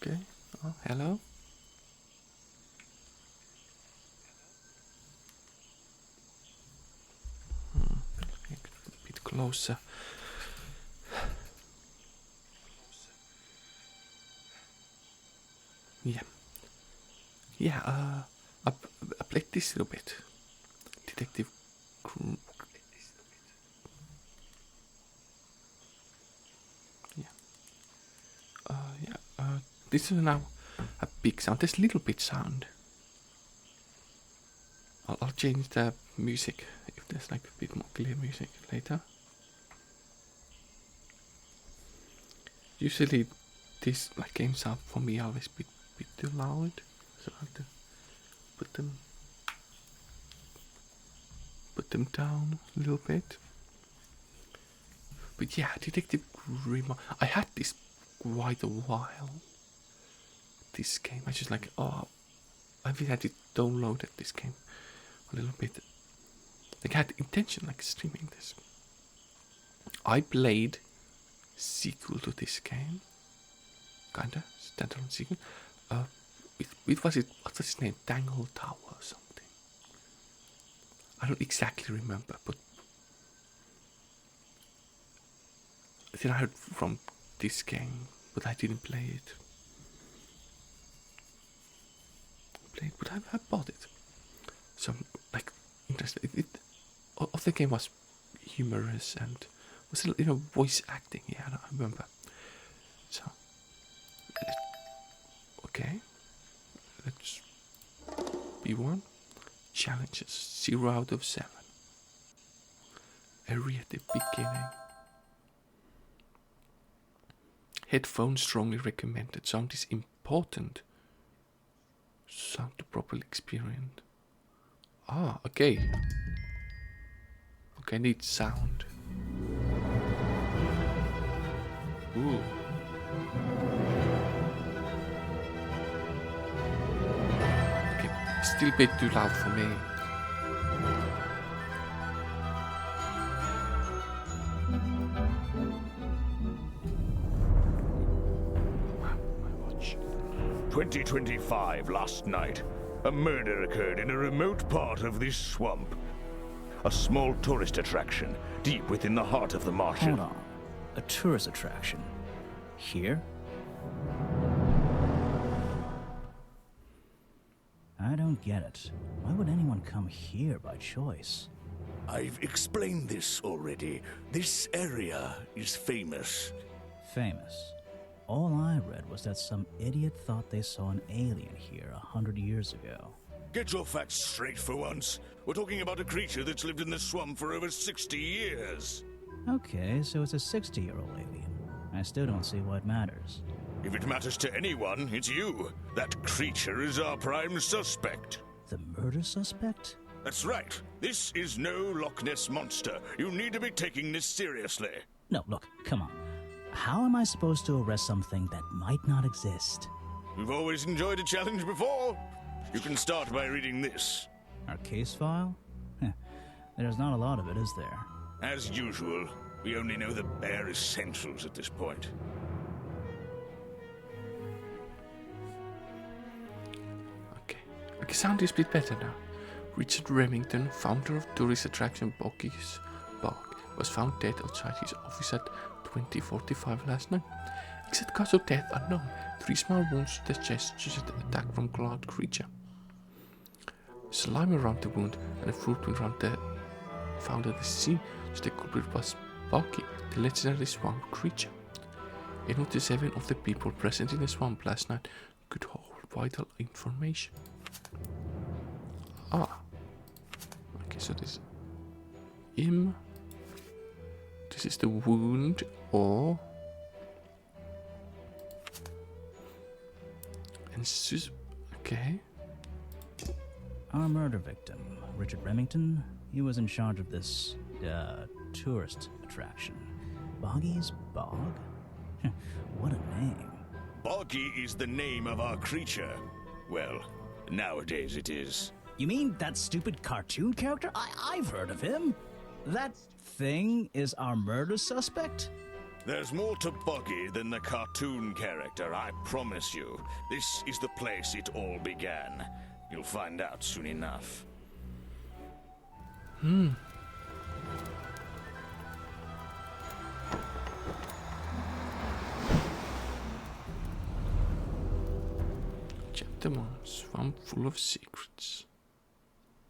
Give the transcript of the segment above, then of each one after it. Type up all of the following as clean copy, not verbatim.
Okay. Oh, hello. A bit closer. Yeah. Yeah, I played this a little bit. Detective Yeah. Yeah. This is now a big sound. There's a little bit sound. I'll change the music if there's like a bit more clear music later. Usually, these like games are for me always a bit too loud, so I have to put them down a little bit. But yeah, Detective Grimoire. I had this quite a while. This game, I just like I think I did downloaded this game a little bit. Like I had intention like streaming this. I played sequel to this game, kinda standalone sequel. What was his name? Tangle Tower or something. I don't exactly remember, but then I heard from this game, but I didn't play it. But I bought it. So like interested. Of the game was humorous and was voice acting. Yeah, I remember. So okay, let's B1 challenges 0 out of 7. Area at the beginning. Headphones strongly recommended. Sound is important. Sound to properly experience. Ah, okay. Okay, need sound. Ooh. Okay, still a bit too loud for me. My watch. 2025 last night. A murder occurred in a remote part of this swamp. A small tourist attraction, deep within the heart of the marsh. Hold on. A tourist attraction? Here? I don't get it. Why would anyone come here by choice? I've explained this already. This area is famous. Famous. All I read was that some idiot thought they saw an alien here 100 years ago. Get your facts straight for once. We're talking about a creature that's lived in the swamp for over 60 years. Okay, so it's a 60-year-old alien. I still don't see why it matters. If it matters to anyone, it's you. That creature is our prime suspect. The murder suspect? That's right. This is no Loch Ness monster. You need to be taking this seriously. No, look, come on. How am I supposed to arrest something that might not exist? We've always enjoyed a challenge before. You can start by reading this. Our case file? There's not a lot of it, is there? As usual, we only know the bare essentials at this point. Okay, sound is a bit better now. Richard Remington, founder of tourist attraction Boggy's Bog, was found dead outside his office at 20:45 last night. Exact cause of death unknown. 3 small wounds to the chest suggested attack from cloud creature. Slime around the wound and a footprint around the found at the scene, so the culprit was Boggy, the legendary swamp creature. 87 of the people present in the swamp last night could hold vital information. Ah. Okay, so this him. This is the wound, or and okay. Our murder victim, Richard Remington, he was in charge of this, tourist attraction. Boggy's Bog? What a name. Boggy is the name of our creature. Well, nowadays it is. You mean that stupid cartoon character? I've heard of him. That thing is our murder suspect? There's more to Buggy than the cartoon character, I promise you. This is the place it all began. You'll find out soon enough. Chapter 1, Swamp Full of Secrets.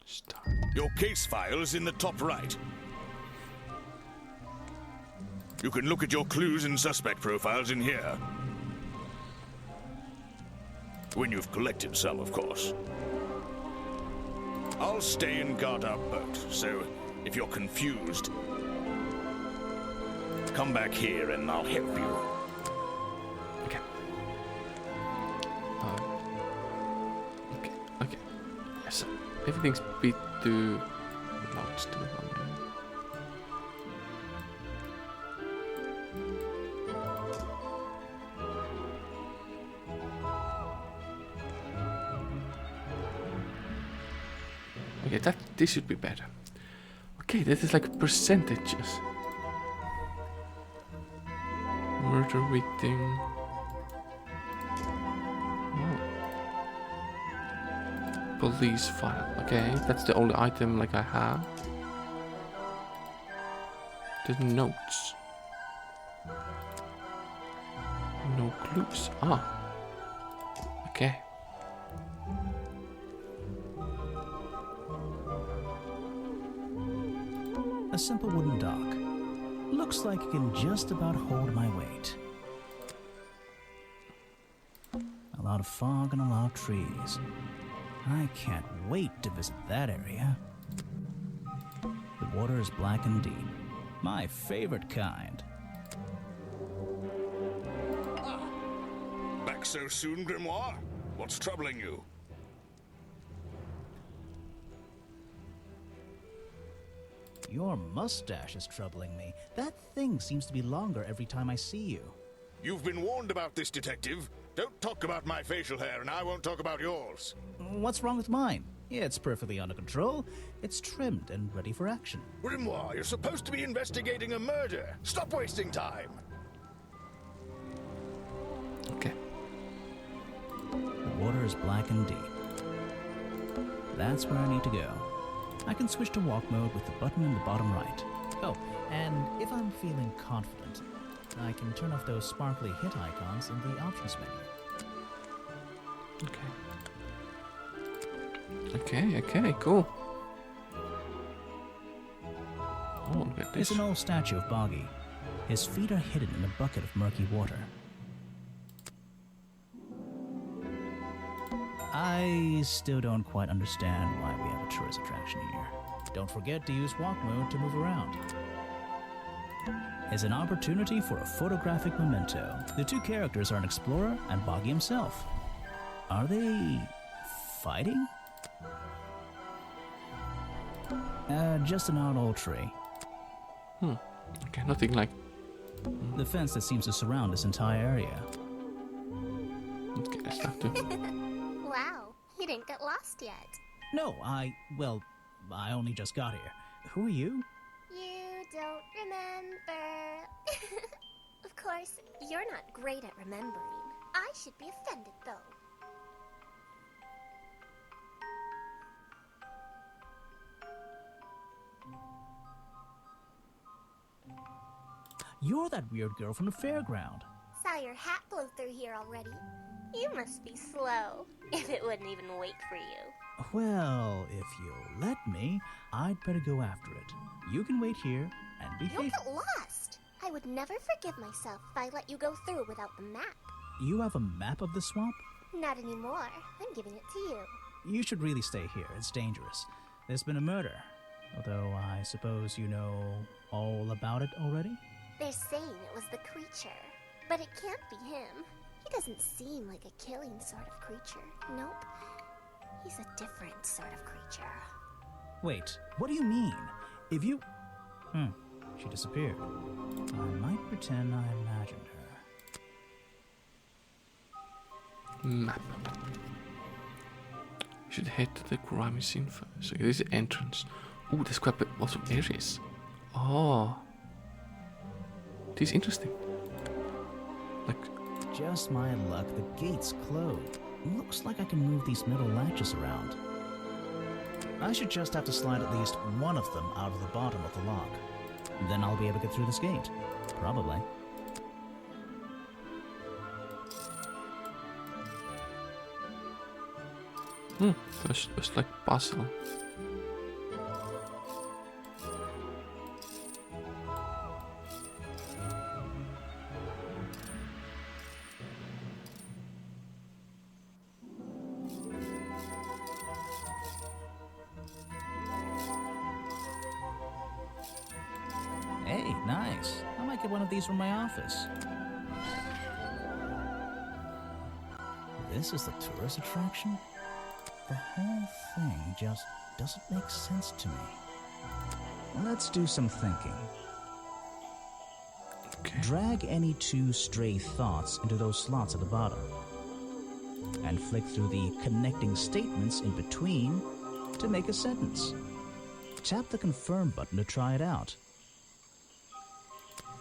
Start. Your case file is in the top right. You can look at your clues and suspect profiles in here. When you've collected some, of course. I'll stay and guard our boat, so if you're confused, come back here and I'll help you. Okay. Okay. Yes, everything's a bit too loud still. Okay, this should be better. Okay, that is like percentages. Murder victim. Police file. Okay, that's the only item like I have. The notes. No clues. Ah. Okay. A simple wooden dock. Looks like it can just about hold my weight. A lot of fog and a lot of trees. I can't wait to visit that area. The water is black and deep. My favorite kind. Back so soon, Grimoire? What's troubling you? Your mustache is troubling me. That thing seems to be longer every time I see you. You've been warned about this, detective. Don't talk about my facial hair, and I won't talk about yours. What's wrong with mine? It's perfectly under control. It's trimmed and ready for action. Grimoire, you're supposed to be investigating a murder. Stop wasting time. Okay. The water is black and deep. That's where I need to go. I can switch to walk mode with the button in the bottom right. Oh, and if I'm feeling confident, I can turn off those sparkly hit icons in the options menu. Okay, cool. Oh, look at this. It's an old statue of Boggy. His feet are hidden in a bucket of murky water. I still don't quite understand why we have a tourist attraction here. Don't forget to use walk mode to move around. It's an opportunity for a photographic memento. The two characters are an explorer and Boggy himself. Are they fighting? Just an old tree. Okay, nothing like... The fence that seems to surround this entire area. Okay, that's not too... Wow, you didn't get lost yet. No, I only just got here. Who are you? You don't remember. Of course, you're not great at remembering. I should be offended, though. You're that weird girl from the fairground. Saw your hat blow through here already. You must be slow, if it wouldn't even wait for you. Well, if you'll let me, I'd better go after it. You can wait here and be You'll faithful. get lost. I would never forgive myself if I let you go through without the map. You have a map of the swamp? Not anymore. I'm giving it to you. You should really stay here. It's dangerous. There's been a murder. Although I suppose you know all about it already? They're saying it was the creature, but it can't be him. He doesn't seem like a killing sort of creature. Nope. He's a different sort of creature. Wait, what do you mean? If you... she disappeared. I might pretend I imagined her. Map. You should head to the crime scene first. Okay, this is the entrance. Oh, there's quite a bit lots of areas. Oh. This is interesting. Like, Just my luck, the gate's closed. Looks like I can move these metal latches around. I should just have to slide at least one of them out of the bottom of the lock. Then I'll be able to get through this gate. Probably. there's like puzzle. Hey, nice. I might get one of these from my office. This is the tourist attraction? The whole thing just doesn't make sense to me. Let's do some thinking. Okay. Drag any two stray thoughts into those slots at the bottom. And flick through the connecting statements in between to make a sentence. Tap the confirm button to try it out.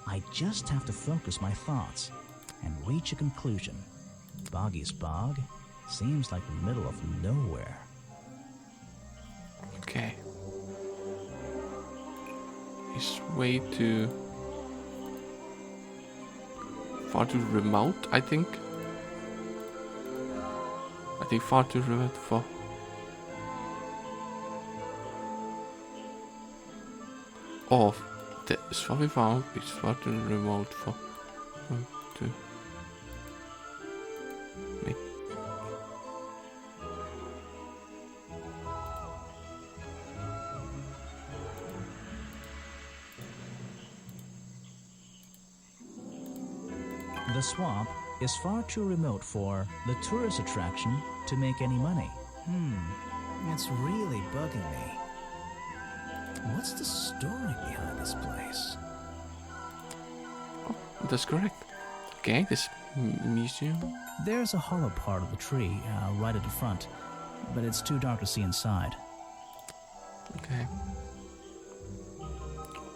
I just have to focus my thoughts and reach a conclusion. Boggy's Bog seems like the middle of nowhere. Okay. It's way too far too remote, I think. I think far too remote for. Oh, that's what we found. It's far too remote for to make. The swamp is far too remote for the tourist attraction to make any money. It's really bugging me. What's the story behind this place? Oh, that's correct. Okay, this museum. There's a hollow part of the tree right at the front, but it's too dark to see inside. Okay.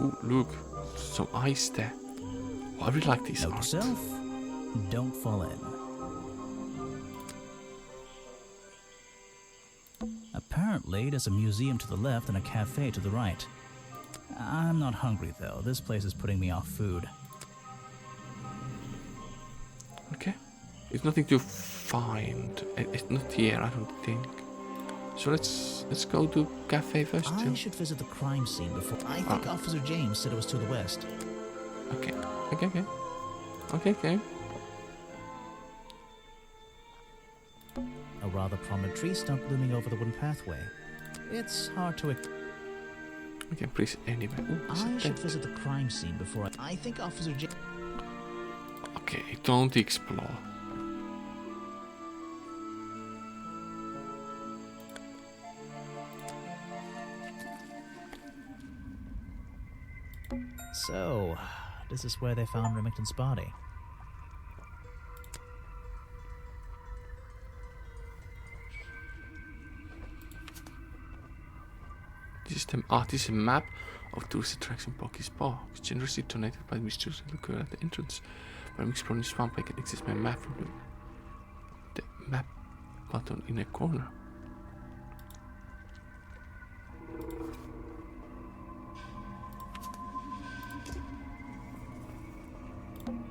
Ooh, look, some ice there. Oh, I really like these Note art. to self, don't fall in. Apparently, there's a museum to the left and a cafe to the right. I'm not hungry though. This place is putting me off food. Okay. It's nothing to find. It's not here, I don't think. So let's go to cafe first. I too. should visit the crime scene before. I think Officer James said it was to the west. Okay. Okay. A rather prominent tree stump looming over the wooden pathway. It's hard to. Okay, please anyway. Ooh, I should visit the crime scene before I think Officer James. Okay, don't explore. So, this is where they found Remington's body. This is a map of tourist attraction Boggy's Bog. It's generously donated by the mysterious little girl at the entrance. When I'm exploring the swamp, I can access my map from the map button in a corner.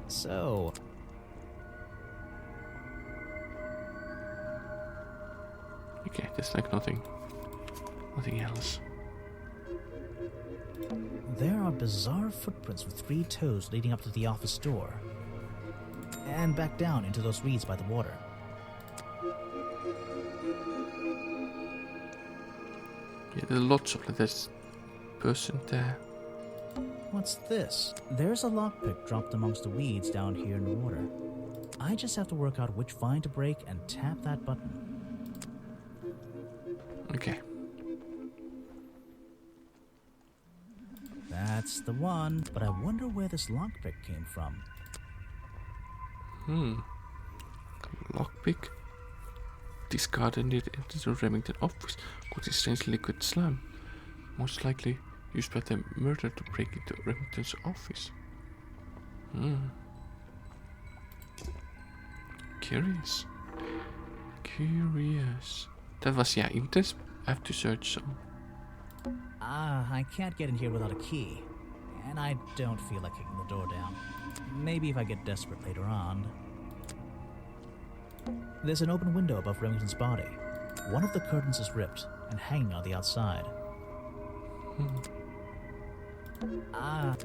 So, Okay, there's like nothing else. there are bizarre footprints with 3 toes leading up to the office door. And back down into those reeds by the water. Yeah, there's lots of this person there. What's this? There's a lockpick dropped amongst the weeds down here in the water. I just have to work out which vine to break and tap that button. Okay. That's the one, but I wonder where this lockpick came from. Lockpick. Discarded it into the Remington office. Got this strange liquid slime. Most likely used by the murderer to break into Remington's office. curious. Curious. That was, yeah, intense. I have to search some. I can't get in here without a key. And I don't feel like kicking the door down. Maybe if I get desperate later on. There's an open window above Remington's body. One of the curtains is ripped and hanging on the outside.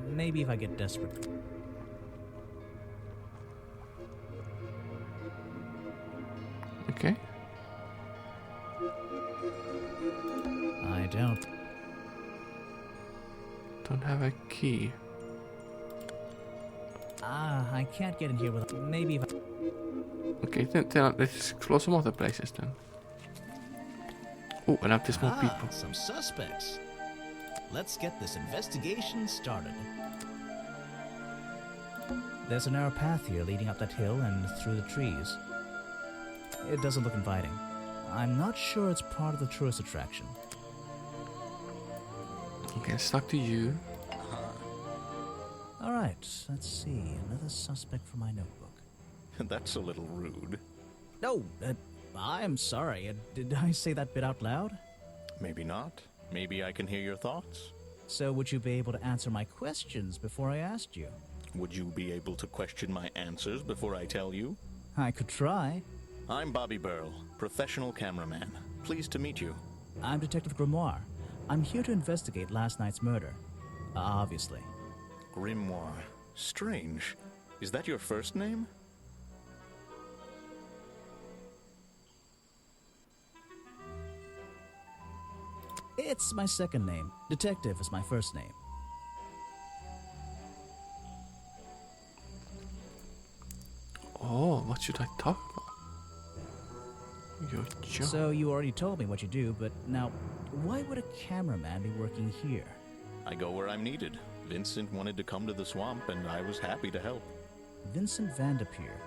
Maybe if I get desperate. Okay. I don't have a key. I can't get in here with. Maybe if I... Okay, then let's explore some other places then. Oh, and now there's more people. Some suspects. Let's get this investigation started. There's a narrow path here leading up that hill and through the trees. It doesn't look inviting. I'm not sure it's part of the tourist attraction. Okay, let's talk to you. Alright, let's see. Another suspect for my notebook. That's a little rude. No, I'm sorry. Did I say that bit out loud? Maybe not. Maybe I can hear your thoughts. So would you be able to answer my questions before I asked you? Would you be able to question my answers before I tell you? I could try. I'm Bobby Burl, professional cameraman. Pleased to meet you. I'm Detective Grimoire. I'm here to investigate last night's murder. Obviously. Grimoire. Strange. Is that your first name? It's my second name. Detective is my first name. Oh, what should I talk about? Your job. So you already told me what you do, but now, why would a cameraman be working here? I go where I'm needed. Vincent wanted to come to the swamp, and I was happy to help. Vincent Vanderpeer.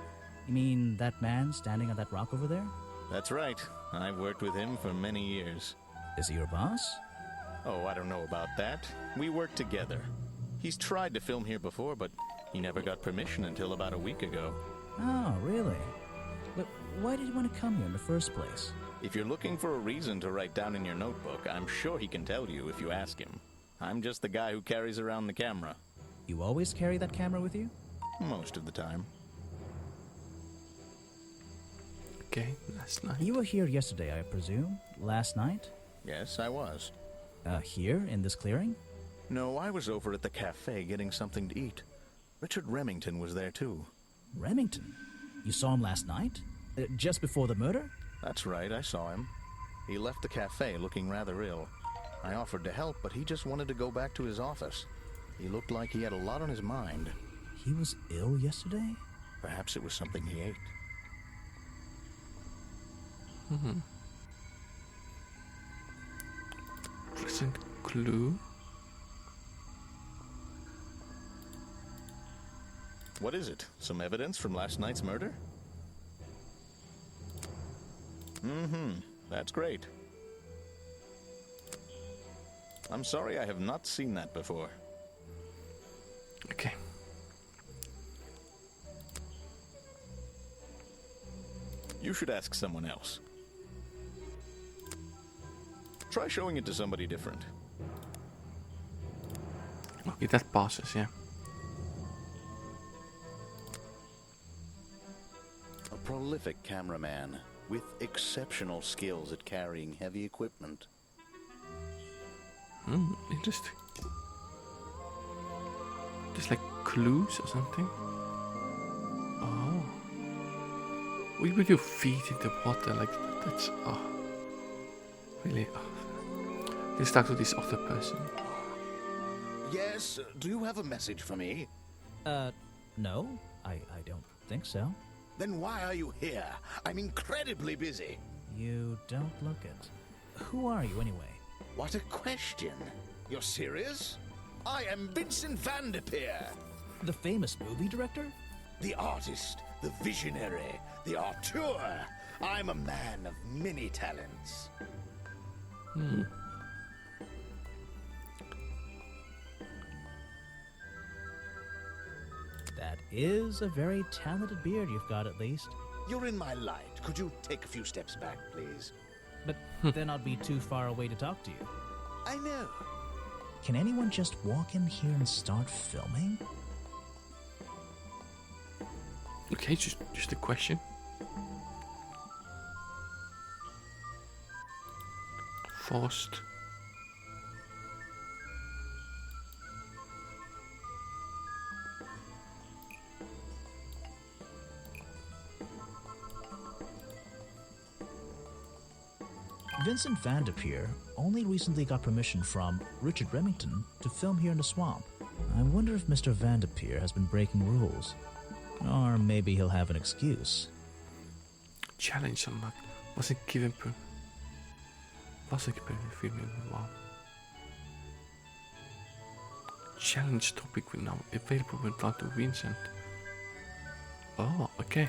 You mean that man standing on that rock over there? That's right. I've worked with him for many years. Is he your boss? Oh, I don't know about that. We work together. He's tried to film here before, but he never got permission until about a week ago. Oh, really? But why did you want to come here in the first place? If you're looking for a reason to write down in your notebook, I'm sure he can tell you if you ask him. I'm just the guy who carries around the camera. You always carry that camera with you? Most of the time. Okay, last night. You were here yesterday, I presume? Last night? Yes, I was. Here, in this clearing? No, I was over at the cafe getting something to eat. Richard Remington was there too. Remington? You saw him last night? Just before the murder? That's right, I saw him. He left the cafe looking rather ill. I offered to help, but he just wanted to go back to his office. He looked like he had a lot on his mind. He was ill yesterday? Perhaps it was something he ate. Present clue. What is it? Some evidence from last night's murder? That's great. I'm sorry I have not seen that before. Okay. You should ask someone else. Try showing it to somebody different. Okay, that passes, yeah. A prolific cameraman with exceptional skills at carrying heavy equipment. Interesting. Just like clues or something. Oh. We put your feet in the water like that's really. Let's talk to this other person. Yes, do you have a message for me? No. I don't think so. Then why are you here? I'm incredibly busy. You don't look it. Who are you anyway? What a question. You're serious? I am Vincent Vanderpeer. The famous movie director? The artist, the visionary, the auteur. I'm a man of many talents. That is a very talented beard you've got, at least. You're in my light. Could you take a few steps back, please? But then I'd be too far away to talk to you. I know. Can anyone just walk in here and start filming? Okay, just a question. Fast. Vincent Van de Peer only recently got permission from Richard Remington to film here in the swamp. I wonder if Mr. Van de Peer has been breaking rules. Or maybe he'll have an excuse. Challenge unlocked. Was ik given per... Was ik per filming? Wow. Challenge topic with now available without to Vincent. Oh, okay.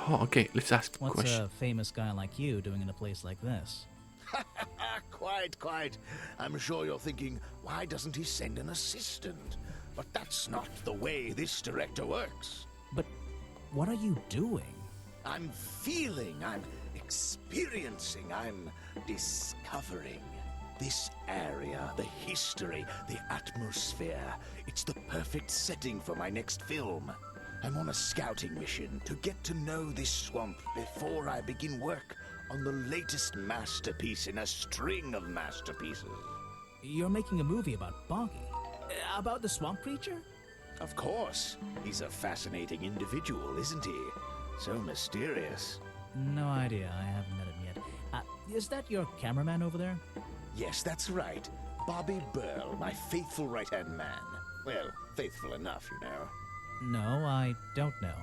Oh, okay, let's ask the What's question. a famous guy like you doing in a place like this? Quite. I'm sure you're thinking, why doesn't he send an assistant? But that's not the way this director works. But what are you doing? I'm feeling, I'm experiencing, I'm discovering. This area, the history, the atmosphere, it's the perfect setting for my next film. I'm on a scouting mission to get to know this swamp before I begin work on the latest masterpiece in a string of masterpieces. You're making a movie about Boggy? About the swamp creature? Of course. He's a fascinating individual, isn't he? So mysterious. No idea. I haven't met him yet. Is that your cameraman over there? Yes, that's right. Bobby Burl, my faithful right-hand man. Well, faithful enough, you know. No, I don't know.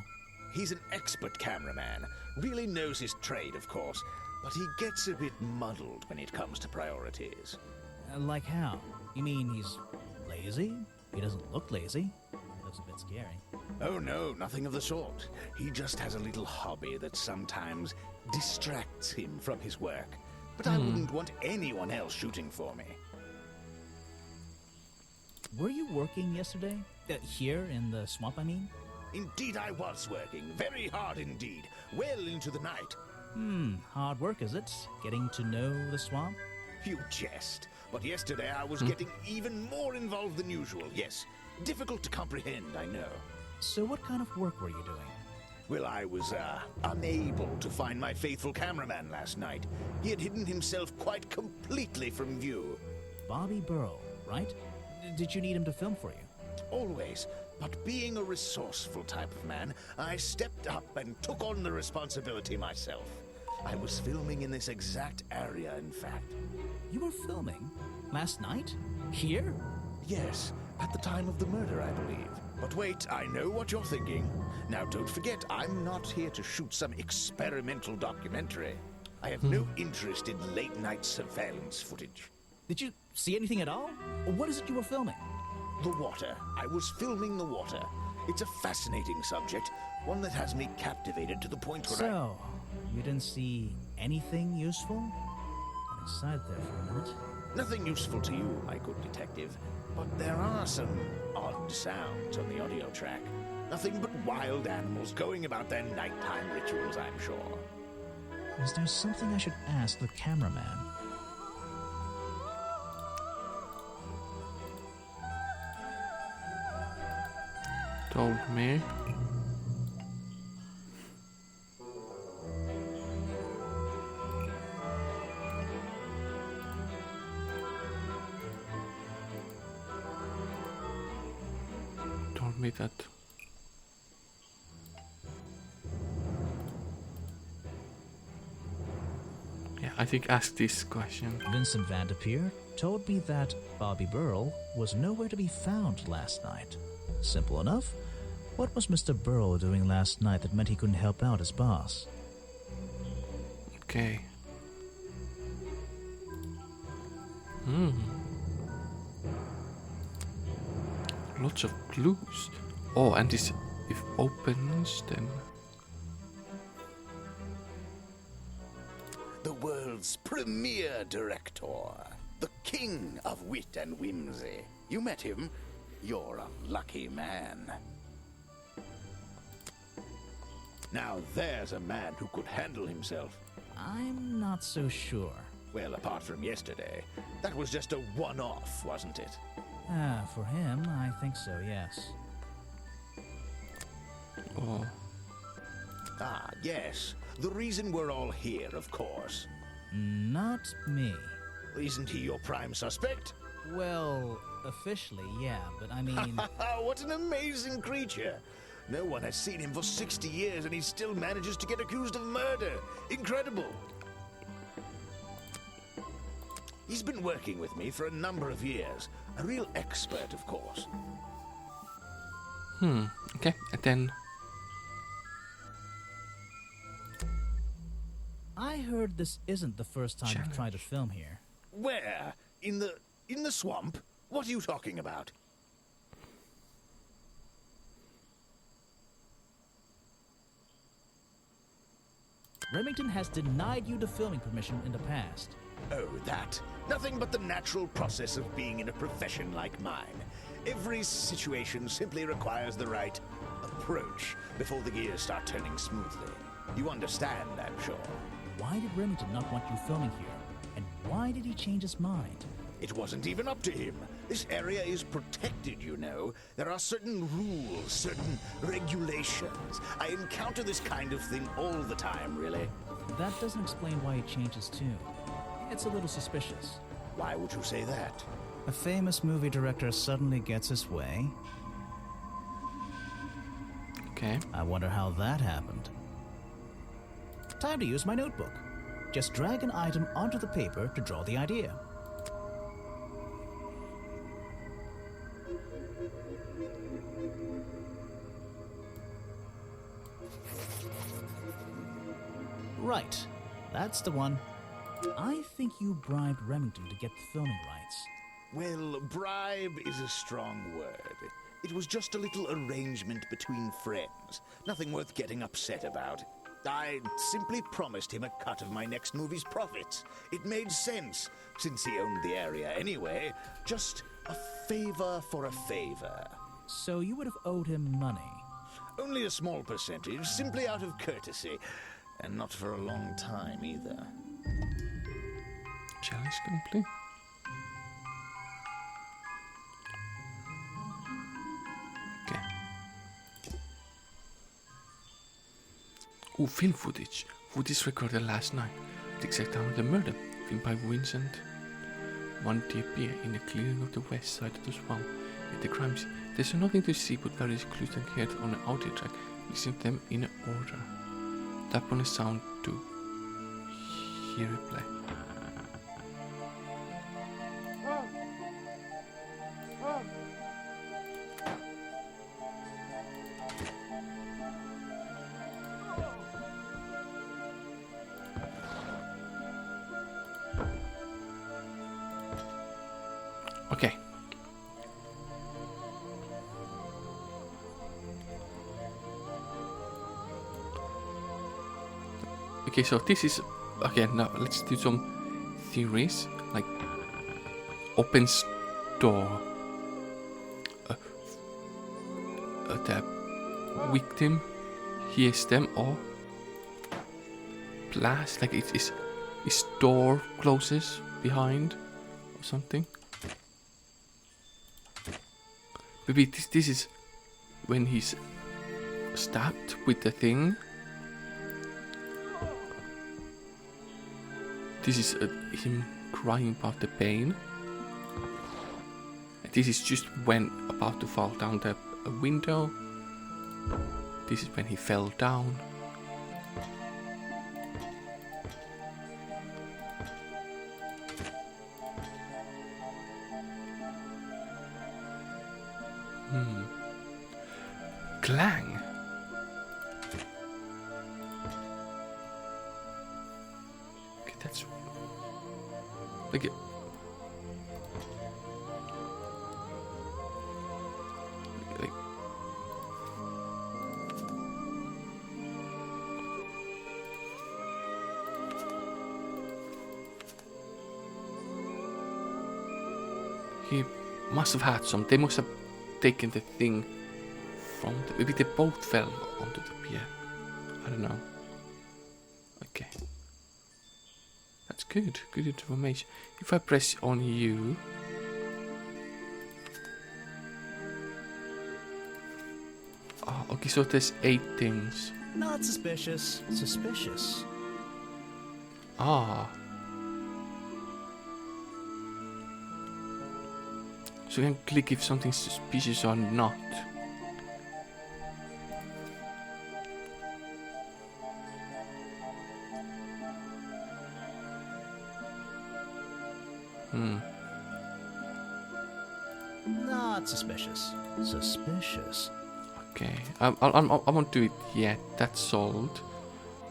He's an expert cameraman. Really knows his trade, of course. But he gets a bit muddled when it comes to priorities. Like how? You mean he's lazy? He doesn't look lazy. He looks a bit scary. Oh no, nothing of the sort. He just has a little hobby that sometimes distracts him from his work. But I wouldn't want anyone else shooting for me. Were you working yesterday? Here in the swamp, I mean? Indeed I was working, very hard indeed, well into the night. Hard work, is it? Getting to know the swamp? You jest. But yesterday I was getting even more involved than usual, yes. Difficult to comprehend, I know. So what kind of work were you doing? Well, I was, unable to find my faithful cameraman last night. He had hidden himself quite completely from view. Bobby Burl, right? Did you need him to film for you? Always. But being a resourceful type of man, I stepped up and took on the responsibility myself. I was filming in this exact area, in fact. You were filming? Last night? Here? Yes, at the time of the murder, I believe. But wait, I know what you're thinking. Now, don't forget, I'm not here to shoot some experimental documentary. I have no interest in late-night surveillance footage. Did you see anything at all? What is it you were filming? The water. I was filming the water. It's a fascinating subject, one that has me captivated to the point where So, you didn't see anything useful? Got excited there for a minute. Nothing useful to you, my good detective, but there are some odd sounds on the audio track. Nothing but wild animals going about their nighttime rituals, I'm sure. Is there something I should ask the cameraman? Told me. Told me that. Yeah, I think ask this question. Vincent Van de Peer told me that Bobby Burl was nowhere to be found last night. Simple enough. What was Mr. Burl doing last night that meant he couldn't help out his boss? Okay. Lots of clues. Oh, and this, if opens, then... The world's premier director, the king of wit and whimsy. You met him? You're a lucky man. Now there's a man who could handle himself. I'm not so sure. Well, apart from yesterday, that was just a one-off, wasn't it? For him, I think so, yes. Oh, Ah, yes. The reason we're all here, of course. Not me. Isn't he your prime suspect? Well, officially, yeah, but I mean... What an amazing creature! No one has seen him for 60 years and he still manages to get accused of murder. Incredible! He's been working with me for a number of years. A real expert, of course. okay, and then... I heard this isn't the first time you've tried to film here. Where? In the swamp? What are you talking about? Remington has denied you the filming permission in the past. Oh, that. Nothing but the natural process of being in a profession like mine. Every situation simply requires the right approach before the gears start turning smoothly. You understand, I'm sure. Why did Remington not want you filming here? And why did he change his mind? It wasn't even up to him. This area is protected, you know. There are certain rules, certain regulations. I encounter this kind of thing all the time, really. That doesn't explain why he changed his tune. It's a little suspicious. Why would you say that? A famous movie director suddenly gets his way. Okay. I wonder how that happened. Time to use my notebook. Just drag an item onto the paper to draw the idea. Right, that's the one. I think you bribed Remington to get the filming rights. Well, bribe is a strong word. It was just a little arrangement between friends. Nothing worth getting upset about. I simply promised him a cut of my next movie's profits. It made sense, since he owned the area anyway. Just a favor for a favor. So you would have owed him money. Only a small percentage, simply out of courtesy. And not for a long time, either. Challenge complete. Okay. Oh, film footage. Footage recorded last night. The exact time of the murder. Filmed by Vincent. One day appear in the clearing of the west side of the swamp at the crime scene. There's nothing to see but various clues and heard on the audio track. Listen to them in order. Tap on the sound to hear it play. Okay. Okay, so this is again. Now let's do some theories. Like opens door. The victim hears them or blast. Like it is. His door closes behind or something. Maybe this is when he's stabbed with the thing. This is him crying about the pain. This is just when about to fall down the window. This is when he fell down. Clang. Okay, that's like it. Like he must have had some. They must have taken the thing from the... Maybe they both fell onto the pier. I don't know. Okay. That's good. Good information. If I press on you... Oh, okay, so there's 8 things. Not suspicious. Suspicious. Ah. So you can click if something's suspicious or not. Not suspicious. Suspicious. Okay, I won't do it yet. That's solved.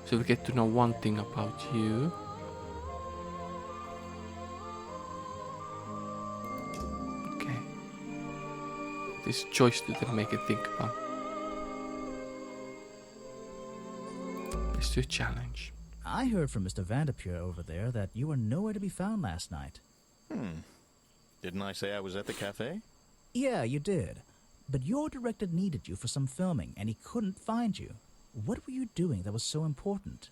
So we get to know one thing about you. Okay. This choice to then make it think about. Let's do a challenge. I heard from Mr. Vanderpure over there that you were nowhere to be found last night. Didn't I say I was at the cafe? Yeah, you did. But your director needed you for some filming, and he couldn't find you. What were you doing that was so important?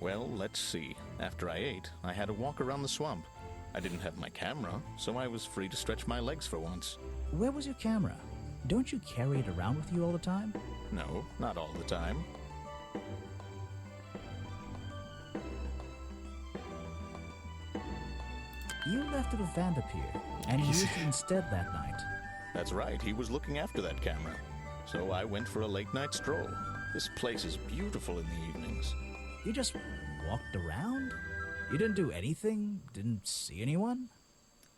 Well, let's see. After I ate, I had a walk around the swamp. I didn't have my camera, so I was free to stretch my legs for once. Where was your camera? Don't you carry it around with you all the time? No, not all the time. You left it with Vanderpure, and he used it instead that night. That's right, he was looking after that camera. So I went for a late-night stroll. This place is beautiful in the evenings. You just walked around? You didn't do anything? Didn't see anyone?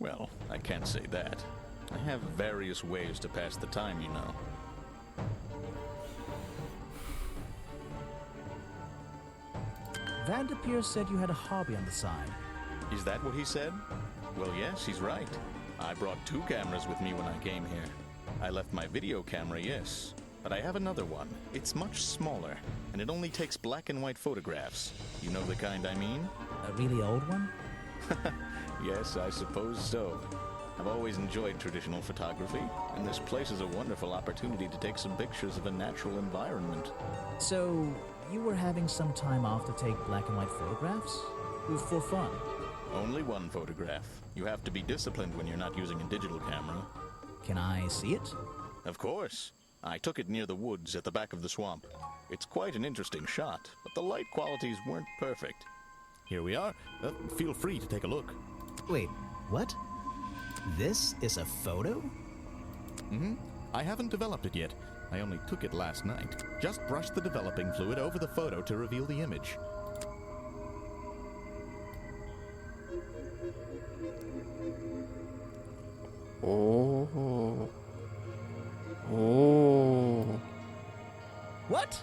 Well, I can't say that. I have various ways to pass the time, you know. Vanderpure said you had a hobby on the side. Is that what he said? Well, yes, he's right. I brought 2 cameras with me when I came here. I left my video camera, yes. But I have another one. It's much smaller, and it only takes black and white photographs. You know the kind I mean? A really old one? Yes, I suppose so. I've always enjoyed traditional photography, and this place is a wonderful opportunity to take some pictures of a natural environment. So, you were having some time off to take black and white photographs? For fun? Only one photograph. You have to be disciplined when you're not using a digital camera. Can I see it? Of course. I took it near the woods at the back of the swamp. It's quite an interesting shot, but the light qualities weren't perfect. Here we are. Feel free to take a look. Wait, what? This is a photo? I haven't developed it yet. I only took it last night. Just brushed the developing fluid over the photo to reveal the image. Oh. Oh. What?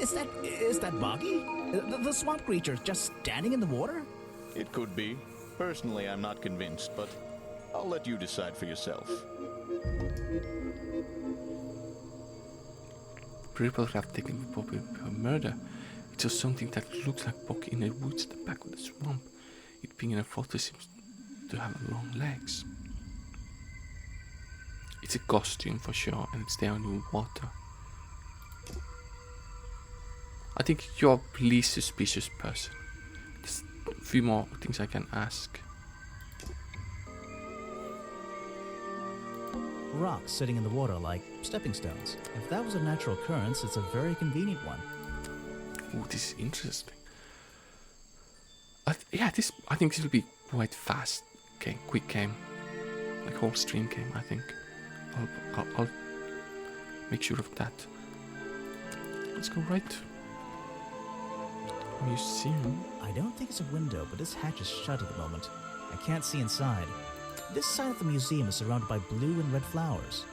Is that Boggy? The swamp creature just standing in the water? It could be. Personally, I'm not convinced, but I'll let you decide for yourself. People have taken Bobby for murder. It's just something that looks like Boggy in the woods at the back of the swamp. It being in a photo seems to have long legs. It's a costume for sure, and it's there in the water. I think you're the least suspicious person. There's a few more things I can ask. Rocks sitting in the water like stepping stones. If that was a natural occurrence, it's a very convenient one. Oh, this is interesting. I think this will be quite fast game, quick game, like whole stream game. I think I'll make sure of that. Let's go right. Museum. I don't think it's a window, but this hatch is shut at the moment. I can't see inside. This side of the museum is surrounded by blue and red flowers.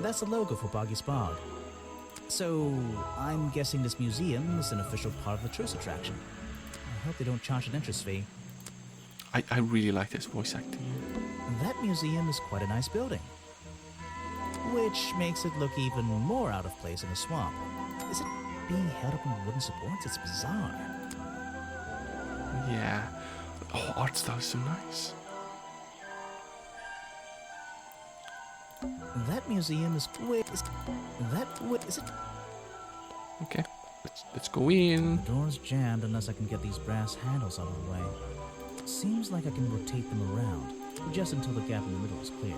That's the logo for Boggy's Bog. So, I'm guessing this museum is an official part of the tourist attraction. I hope they don't charge an entrance fee. I really like this voice acting. That museum is quite a nice building, which makes it look even more out of place in a swamp. Is it being held up on wooden supports? It's bizarre. Yeah. Oh, art style is so nice. That museum is... Wait, is it... Okay, let's go in. The door's jammed unless I can get these brass handles out of the way. Seems like I can rotate them around, just until the gap in the middle is clear.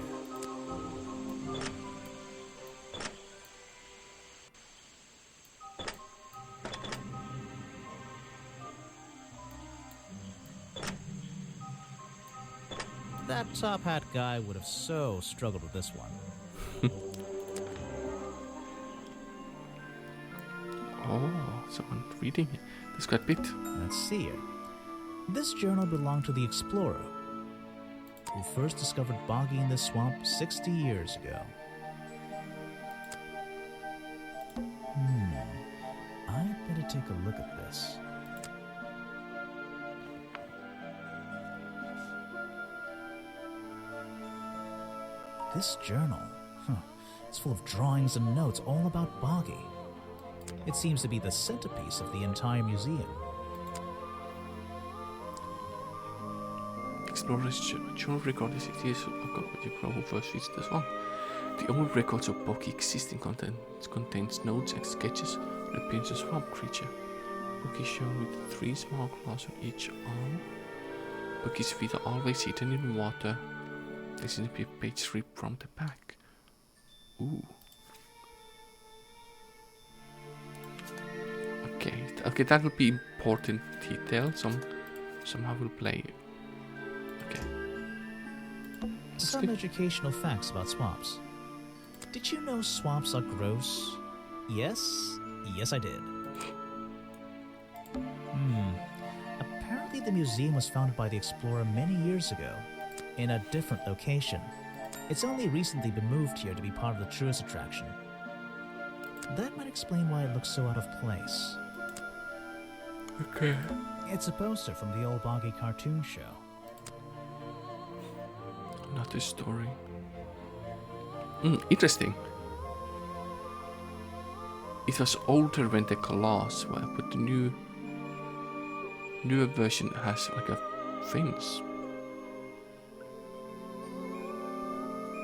That top hat guy would have so struggled with this one. Oh, someone reading it. There's quite a bit. Let's see here. This journal belonged to the explorer who first discovered Boggy in the swamp 60 years ago. I'd better take a look at this. This journal, it's full of drawings and notes all about Boggy. It seems to be the centerpiece of the entire museum. Explorers journal recorded 60 years ago when the crow who first reached the swamp. The only records of Boggy existing contains notes and sketches of the appearance of swamp creature. Boggy shown with 3 small claws on each arm. Boggy's feet are always hidden in water. This is a page ripped from the back. Ooh. Okay, that will be important detail. Somehow will play. Okay. Some educational facts about swamps. Did you know swamps are gross? Yes? Yes, I did. Apparently the museum was founded by the explorer many years ago, in a different location. It's only recently been moved here to be part of the tourist attraction. That might explain why it looks so out of place. Okay. It's a poster from the old Boggy cartoon show. Not a story. Interesting. It was older when the claws were, but the newer version has like a fins.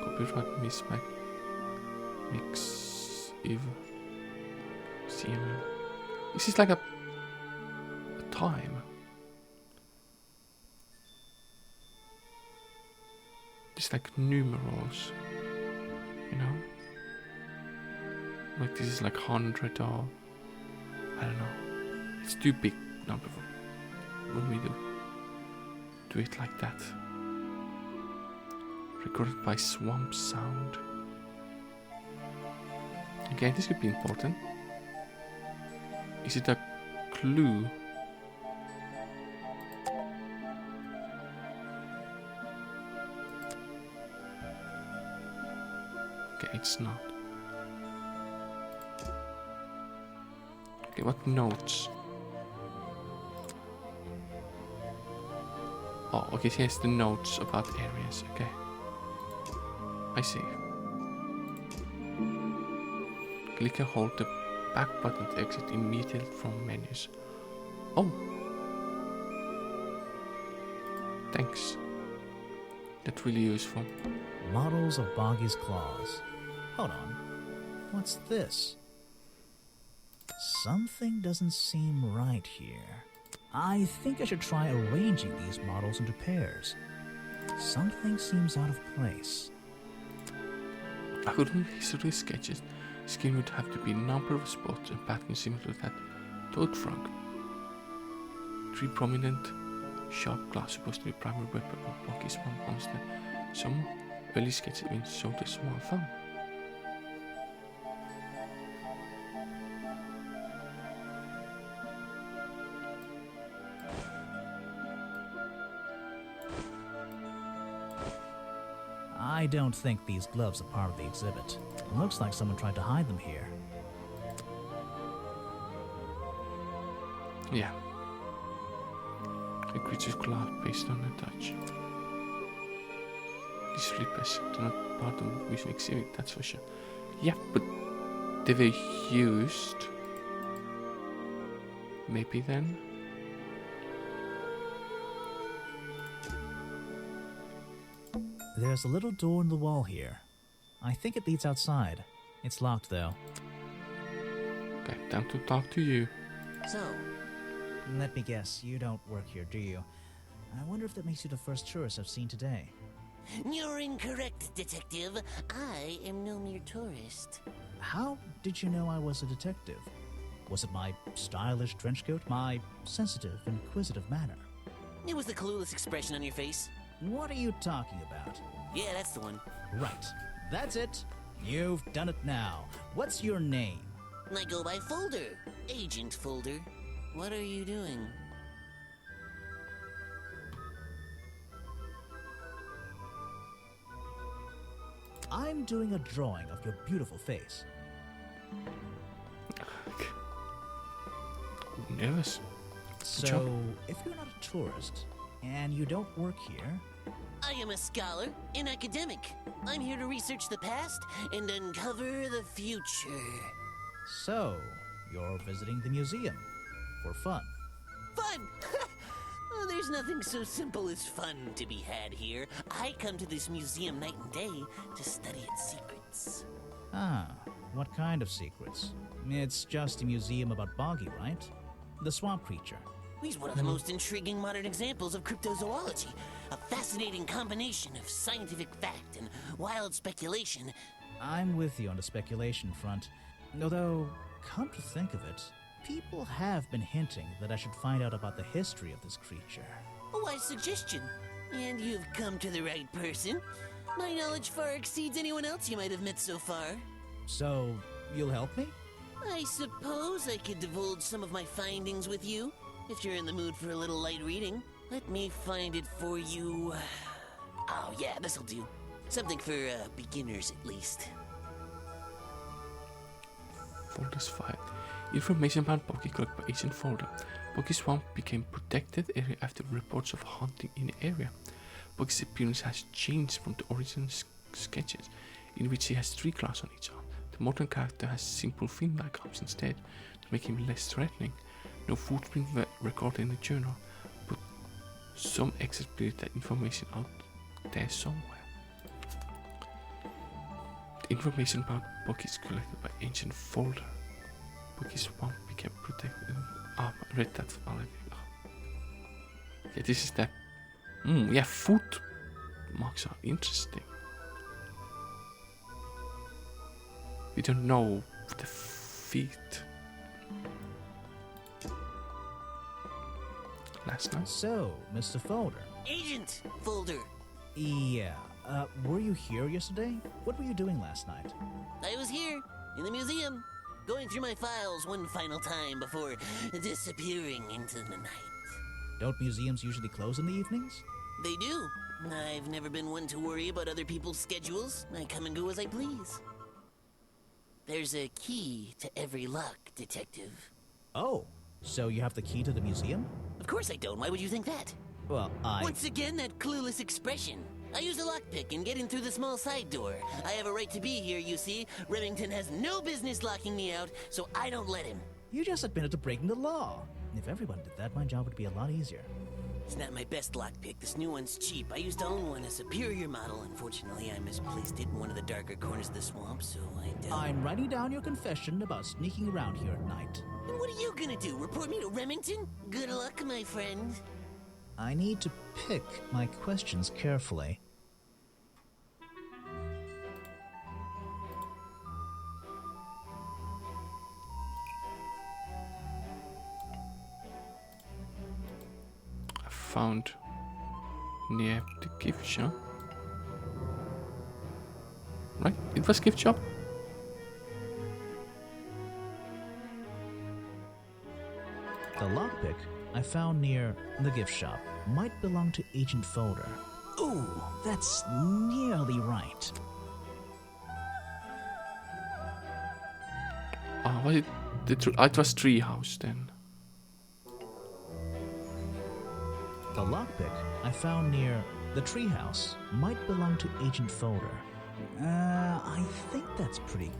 Copyright mix if CMU. This is like a time. It's like numerals, you know? Like this is like 100 or I don't know. It's too big number when we do it like that. Recorded by Swamp Sound. Okay, this could be important. Is it a clue? Okay, it's not. Okay, what notes? Oh, okay, here's the notes about areas, okay. I see. Click and hold the back button to exit immediately from menus. Oh! Thanks. That's really useful. Models of Boggy's claws. Hold on. What's this? Something doesn't seem right here. I think I should try arranging these models into pairs. Something seems out of place. According to history sketches, skin would have to be a number of spots and patterns similar to that toad frog. 3 prominent sharp claws supposed to be primary weapon of Boggy's swamp monster. Some early sketches even showed a small thumb. I don't think these gloves are part of the exhibit. It looks like someone tried to hide them here. Yeah. The creature's claw based on a touch. These slippers are not part of the museum exhibit, that's for sure. Yeah, but they were used. Maybe then. There's a little door in the wall here. I think it leads outside. It's locked, though. Okay, time to talk to you. So, let me guess, you don't work here, do you? I wonder if that makes you the first tourist I've seen today. You're incorrect, Detective. I am no mere tourist. How did you know I was a detective? Was it my stylish trench coat, my sensitive, inquisitive manner? It was the clueless expression on your face. What are you talking about? Yeah, that's the one. Right. That's it. You've done it now. What's your name? I go by Folder. Agent Folder. What are you doing? I'm doing a drawing of your beautiful face. Nervous. So, if you're not a tourist, and you don't work here, I am a scholar, an academic. I'm here to research the past and uncover the future. so you're visiting the museum for fun. Fun! Oh, there's nothing so simple as fun to be had here. I come to this museum night and day to study its secrets. Ah, what kind of secrets? It's just a museum about Boggy, right? The swamp creature. He's one of the most intriguing modern examples of cryptozoology. A fascinating combination of scientific fact and wild speculation. I'm with you on the speculation front. Although, come to think of it, people have been hinting that I should find out about the history of this creature. A wise suggestion. And you've come to the right person. My knowledge far exceeds anyone else you might have met so far. So, you'll help me? I suppose I could divulge some of my findings with you, if you're in the mood for a little light reading. Let me find it for you. Oh yeah, this'll do. Something for beginners at least. Folder's file. Information about Boggy collected by Agent Folder. Boggy Swamp became protected area after reports of hunting in the area. Boggy's appearance has changed from the original sketches, in which he has 3 claws on each arm. The modern character has simple fin-like arms instead, to make him less threatening. No footprint were recorded in the journal, but some experts believe that information out there somewhere. The information about Boggy is collected by Agent Folder. Boggy Swamp became protected. I read that already. Oh. Yeah, this is that. Yeah, foot marks are interesting. We don't know the feet. Last night? So, Mr. Folder. Agent Folder. Yeah, were you here yesterday? What were you doing last night? I was here, in the museum, going through my files one final time before disappearing into the night. Don't museums usually close in the evenings? They do. I've never been one to worry about other people's schedules. I come and go as I please. There's a key to every lock, Detective. Oh, so you have the key to the museum? Of course I don't. Why would you think that? Well, Once again, that clueless expression. I use a lockpick and get in through the small side door. I have a right to be here, you see. Remington has no business locking me out, so I don't let him. You just admitted to breaking the law. If everyone did that, my job would be a lot easier. It's not my best lockpick. This new one's cheap. I used to own one, a superior model. Unfortunately, I misplaced it in one of the darker corners of the swamp, so I'm writing down your confession about sneaking around here at night. And what are you gonna do? Report me to Remington? Good luck, my friend. I need to pick my questions carefully. I found near the gift shop. Right? It was gift shop. The lockpick I found near the gift shop might belong to Agent Folder. Ooh, that's nearly right. Was it it was Treehouse then? The lockpick I found near the treehouse might belong to Agent Folder. I think that's pretty.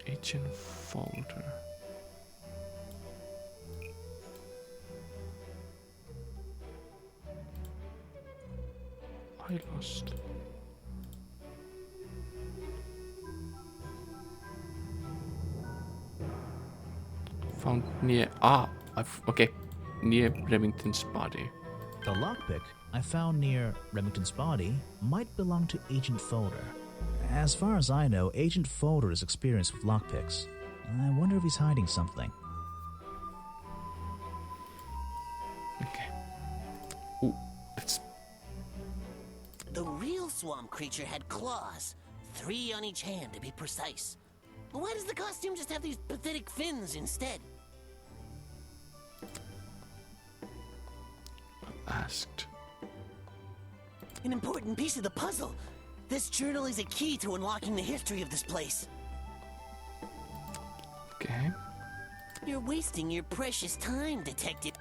Agent Folder. I lost? Found near okay, near Remington's body. The lockpick I found near Remington's body might belong to Agent Folder. As far as I know, Agent Folder is experienced with lockpicks. I wonder if he's hiding something. Okay. Ooh, let's. The real swamp creature had claws, 3 on each hand to be precise. But why does the costume just have these pathetic fins instead? Asked. An important piece of the puzzle. This journal is a key to unlocking the history of this place. Okay. You're wasting your precious time, detective.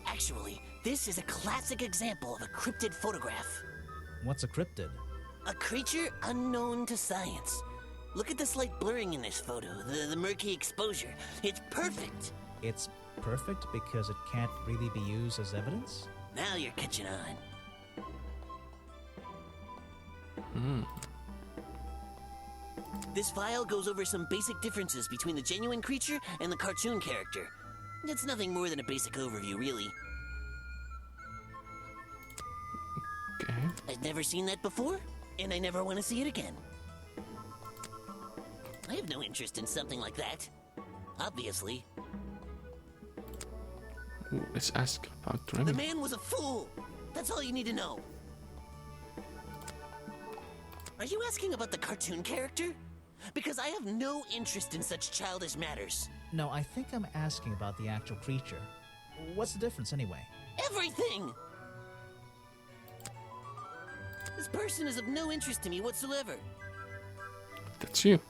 Actually, this is a classic example of a cryptid photograph. What's a cryptid? A creature unknown to science. Look at the slight blurring in this photo, the murky exposure. It's perfect. It's perfect because it can't really be used as evidence? Now you're catching on. This file goes over some basic differences between the genuine creature and the cartoon character. It's nothing more than a basic overview, really. Okay. I've never seen that before, and I never want to see it again. I have no interest in something like that. Obviously. Ooh, let's ask about The Remington. man was a fool! That's all you need to know. Are you asking about the cartoon character? Because I have no interest in such childish matters. No, I think I'm asking about the actual creature. What's the difference anyway? Everything! This person is of no interest to me whatsoever. That's you.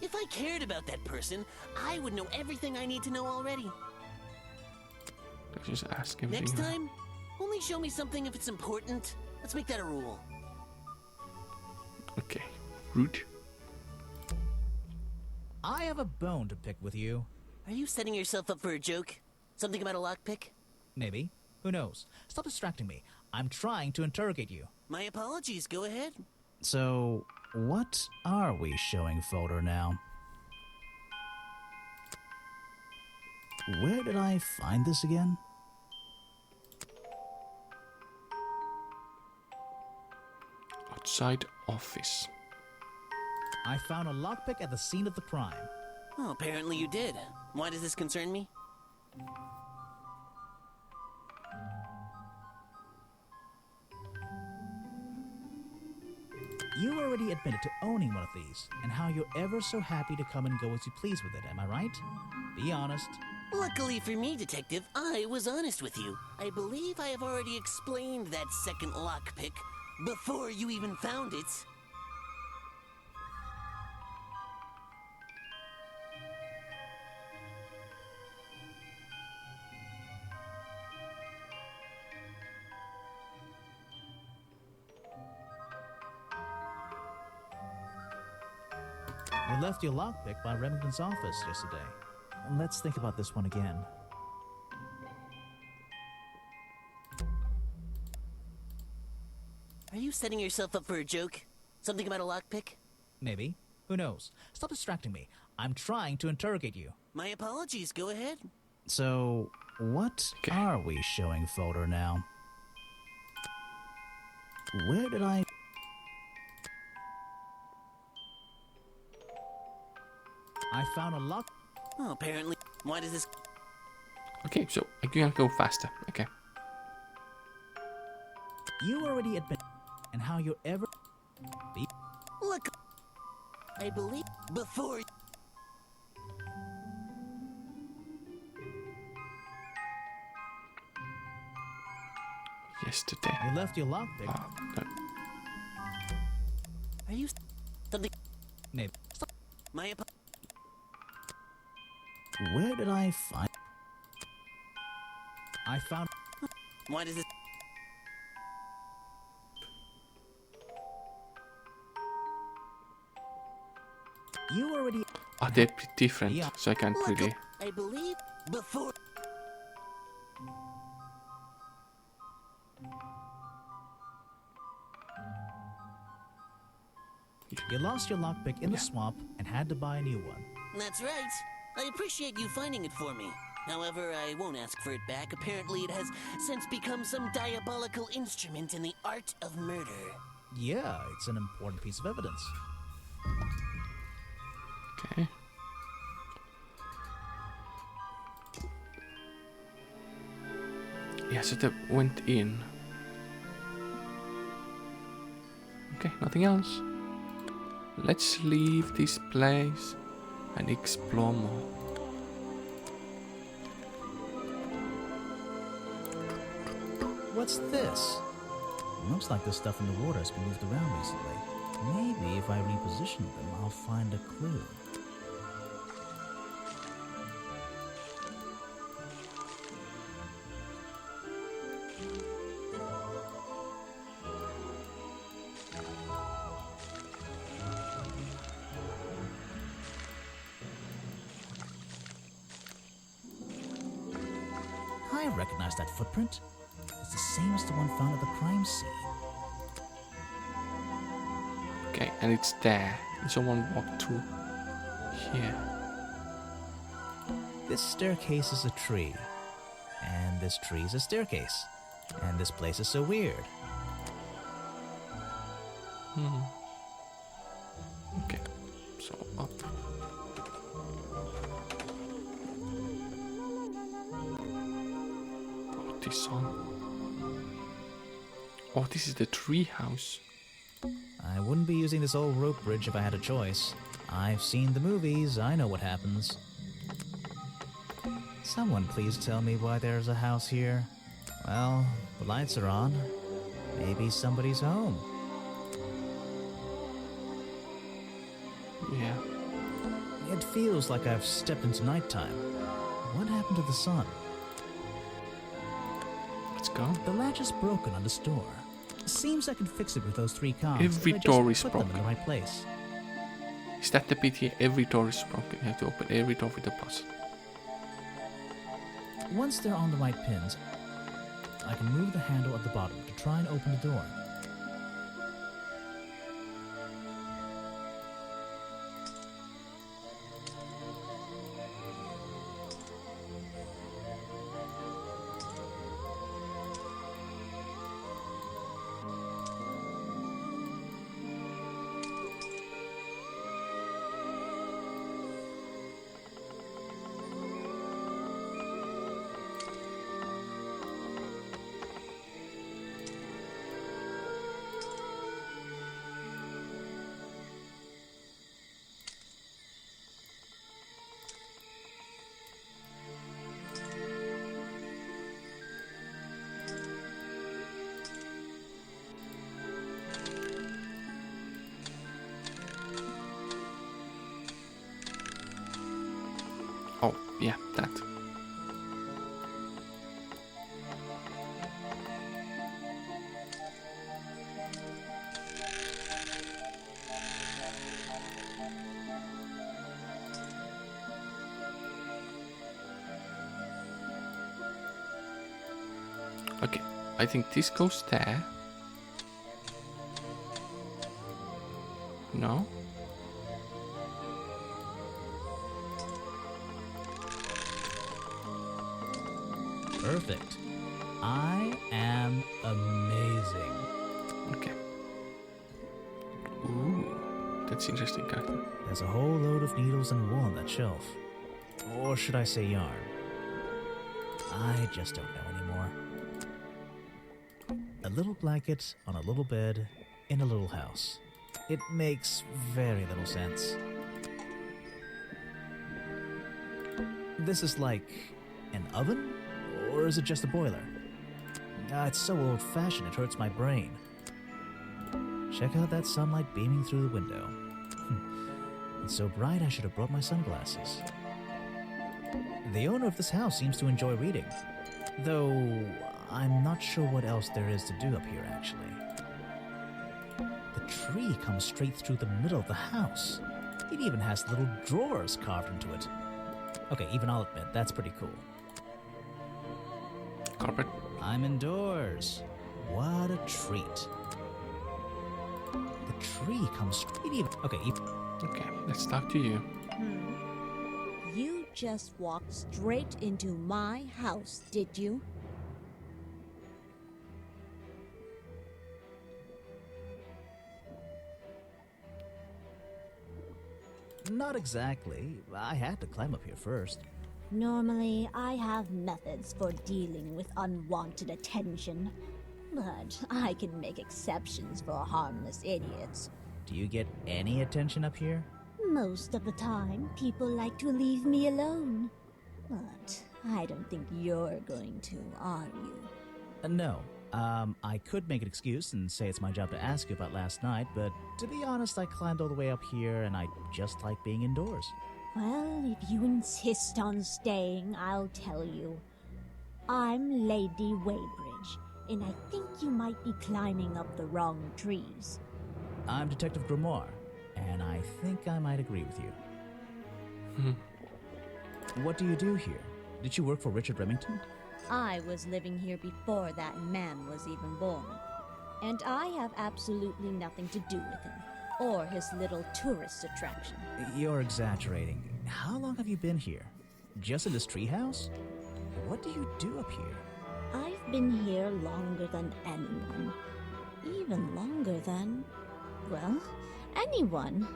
If I cared about that person, I would know everything I need to know already. Let's just ask him. Next time, only show me something if it's important. Let's make that a rule. Okay. Rude. I have a bone to pick with you. Are you setting yourself up for a joke? Something about a lockpick? Maybe. Who knows? Stop distracting me. I'm trying to interrogate you. My apologies, go ahead. So, what are we showing Folder now? Where did I find this again? Outside office. I found a lockpick at the scene of the crime. Oh, apparently you did. Why does this concern me? You already admitted to owning one of these, and how you're ever so happy to come and go as you please with it, am I right? Be honest. Luckily for me, Detective, I was honest with you. I believe I have already explained that second lockpick before you even found it. You left your lockpick by Remington's office yesterday. Let's think about this one again. Are you setting yourself up for a joke? Something about a lockpick? Maybe. Who knows? Stop distracting me. I'm trying to interrogate you. My apologies, go ahead. So, what are we showing Folder now? Where did I... I found a lock... Oh, apparently. Why does this... Okay, so I can go faster. Okay. You already admit... And how you ever... Look... I believe... Before... Yesterday. You left your lockpick. Oh, no. Are you... Something... Maybe. Stop. My apologies. Where did I find... I found... Why does this... You already... Oh, they're different, Yeah. so I can't really. I believe... Before... You lost your lockpick in the swamp and had to buy a new one. That's right. I appreciate you finding it for me. However, I won't ask for it back. Apparently, it has since become some diabolical instrument in the art of murder. Yeah, it's an important piece of evidence. Okay. Yeah, so that went in. Okay, nothing else. Let's leave this place and explore more. What's this? Looks like the stuff in the water has been moved around recently. Maybe if I reposition them, I'll find a clue. I recognize that footprint. It's the same as the one found at the crime scene. Okay, and it's there. And someone walked through here. This staircase is a tree. And this tree is a staircase. And this place is so weird. Okay, so up. Oh, this song. Oh, this is the tree house. I wouldn't be using this old rope bridge if I had a choice. I've seen the movies, I know what happens. Someone please tell me why there's a house here. Well, the lights are on. Maybe somebody's home. Yeah. It feels like I've stepped into nighttime. What happened to the sun? Let's go. The latch is broken on this door. Seems I can fix it with those 3 cards. Every if I just door is put them in broken. the right place. Is that the bit here? Every door is broken. You have to open every door with a plus. Once they're on the right pins, I can move the handle at the bottom to try and open the door. Oh, yeah, that. Okay, I think this goes there. No? Perfect. I am amazing. Okay. Ooh, that's interesting, Captain. There's a whole load of needles and wool on that shelf. Or should I say yarn? I just don't know anymore. A little blanket on a little bed in a little house. It makes very little sense. This is like an oven? Or is it just a boiler? It's so old-fashioned it hurts my brain. Check out that sunlight beaming through the window. It's so bright I should have brought my sunglasses. The owner of this house seems to enjoy reading. Though, I'm not sure what else there is to do up here, actually. The tree comes straight through the middle of the house. It even has little drawers carved into it. Okay, even I'll admit, that's pretty cool. Carpet. I'm indoors. What a treat. The tree comes straight even. Okay, Okay, let's talk to you. You just walked straight into my house, did you? not exactly. I had to climb up here first. Normally, I have methods for dealing with unwanted attention, but I can make exceptions for harmless idiots. Do you get any attention up here? Most of the time, people like to leave me alone. But I don't think you're going to, are you? No. I could make an excuse and say it's my job to ask you about last night, but to be honest, I climbed all the way up here and I just like being indoors. Well, if you insist on staying, I'll tell you. I'm Lady Weybridge, and I think you might be climbing up the wrong trees. I'm Detective Grimoire, and I think I might agree with you. What do you do here? Did you work for Richard Remington? I was living here before that man was even born, and I have absolutely nothing to do with him, or his little tourist attraction. You're exaggerating. How long have you been here? Just in this treehouse? What do you do up here? I've been here longer than anyone. Even longer than, well, anyone.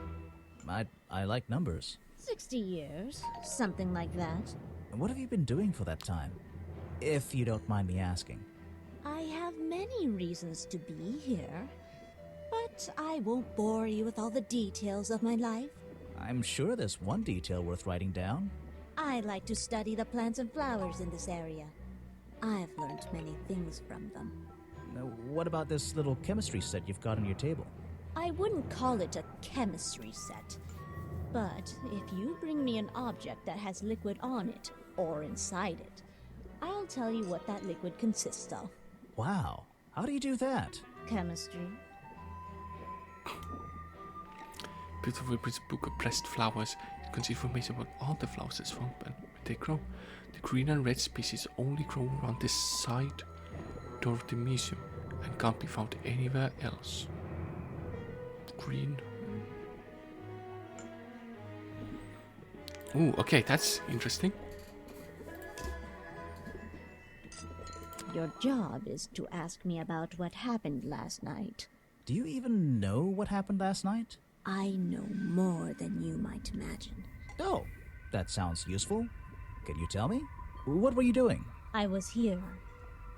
I like numbers. 60 years, something like that. What have you been doing for that time? If you don't mind me asking. I have many reasons to be here, but I won't bore you with all the details of my life. I'm sure there's one detail worth writing down. I like to study the plants and flowers in this area. I've learned many things from them. What about this little chemistry set you've got on your table? I wouldn't call it a chemistry set, but if you bring me an object that has liquid on it, or inside it, I'll tell you what that liquid consists of. Wow, how do you do that? Chemistry. Beautiful Prince book of pressed flowers. It contains information about all the flowers as found and where they grow. The green and red species only grow around this side door of the museum and can't be found anywhere else. Green. Ooh, okay, that's interesting. Your job is to ask me about what happened last night. Do you even know what happened last night? I know more than you might imagine. Oh, that sounds useful. Can you tell me? What were you doing? I was here,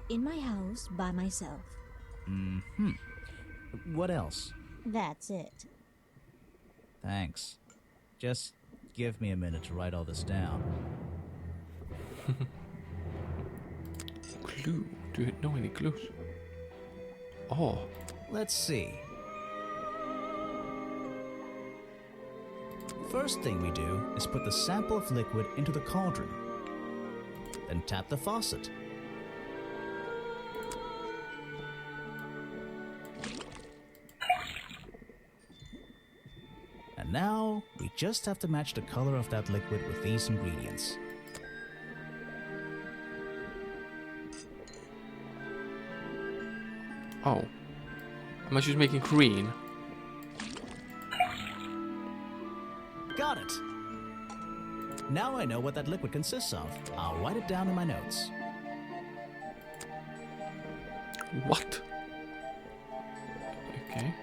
in my house, by myself. What else? That's it. Thanks. Just give me a minute to write all this down. Clue. Do you know any clues? Oh. Let's see. First thing we do is put the sample of liquid into the cauldron. Then tap the faucet. And now, we just have to match the color of that liquid with these ingredients. Oh. Am I just making green? Got it! Now I know what that liquid consists of. I'll write it down in my notes. What? Okay.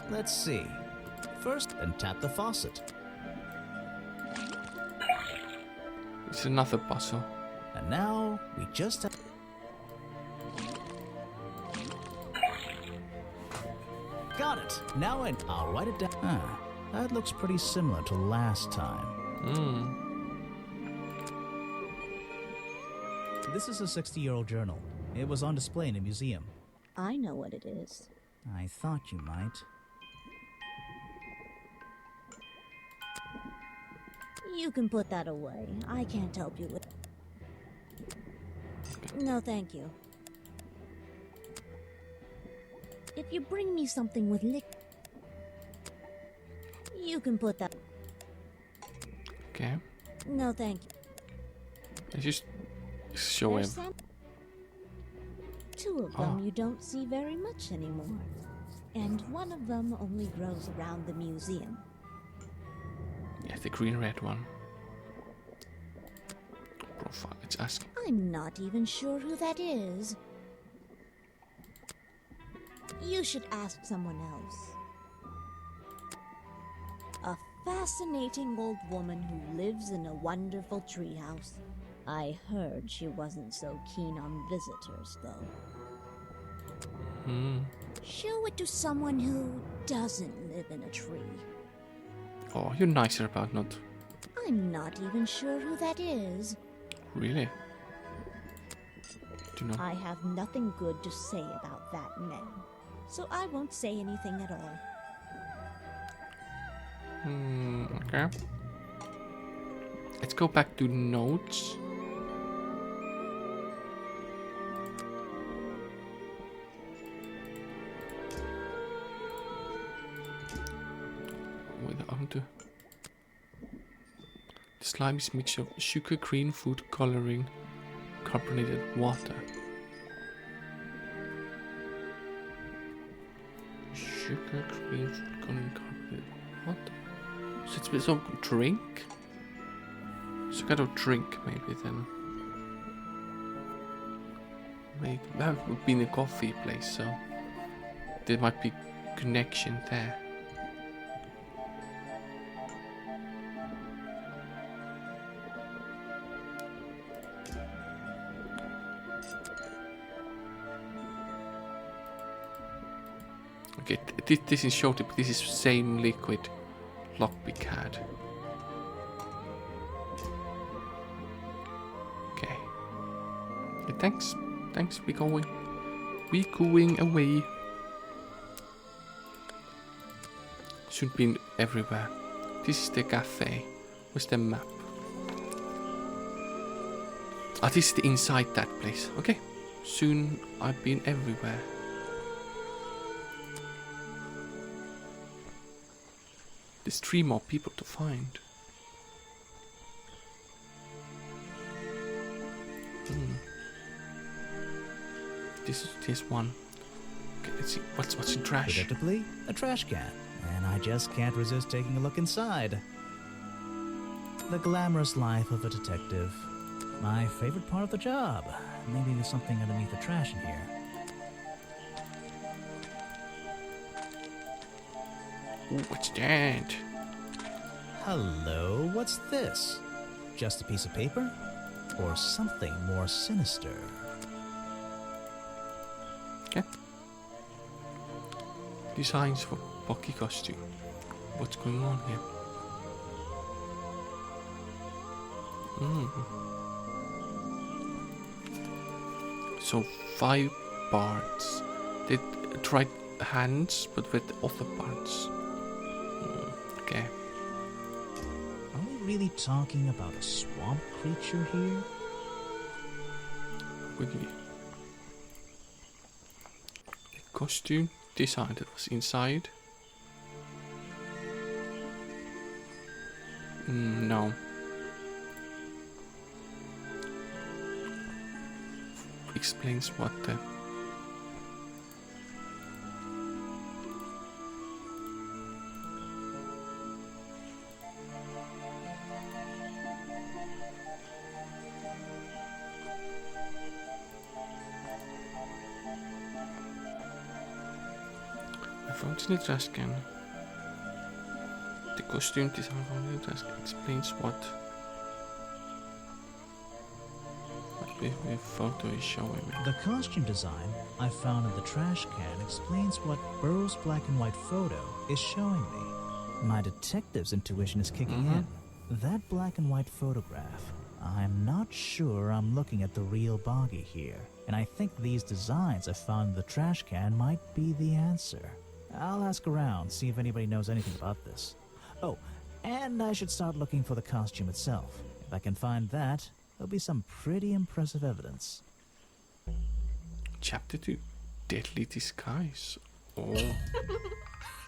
Let's see. First, then tap the faucet. It's another puzzle. And now, we just have... Got it! Now I'll write it down. Ah, that looks pretty similar to last time. This is a 60-year-old journal. It was on display in a museum. I know what it is. I thought you might. You can put that away. I can't help you with... No, thank you. If you bring me something with liquid, you can put that... Okay. No, thank you. Let's just show him. Two of them you don't see very much anymore. and one of them only grows around the museum. Yeah, the green-red one. Profile, it's asking. I'm not even sure who that is. You should ask someone else. A fascinating old woman who lives in a wonderful treehouse. I heard she wasn't so keen on visitors, though. Show it to someone who doesn't live in a tree. Oh, you're nicer about not. I'm not even sure who that is. Really? Do you know? I have nothing good to say about that man, so I won't say anything at all. Okay. Let's go back to notes. Wait, I want to. The slime is a mixture of sugar, green food coloring, carbonated water. Sugar, green food coloring, carbonated water. So it's some drink? Some kind of drink, maybe then. Maybe that would be in a coffee place, so there might be connection there. Okay, this is short, but this is same liquid lockpick had. Okay. Yeah, thanks. Thanks, we going away. Should be everywhere. This is the cafe. Where's the map? Ah, this is the inside that place. Okay. Soon I've been everywhere. There's 3 more people to find. This one. Okay, let's see what's in trash. Predictably, a trash can, and I just can't resist taking a look inside. The glamorous life of a detective. My favorite part of the job. Maybe there's something underneath the trash in here. Ooh, what's that? Hello, what's this? Just a piece of paper? Or something more sinister? Okay. Designs for Pocky costume. What's going on here? So 5 parts. They tried hands, but with the other parts. Okay. Are we really talking about a swamp creature here? Wiggly. The costume design that was inside. No. Explains what the. I found in the trash can. The costume design from the trash can explains what the photo is showing me. The costume design I found in the trash can explains what Burrow's black and white photo is showing me. My detective's intuition is kicking in. That black and white photograph. I'm not sure I'm looking at the real Boggy here, and I think these designs I found in the trash can might be the answer. I'll ask around, see if anybody knows anything about this. Oh, and I should start looking for the costume itself. If I can find that, there'll be some pretty impressive evidence. Chapter 2. Deadly Disguise. Oh.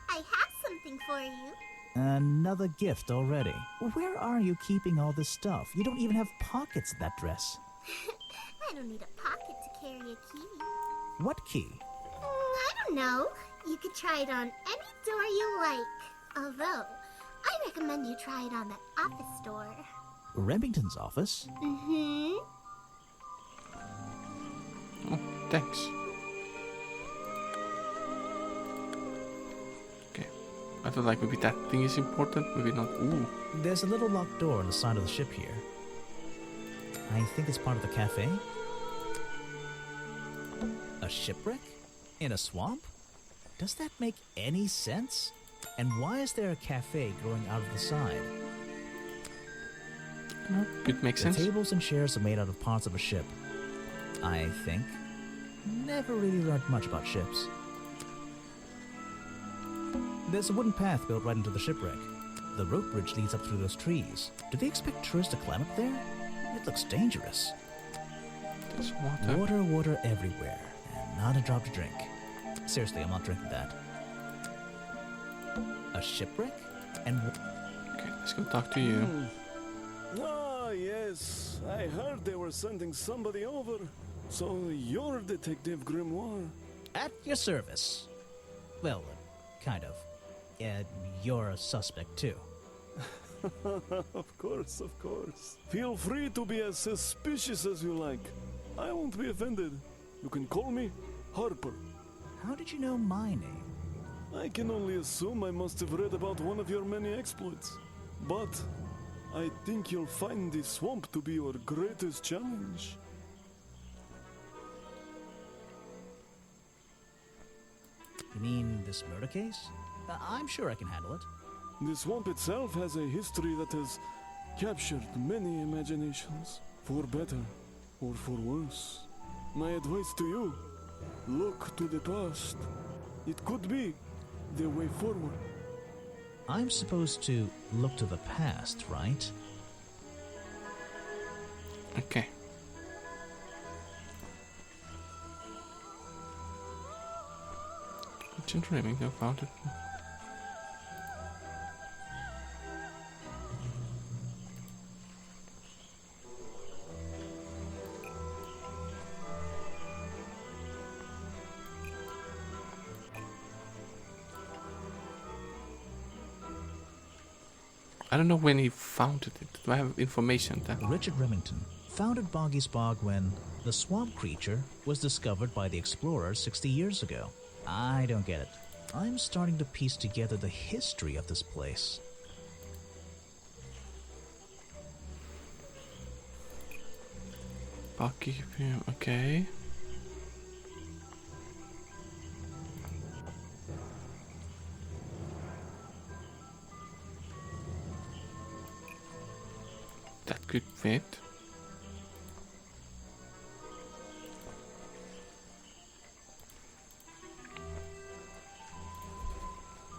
I have something for you. Another gift already. Where are you keeping all this stuff? You don't even have pockets in that dress. I don't need a pocket to carry a key. What key? I don't know. You could try it on any door you like. Although, I recommend you try it on that office door. Remington's office? Mm-hmm. Oh, thanks. Okay. I thought like maybe that thing is important, maybe not. Ooh. There's a little locked door on the side of the ship here. I think it's part of the cafe. A shipwreck? In a swamp? Does that make any sense? And why is there a cafe growing out of the side? No, could make sense. The tables and chairs are made out of parts of a ship. I think. Never really learned much about ships. There's a wooden path built right into the shipwreck. The rope bridge leads up through those trees. Do they expect tourists to climb up there? It looks dangerous. There's water. Water everywhere, and not a drop to drink. Seriously, I'm not drinking that. A shipwreck? And Okay, let's go talk to you. Ah, yes. I heard they were sending somebody over. So you're Detective Grimoire. at your service. Well, kind of. You're a suspect too. Of course, of course. Feel free to be as suspicious as you like. I won't be offended. You can call me Harper. How did you know my name? I can only assume I must have read about one of your many exploits. But I think you'll find this swamp to be your greatest challenge. You mean this murder case? I'm sure I can handle it. The swamp itself has a history that has captured many imaginations, for better or for worse. My advice to you, look to the past. It could be the way forward. I'm supposed to look to the past, right? Okay. Richard Remington found it. I don't know when he founded it. Do I have information that? Richard Remington founded Boggy's Bog when the swamp creature was discovered by the explorers 60 years ago. I don't get it. I'm starting to piece together the history of this place. Bucky, okay. That could fit.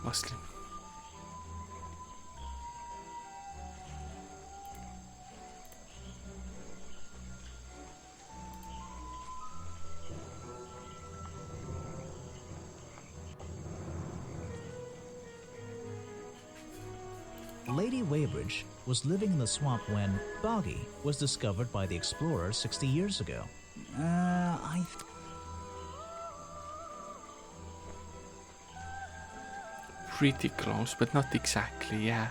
Muslim. Lady Weybridge was living in the swamp when Boggy was discovered by the explorers 60 years ago. Pretty close, but not exactly, yeah.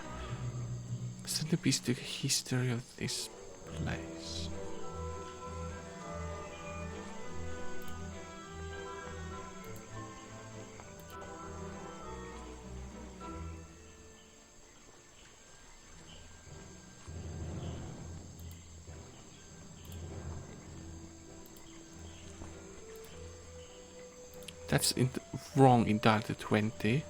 Centerpiece to the history of this place. That's wrong in Delta 20.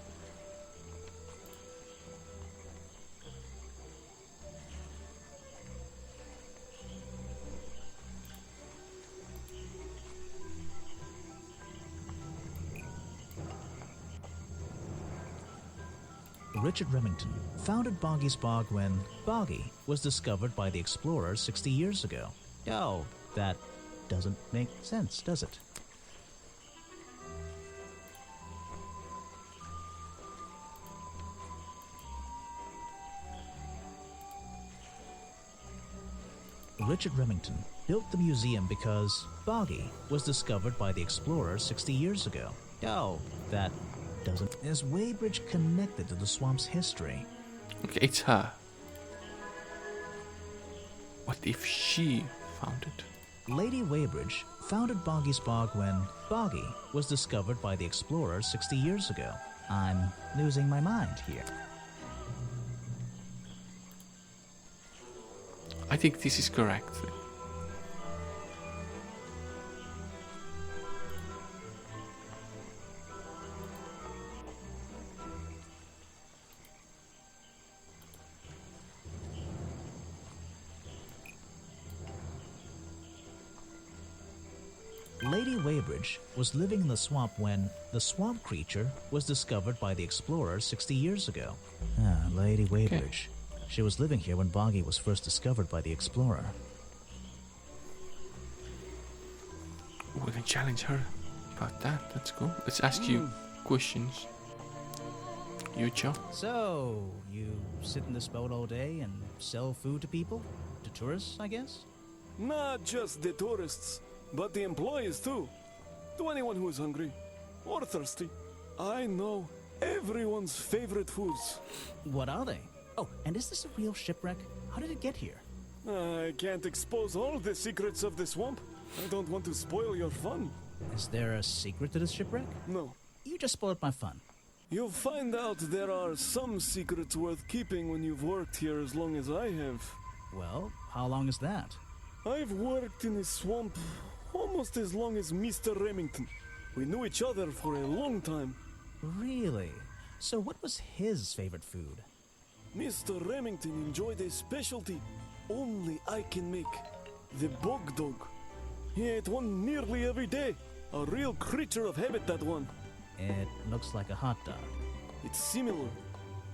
Richard Remington founded Boggy's Bog when Boggy was discovered by the explorers 60 years ago. Oh, that doesn't make sense, does it? Richard Remington built the museum because Boggy was discovered by the explorers 60 years ago. Oh, that doesn't. Is Weybridge connected to the swamp's history? Okay, it's her. What if she found it? Lady Weybridge founded Boggy's Bog when Boggy was discovered by the explorers 60 years ago. I'm losing my mind here. I think this is correct. Lady Weybridge was living in the swamp when the swamp creature was discovered by the explorers 60 years ago. Lady Weybridge. She was living here when Boggy was first discovered by the explorer. We can challenge her about that. That's cool. Let's ask you questions. Yucho. So, you sit in this boat all day and sell food to people? To tourists, I guess? Not just the tourists, but the employees too. To anyone who is hungry or thirsty. I know everyone's favorite foods. What are they? Oh, and is this a real shipwreck? How did it get here? I can't expose all the secrets of the swamp. I don't want to spoil your fun. Is there a secret to this shipwreck? No. You just spoiled my fun. You'll find out there are some secrets worth keeping when you've worked here as long as I have. Well, how long is that? I've worked in the swamp almost as long as Mr. Remington. We knew each other for a long time. Really? So what was his favorite food? Mr. Remington enjoyed a specialty only I can make. The bog dog. He ate one nearly every day. A real creature of habit, that one. It looks like a hot dog. It's similar,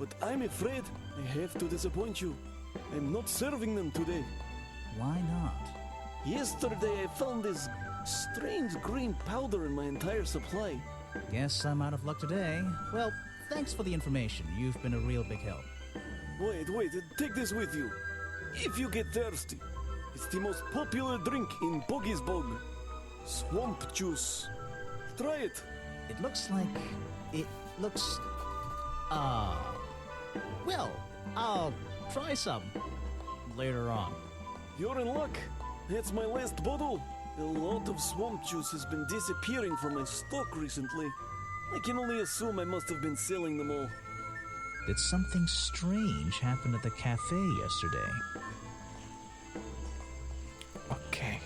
but I'm afraid I have to disappoint you. I'm not serving them today. Why not? Yesterday I found this strange green powder in my entire supply. Guess I'm out of luck today. Well, thanks for the information. You've been a real big help. Wait, take this with you. If you get thirsty, it's the most popular drink in Boggy's Bog. Swamp juice. Try it. It looks like... Well, I'll try some later on. You're in luck. That's my last bottle. A lot of swamp juice has been disappearing from my stock recently. I can only assume I must have been selling them all. Did something strange happen at the cafe yesterday? Okay.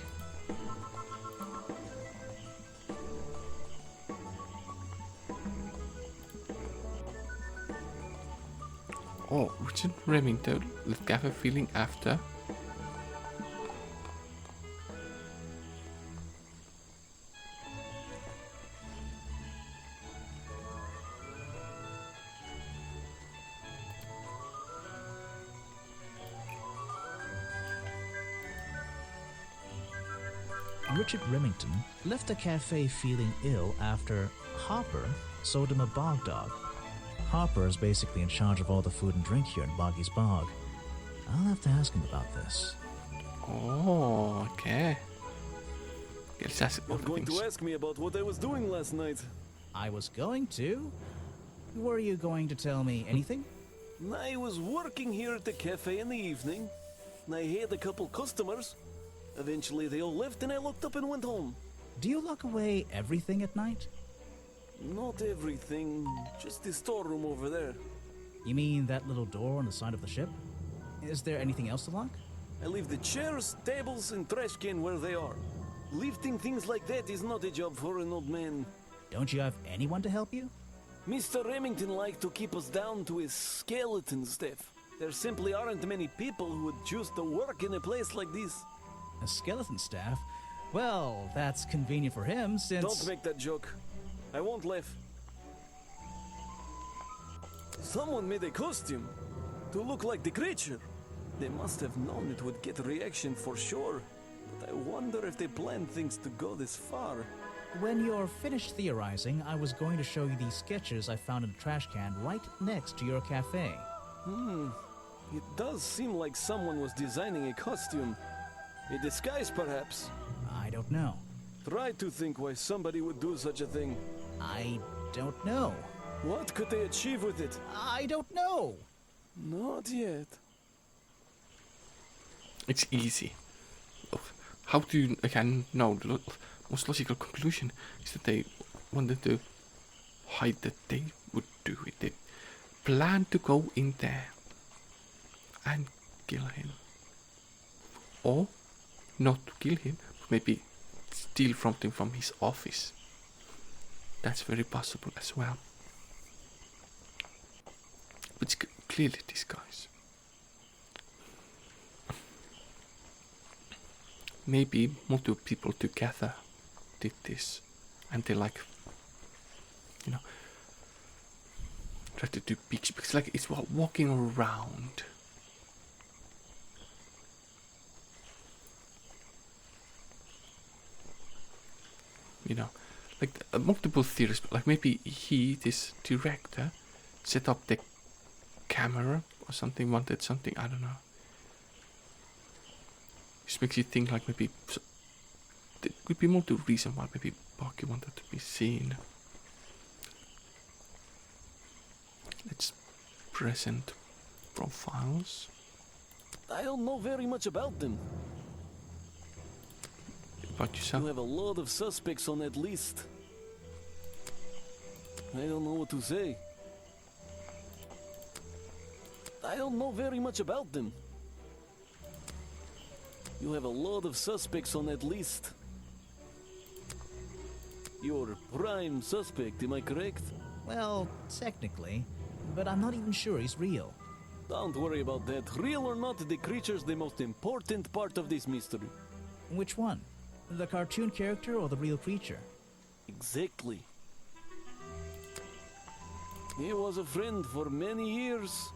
Oh, Richard Remington left cafe feeling after. Richard Remington left the cafe feeling ill after Hopper sold him a bog dog. Hopper is basically in charge of all the food and drink here in Boggy's Bog. I'll have to ask him about this. Oh, okay. Let's ask You're going to ask me about what I was doing last night. I was going to? Were you going to tell me anything? I was working here at the cafe in the evening. I had a couple customers. Eventually they all left and I locked up and went home. Do you lock away everything at night? Not everything, just the storeroom over there. You mean that little door on the side of the ship? Is there anything else to lock? I leave the chairs, tables, and trash can where they are. Lifting things like that is not a job for an old man. Don't you have anyone to help you? Mr. Remington liked to keep us down to his skeleton staff. There simply aren't many people who would choose to work in a place like this. A skeleton staff? Well, that's convenient for him since... Don't make that joke. I won't laugh. Someone made a costume to look like the creature. They must have known it would get a reaction for sure. But I wonder if they planned things to go this far. When you're finished theorizing, I was going to show you these sketches I found in a trash can right next to your cafe. It does seem like someone was designing a costume. A disguise, perhaps. I don't know. Try to think why somebody would do such a thing. I don't know. What could they achieve with it? I don't know. Not yet. It's easy. How do you again know? The most logical conclusion is that they wanted to hide that they would do it. They planned to go in there and kill him. Or not to kill him, but maybe steal something from his office. That's very possible as well. But it's clearly these guys. Maybe multiple people together did this, and they like, you know, try to do big, because like it's walking around. You know, like multiple theories, but like maybe he, this director, set up the camera or something, wanted something, I don't know. Just makes you think like maybe there could be more to reason why maybe Buggy wanted to be seen. Let's present profiles. I don't know very much about them. About yourself? You have a lot of suspects on that list. I don't know what to say. I don't know very much about them. You have a lot of suspects on that list. You're prime suspect, am I correct? Well, technically, but I'm not even sure he's real. Don't worry about that. Real or not, the creature's the most important part of this mystery. Which one? The cartoon character or the real creature? Exactly. He was a friend for many years.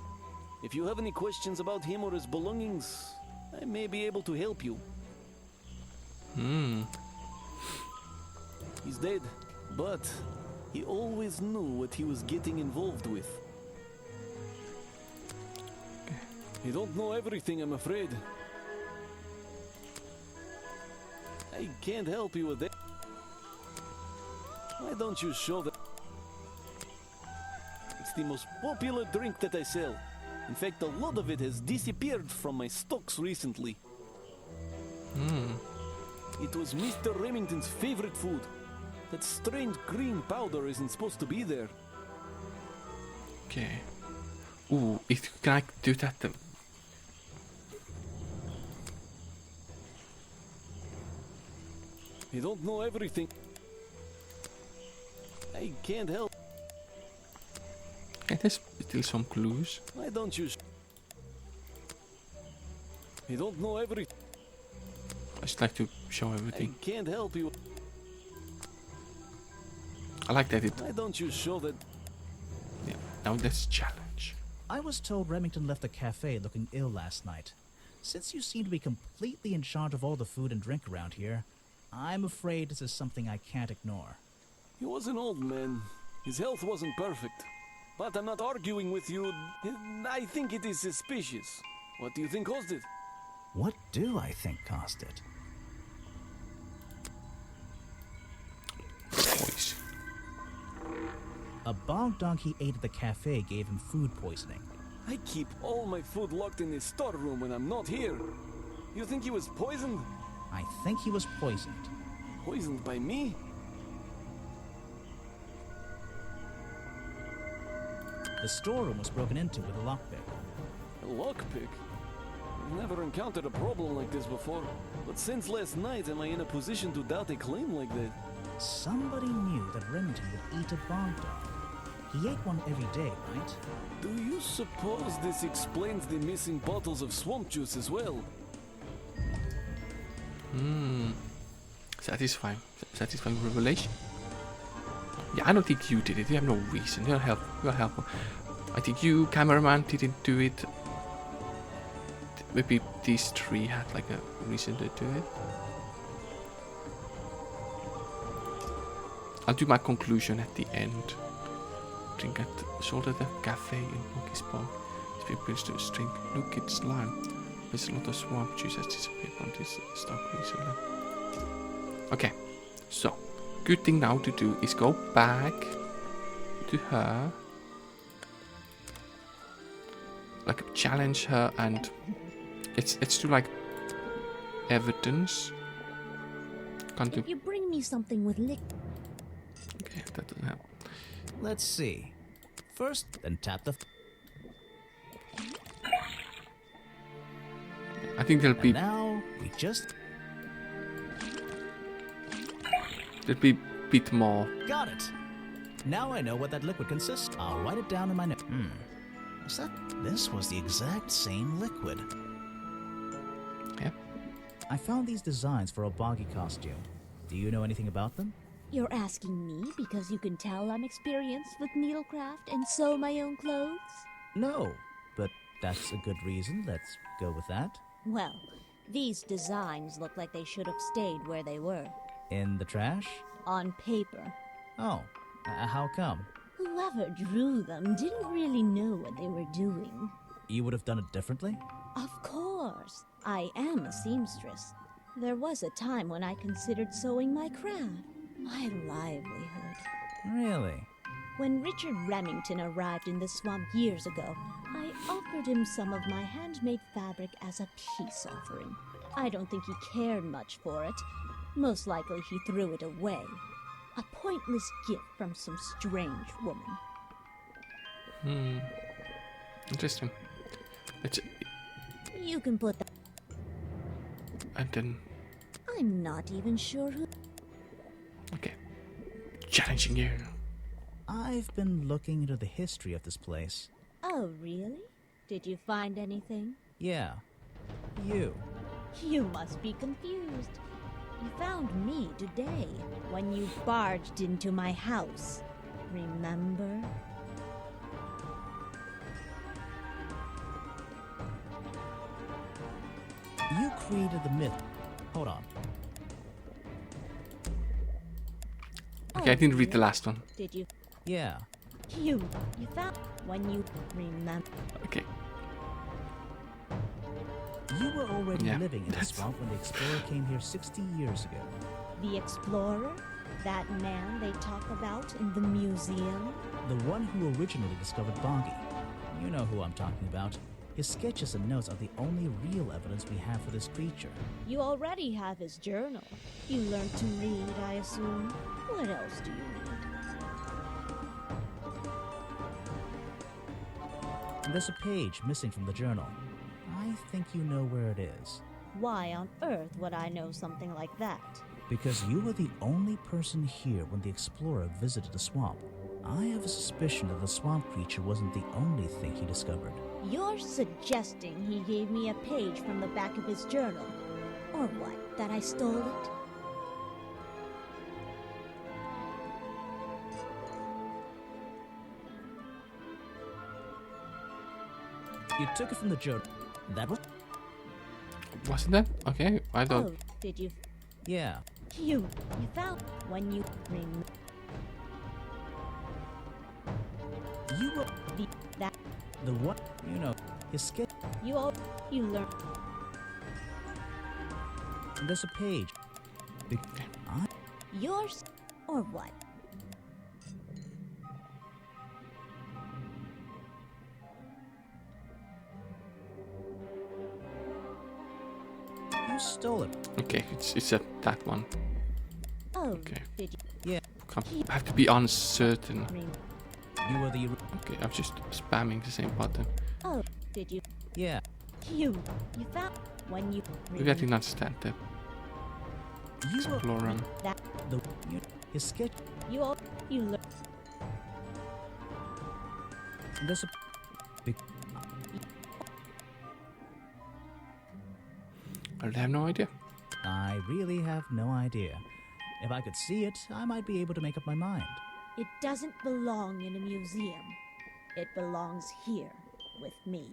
If you have any questions about him or his belongings, I may be able to help you. He's dead, but he always knew what he was getting involved with. You don't know everything, I'm afraid. I can't help you with that. Why don't you show that? It's the most popular drink that I sell. In fact, a lot of it has disappeared from my stocks recently. It was Mr. Remington's favorite food. That strange green powder isn't supposed to be there. Okay. Ooh, can I do that? You don't know everything. I can't help. Okay, there's still some clues. Why don't you? You don't know everything. I just like to show I everything. can't help you. I like that it. Why don't you show that? Yeah. Now let's challenge. I was told Remington left the cafe looking ill last night. Since you seem to be completely in charge of all the food and drink around here, I'm afraid this is something I can't ignore. He was an old man. His health wasn't perfect. But I'm not arguing with you. I think it is suspicious. What do you think caused it? What do I think caused it? Poison. A bog dog he ate at the cafe gave him food poisoning. I keep all my food locked in the storeroom when I'm not here. You think he was poisoned? I think he was poisoned. Poisoned by me? The storeroom was broken into with a lockpick. A lockpick? I've never encountered a problem like this before. But since last night, am I in a position to doubt a claim like that? Somebody knew that Remington would eat a bog dog. He ate one every day, right? Do you suppose this explains the missing bottles of swamp juice as well? Satisfying revelation. Yeah, I don't think you did it. You have no reason. You're helpful. I think you, cameraman, didn't do it. Maybe these three had like a reason to do it. I'll do my conclusion at the end. Drink at sold at the cafe in Monkey's Pond. It's been put to a string. Look, it's slime. There's a lot of swamp juice has disappeared from this stock recently. Okay, so good thing now to do is go back to her. Like challenge her, and it's to like evidence. Can't do. If you bring me something with liquid. Okay, that doesn't help. Let's see. First, then tap the. I think there'll be And now we just a bit more. got it. Now I know what that liquid consists. I'll write it down in my note. Is that this was the exact same liquid? Yeah. I found these designs for a boggy costume. Do you know anything about them? You're asking me because you can tell I'm experienced with needlecraft and sew my own clothes? No, but that's a good reason. Let's go with that. Well, these designs look like they should have stayed where they were. In the trash? On paper. Oh, how come? Whoever drew them didn't really know what they were doing. You would have done it differently? Of course. I am a seamstress. There was a time when I considered sewing my craft, my livelihood. Really? When Richard Remington arrived in the swamp years ago, I offered him some of my handmade fabric as a peace offering. I don't think he cared much for it. Most likely he threw it away. A pointless gift from some strange woman. Interesting. It's You can put that. and then I'm not even sure who. okay, challenging you. I've been looking into the history of this place. Oh, really? Did you find anything? Yeah. You. You must be confused. You found me today when you barged into my house. Remember? You created the myth. Hold on. Okay, I didn't read the last one. Did you? Yeah. You found when you remember. Okay. You were already Yeah, living in the that's- swamp when the explorer came here 60 years ago. The explorer? That man they talk about in the museum? The one who originally discovered Boggy. You know who I'm talking about. His sketches and notes are the only real evidence we have for this creature. You already have his journal. You learned to read, I assume. What else do you need? There's a page missing from the journal. I think you know where it is. Why on earth would I know something like that? Because you were the only person here when the explorer visited the swamp. I have a suspicion that the swamp creature wasn't the only thing he discovered. You're suggesting he gave me a page from the back of his journal? Or what, that I stole it? You took it from the journal. That was... Wasn't that? Okay, I don't. Oh, did you? Yeah. You found when you You were that the one, you know, his sketch. you learned. There's a page. Yours or what? You stole it. Okay, it's that one. Oh, Okay. did you? Yeah. I have to be uncertain. You were the... Okay, I'm just spamming the same button. Oh, did you? Yeah. You found when you Maybe I didn't understand that. You were Explorer. that the... his sketch. you learned. There's a... I have no idea. I really have no idea. If I could see it, I might be able to make up my mind. It doesn't belong in a museum. It belongs here with me.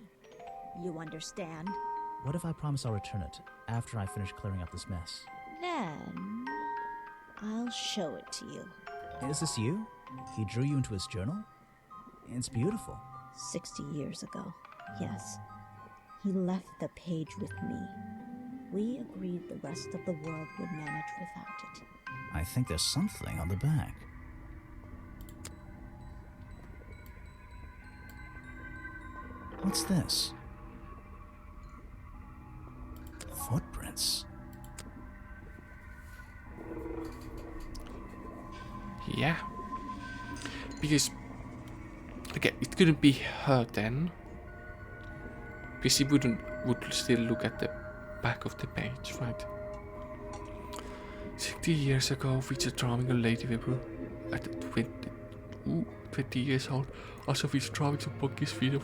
You understand? What if I promise I'll return it after I finish clearing up this mess? Then I'll show it to you. Is this you? He drew you into his journal? It's beautiful. 60 years ago, yes. He left the page with me. We agreed the rest of the world would manage without it. I think there's something on the back. What's this? Footprints. Yeah. Because, okay, it couldn't be her then. Because he would still look at the back of the page, right? 60 years ago, featured charming a lady Weber at 20 years old. Also features drawings of Bucky's feet of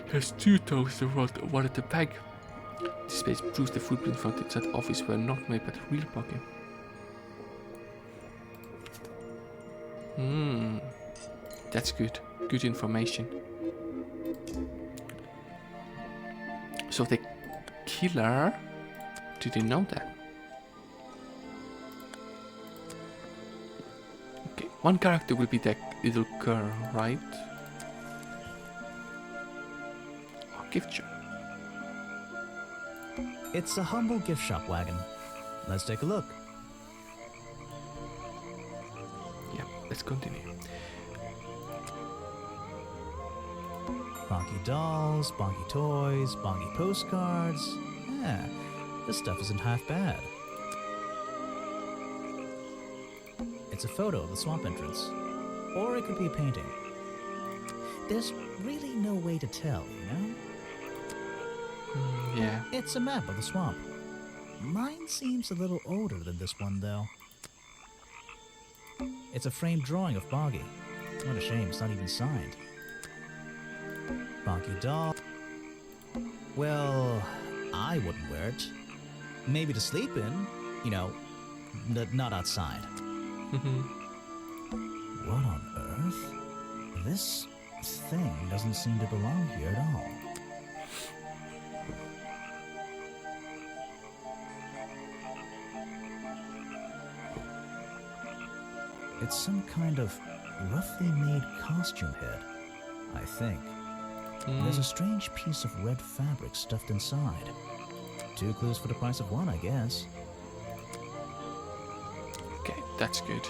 he has 2 toes in front, one at the back. This space proves the footprint found inside the office were not made by the real Bucky. That's good. Good information. So the killer didn't know that. Okay, one character will be that little girl, right? Oh, gift shop. It's a humble gift shop wagon. Let's take a look. Yeah, let's continue. Bonky dolls, bonky toys, bonky postcards. Yeah, this stuff isn't half bad. It's a photo of the swamp entrance. Or it could be a painting. There's really no way to tell, you know? Yeah. It's a map of the swamp. Mine seems a little older than this one, though. It's a framed drawing of Boggy. What a shame, it's not even signed. Bonky doll. Well, I wouldn't wear it. Maybe to sleep in, you know, not outside. What on earth? This thing doesn't seem to belong here at all. It's some kind of roughly made costume head, I think. There's a strange piece of red fabric stuffed inside. 2 clues for the price of 1, I guess. Okay, that's good.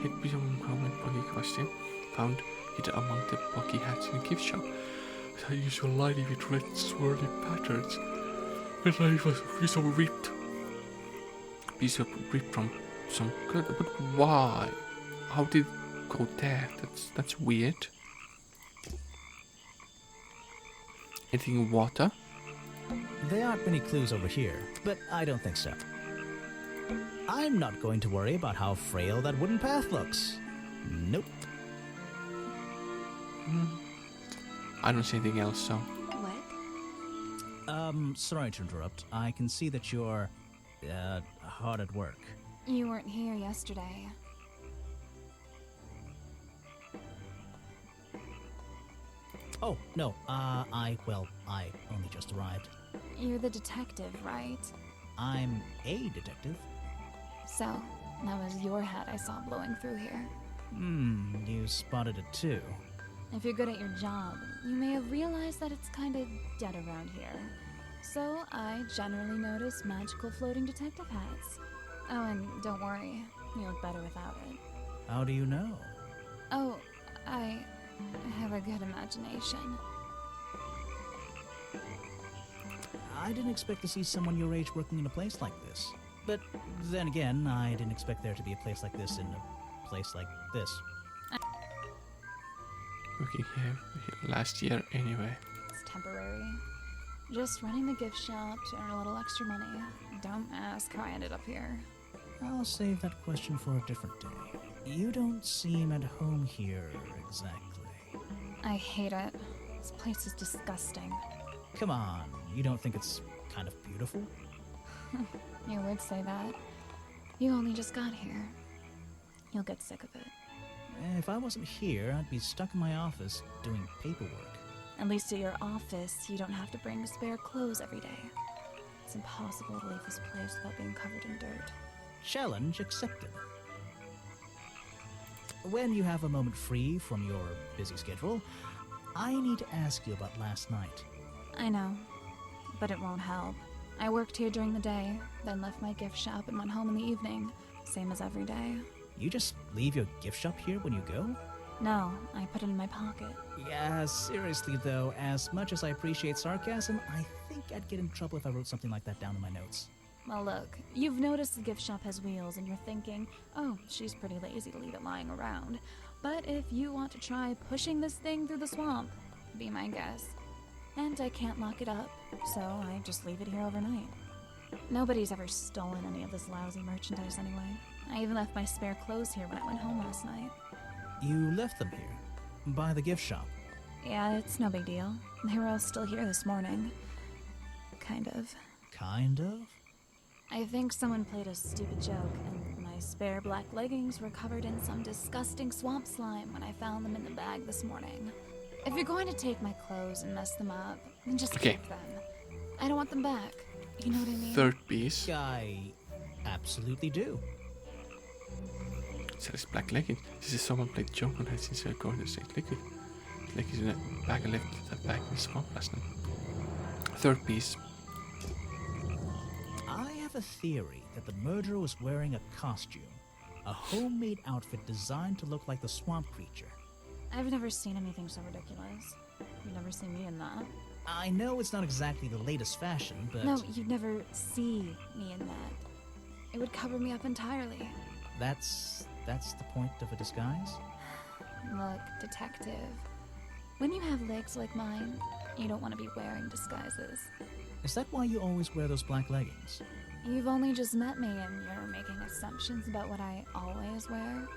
Hit beyond prominent Bucky costume found hidden among the Bucky hats in a gift shop. With unusual lighting with red swirly patterns. The light was a piece of ripped from some good, but why? How did it go there? That's weird. Anything in water? There aren't many clues over here, but I don't think so. I'm not going to worry about how frail that wooden path looks. Nope. I don't see anything else, so. What? Sorry to interrupt. I can see that you're, hard at work. You weren't here yesterday. Oh, no, I only just arrived. You're the detective, right? I'm a detective. So, that was your hat I saw blowing through here. You spotted it too. If you're good at your job, you may have realized that it's kind of dead around here. So, I generally notice magical floating detective hats. Oh, and don't worry, you look better without it. How do you know? Oh, I have a good imagination. I didn't expect to see someone your age working in a place like this. But then again, I didn't expect there to be a place like this in a place like this. Okay, here last year anyway. It's temporary. Just running the gift shop to earn a little extra money. Don't ask how I ended up here. I'll save that question for a different day. You don't seem at home here exactly. I hate it. This place is disgusting. Come on, you don't think it's kind of beautiful? You would say that. You only just got here. You'll get sick of it. If I wasn't here, I'd be stuck in my office doing paperwork. At least at your office, you don't have to bring spare clothes every day. It's impossible to leave this place without being covered in dirt. Challenge accepted. When you have a moment free from your busy schedule, I need to ask you about last night. I know, but it won't help. I worked here during the day, then left my gift shop and went home in the evening, same as every day. You just leave your gift shop here when you go? No, I put it in my pocket. Yeah, seriously though, as much as I appreciate sarcasm, I think I'd get in trouble if I wrote something like that down in my notes. Well, look, you've noticed the gift shop has wheels and you're thinking, oh, she's pretty lazy to leave it lying around. But if you want to try pushing this thing through the swamp, be my guest. And I can't lock it up, so I just leave it here overnight. Nobody's ever stolen any of this lousy merchandise anyway. I even left my spare clothes here when I went home last night. You left them here? By the gift shop? Yeah, it's no big deal. They were all still here this morning. Kind of. Kind of? I think someone played a stupid joke, and my spare black leggings were covered in some disgusting swamp slime when I found them in the bag this morning. If you're going to take my clothes and mess them up, then just keep them. I don't want them back. You know what I mean? Third piece. I absolutely do. Says black leggings. This is someone played joke on her since I Golden State Liquid. Leggings in a bag. I left that bag in the swamp last night. Third piece. I have a theory that the murderer was wearing a costume. A homemade outfit designed to look like the swamp creature. I've never seen anything so ridiculous. You've never seen me in that. I know it's not exactly the latest fashion, but... No, you'd never see me in that. It would cover me up entirely. That's the point of a disguise? Look, detective. When you have legs like mine, you don't want to be wearing disguises. Is that why you always wear those black leggings? You've only just met me and you're making assumptions about what I always wear.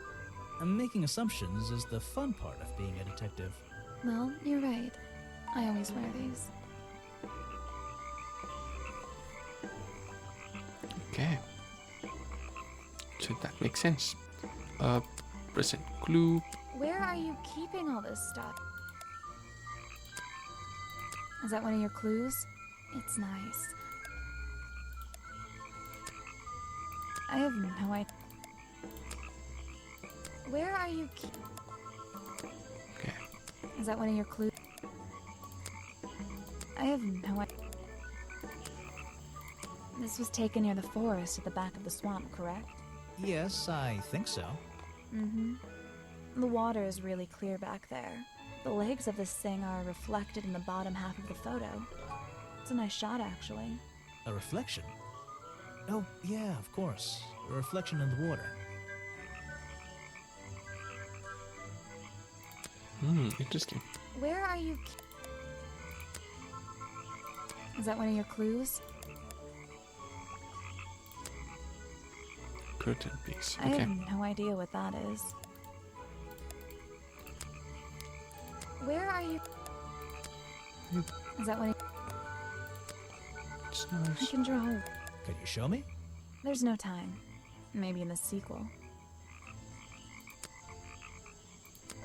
Making assumptions is the fun part of being a detective. Well, you're right. I always wear these. Okay. So that makes sense. Present clue. Where are you keeping all this stuff? Is that one of your clues? It's nice. I have no idea. Where are you Okay. Is that one of your clues? I have no idea. This was taken near the forest at the back of the swamp, correct? Yes, I think so. Mm-hmm. The water is really clear back there. The legs of this thing are reflected in the bottom half of the photo. It's a nice shot, actually. A reflection? Oh, yeah, of course. A reflection in the water. Interesting. Where are you? Is that one of your clues? Curtain piece. I Okay. have no idea what that is. Where are you? Is that one? It's I nice. can draw. Could you show me? There's no time. Maybe in the sequel.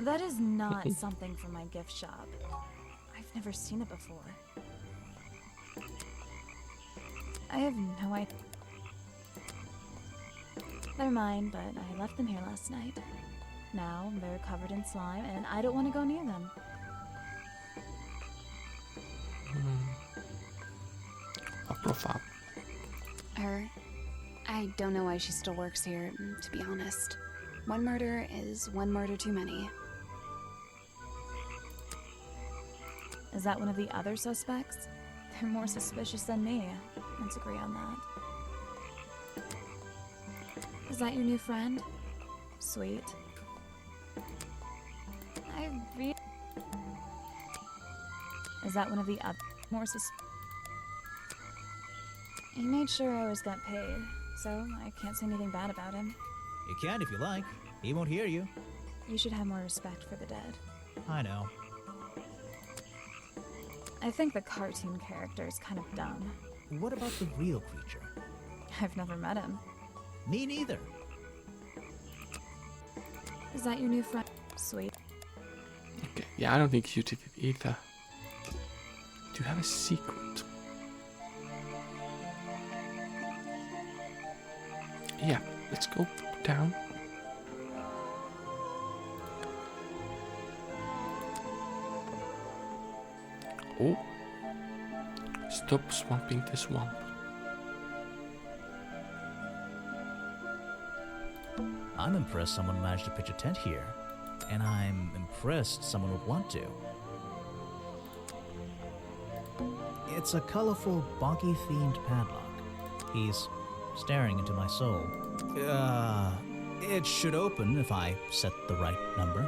That is not something from my gift shop. I've never seen it before. I have no idea. They're mine, but I left them here last night. Now they're covered in slime, and I don't want to go near them. A profile. Her. I don't know why she still works here, to be honest. One murder is one murder too many. Is that one of the other suspects? They're more suspicious than me. Let's agree on that. Is that your new friend? Sweet. Is that one of the other more He made sure I always got paid, so I can't say anything bad about him. You can if you like. He won't hear you. You should have more respect for the dead. I know. I think the cartoon character is kind of dumb. What about the real creature? I've never met him. Me neither. Is that your new friend? Sweet. Okay. Yeah, I don't think you did it either. Do you have a secret? Yeah, let's go down. Oh. Stop swamping the swamp. I'm impressed someone managed to pitch a tent here. and I'm impressed someone would want to. It's a colorful, boggy-themed padlock. He's staring into my soul. It should open if I set the right number.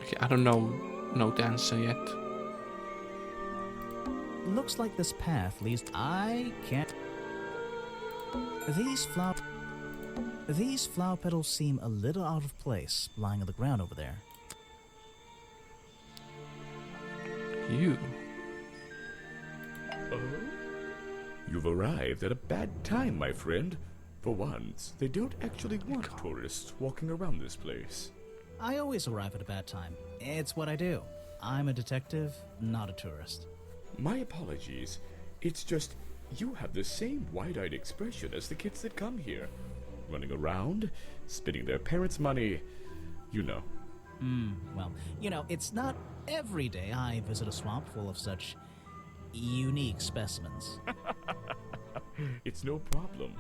Okay, I don't know the answer yet. Looks like this path leads... I can't... These flower petals seem a little out of place, lying on the ground over there. You. Oh? You've arrived at a bad time, my friend. For once, they don't actually want tourists walking around this place. I always arrive at a bad time. It's what I do. I'm a detective, not a tourist. My apologies. It's just, you have the same wide-eyed expression as the kids that come here. Running around, spending their parents' money, you know. Well, it's not every day I visit a swamp full of such unique specimens. It's no problem.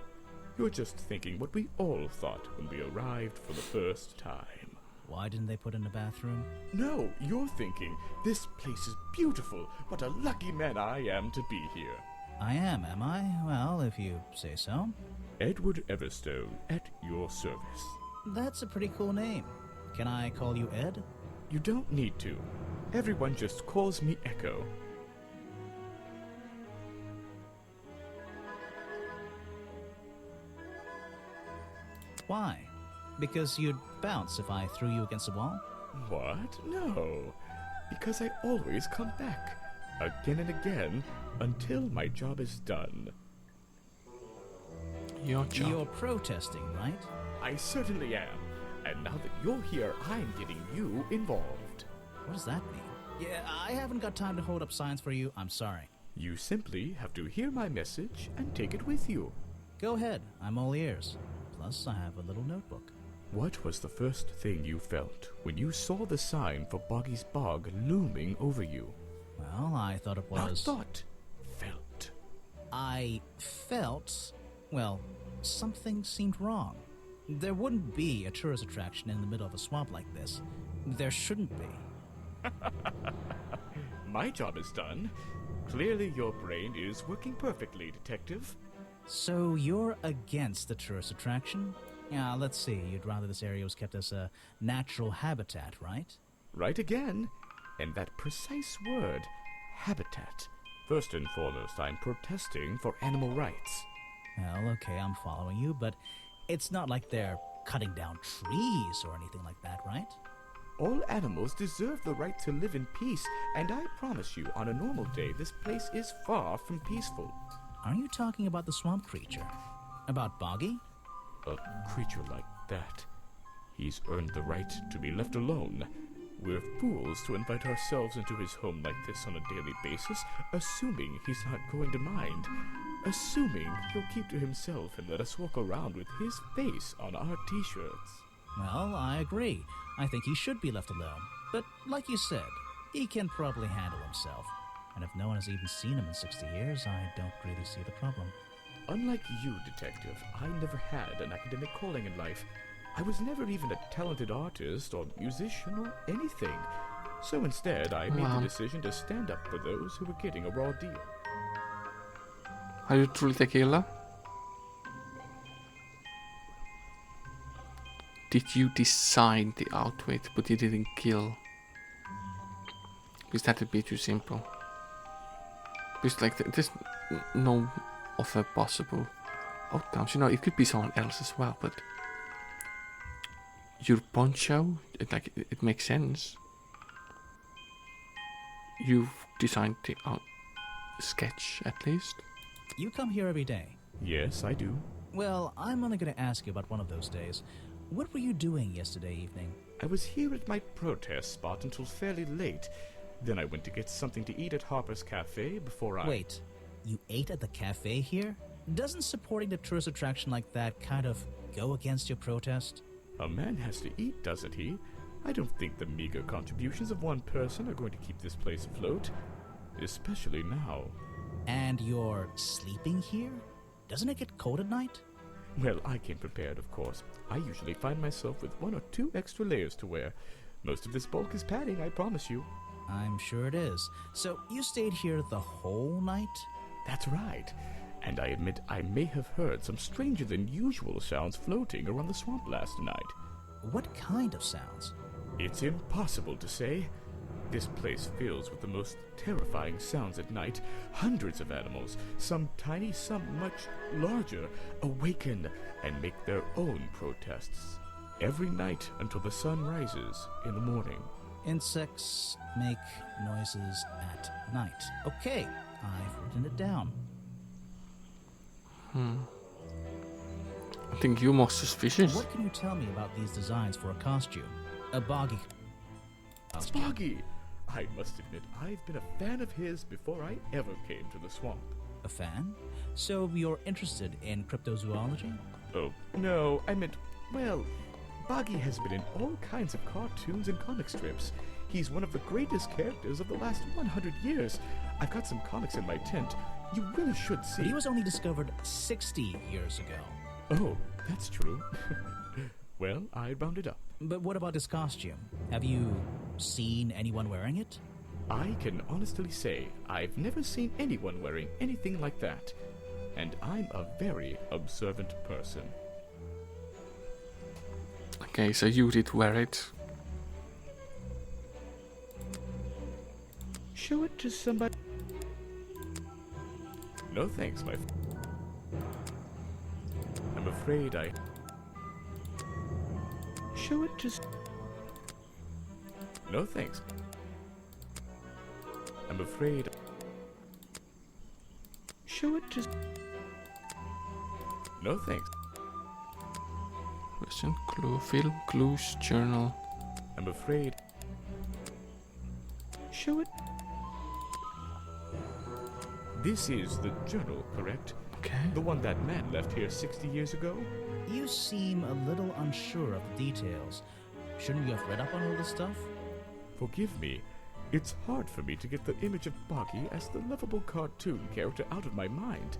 You're just thinking what we all thought when we arrived for the first time. Why didn't they put in a bathroom? No, you're thinking, this place is beautiful. What a lucky man I am to be here. I am I? Well, if you say so. Edward Everstone, at your service. That's a pretty cool name. Can I call you Ed? You don't need to. Everyone just calls me Echo. Why? Because you'd bounce if I threw you against a wall? What? No. Because I always come back. Again and again, until my job is done. Your job. You're protesting, right? I certainly am. And now that you're here, I'm getting you involved. What does that mean? Yeah, I haven't got time to hold up signs for you. I'm sorry. You simply have to hear my message and take it with you. Go ahead. I'm all ears. Plus, I have a little notebook. What was the first thing you felt when you saw the sign for Boggy's Bog looming over you? Well, I thought it was... Not thought. Felt. I felt... Well, something seemed wrong. There wouldn't be a tourist attraction in the middle of a swamp like this. There shouldn't be. My job is done. Clearly your brain is working perfectly, Detective. So you're against the tourist attraction? Yeah, let's see. You'd rather this area was kept as a natural habitat, right? Right again. And that precise word, habitat. First and foremost, I'm protesting for animal rights. Well, okay, I'm following you, but it's not like they're cutting down trees or anything like that, right? All animals deserve the right to live in peace, and I promise you, on a normal day, this place is far from peaceful. Are you talking about the swamp creature? About Boggy? A creature like that. He's earned the right to be left alone. We're fools to invite ourselves into his home like this on a daily basis, assuming he's not going to mind. Assuming he'll keep to himself and let us walk around with his face on our t-shirts. Well, I agree. I think he should be left alone. But like you said, he can probably handle himself. And if no one has even seen him in 60 years, I don't really see the problem. Unlike you, Detective, I never had an academic calling in life. I was never even a talented artist or musician or anything. So instead, I made the decision to stand up for those who were getting a raw deal. Are you truly tequila? Did you design the outfit, but you didn't kill? Because that would be too simple. Because like there's no other possible outcomes. It could be someone else as well, but your poncho, it makes sense. You've designed the sketch at least. You come here every day. Yes, I do. Well, I'm only going to ask you about one of those days. What were you doing yesterday evening? I was here at my protest spot until fairly late. Then I went to get something to eat at Harper's Cafe before I... Wait, you ate at the cafe here? Doesn't supporting the tourist attraction like that kind of go against your protest? A man has to eat, doesn't he? I don't think the meager contributions of one person are going to keep this place afloat. Especially now. And you're sleeping here? Doesn't it get cold at night? Well, I came prepared, of course. I usually find myself with 1 or 2 extra layers to wear. Most of this bulk is padding, I promise you. I'm sure it is. So you stayed here the whole night? That's right. And I admit I may have heard some stranger than usual sounds floating around the swamp last night. What kind of sounds? It's impossible to say. This place fills with the most terrifying sounds at night. Hundreds of animals, some tiny, some much larger, awaken and make their own protests. Every night until the sun rises in the morning. Insects make noises at night. Okay, I've written it down. I think you're more suspicious. What can you tell me about these designs for a costume? A boggy costume. Boggy! I must admit, I've been a fan of his before I ever came to the swamp. A fan? So you're interested in cryptozoology? Oh, no, I meant, well, Boggy has been in all kinds of cartoons and comic strips. He's one of the greatest characters of the last 100 years. I've got some comics in my tent. You really should see. But he was only discovered 60 years ago. Oh, that's true. Well, I rounded up. But what about his costume? Have you seen anyone wearing it? I can honestly say I've never seen anyone wearing anything like that. And I'm a very observant person. Okay, so you did wear it. Show it to somebody. No thanks, my friend. I'm afraid I... Show it to... No thanks. I'm afraid... Show it to... No thanks. Question, clue, film, clues, journal. I'm afraid... Show it... This is the journal, correct? Okay. The one that man left here 60 years ago? You seem a little unsure of the details. Shouldn't you have read up on all this stuff? Forgive me. It's hard for me to get the image of Boggy as the lovable cartoon character out of my mind.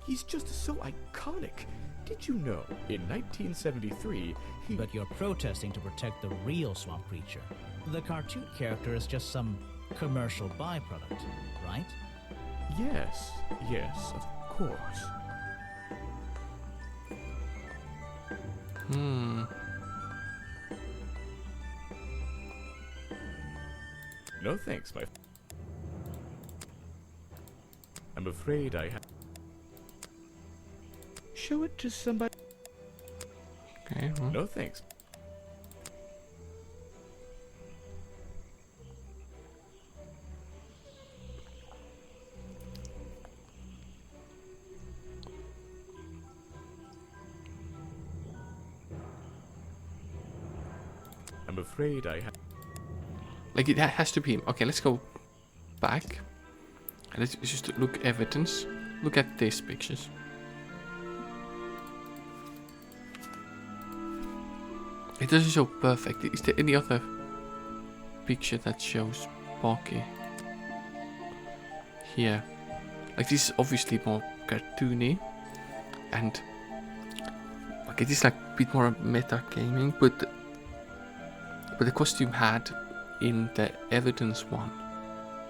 He's just so iconic. Did you know, in 1973, he... But you're protesting to protect the real swamp creature. The cartoon character is just some commercial byproduct, right? Yes, of course. No thanks, my... I'm afraid I have... Show it to somebody... Okay, well. No thanks. I'm afraid I have... Like it has to be him. Okay, let's go back. And let's just look evidence. Look at these pictures. It doesn't show perfect. Is there any other picture that shows Boggy? Here. Like this is obviously more cartoony. And okay, this is like a bit more meta gaming, but the costume had in the evidence one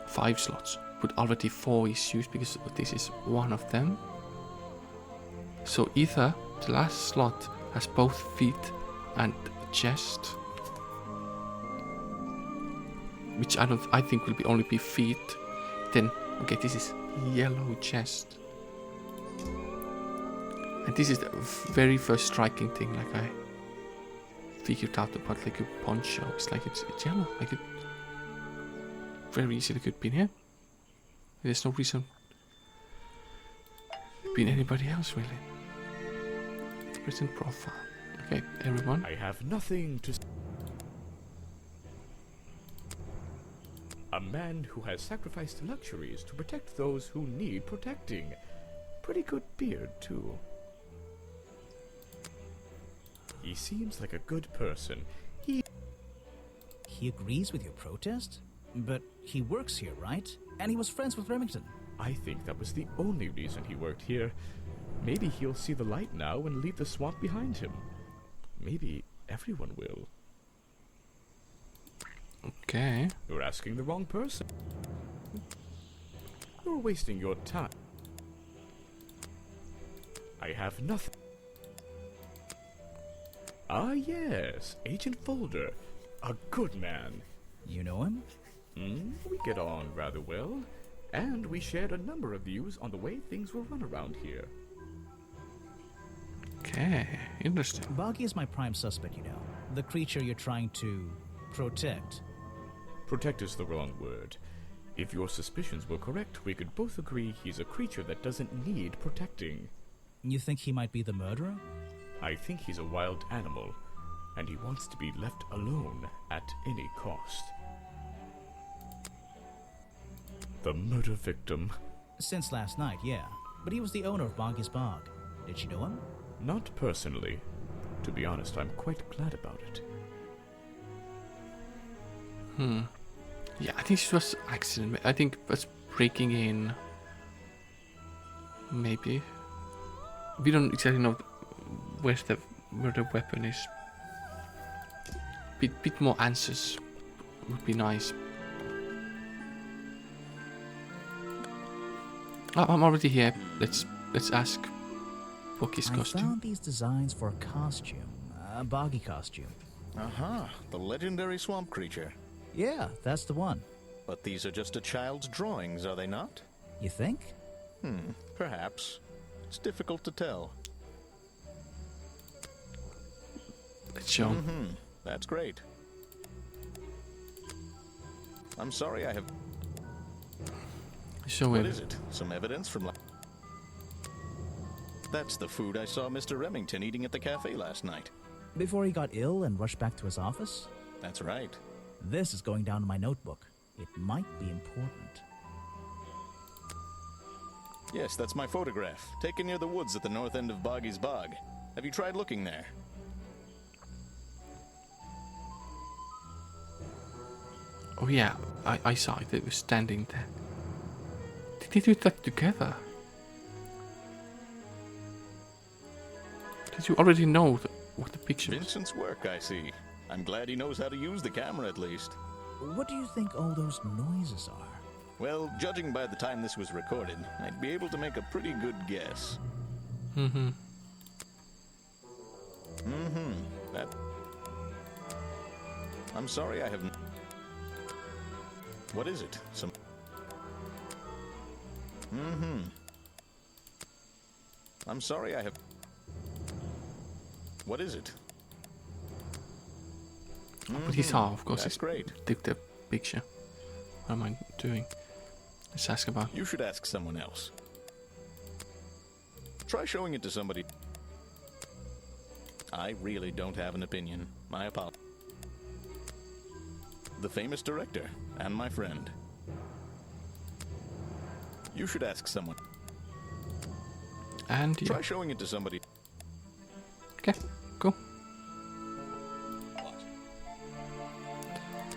5 slots, but already 4 is used because this is one of them. So either the last slot has both feet and chest, which I think will only be feet. Then okay, this is yellow chest, and this is the very first striking thing. Like I figured out about like a poncho. It's like it's yellow. Like it very easily could be in here. There's no reason being anybody else really. Present profile. Okay, everyone. I have nothing to... A man who has sacrificed luxuries to protect those who need protecting. Pretty good beard, too. He seems like a good person. He agrees with your protest? But he works here, right? And he was friends with Remington. I think that was the only reason he worked here. Maybe he'll see the light now and leave the swamp behind him. Maybe everyone will. Okay. You're asking the wrong person. You're wasting your time. I have nothing. Ah, yes, Agent Folder. A good man. You know him? We get on rather well, and we shared a number of views on the way things were run around here. Okay, interesting. Boggy is my prime suspect, you know. The creature you're trying to protect. Protect is the wrong word. If your suspicions were correct, we could both agree he's a creature that doesn't need protecting. You think he might be the murderer? I think he's a wild animal, and he wants to be left alone at any cost. The murder victim. Since last night, yeah. But he was the owner of Boggy's Bog. Did she know him? Not personally. To be honest, I'm quite glad about it. Yeah, I think this was accident. I think it was breaking in. Maybe. We don't exactly know where the weapon is. Bit more answers would be nice. Oh, I'm already here. Let's ask Bucky's costume. I found these designs for a costume. A Boggy costume. Aha, the legendary swamp creature. Yeah, that's the one. But these are just a child's drawings, are they not? You think? Perhaps. It's difficult to tell. Let's show. That's great. I'm sorry I have... Show What him. is it? Some evidence from... That's the food I saw Mr. Remington eating at the cafe last night. Before he got ill and rushed back to his office? That's right. This is going down in my notebook. It might be important. Yes, that's my photograph, taken near the woods at the north end of Boggy's Bog. Have you tried looking there? Oh yeah, I saw it. It was standing there. Did they do that together? Did you already know what the picture was? Vincent's work, I see. I'm glad he knows how to use the camera at least. What do you think all those noises are? Well, judging by the time this was recorded, I'd be able to make a pretty good guess. That... I'm sorry I haven't... What is it? Some... I'm sorry I have... What is it? But he saw, of course. That's great. Took the picture. What am I doing? Let's ask about. You should ask someone else. Try showing it to somebody. I really don't have an opinion. My apologies. The famous director and my friend. You should ask someone. And yeah. Try showing it to somebody. Okay, cool.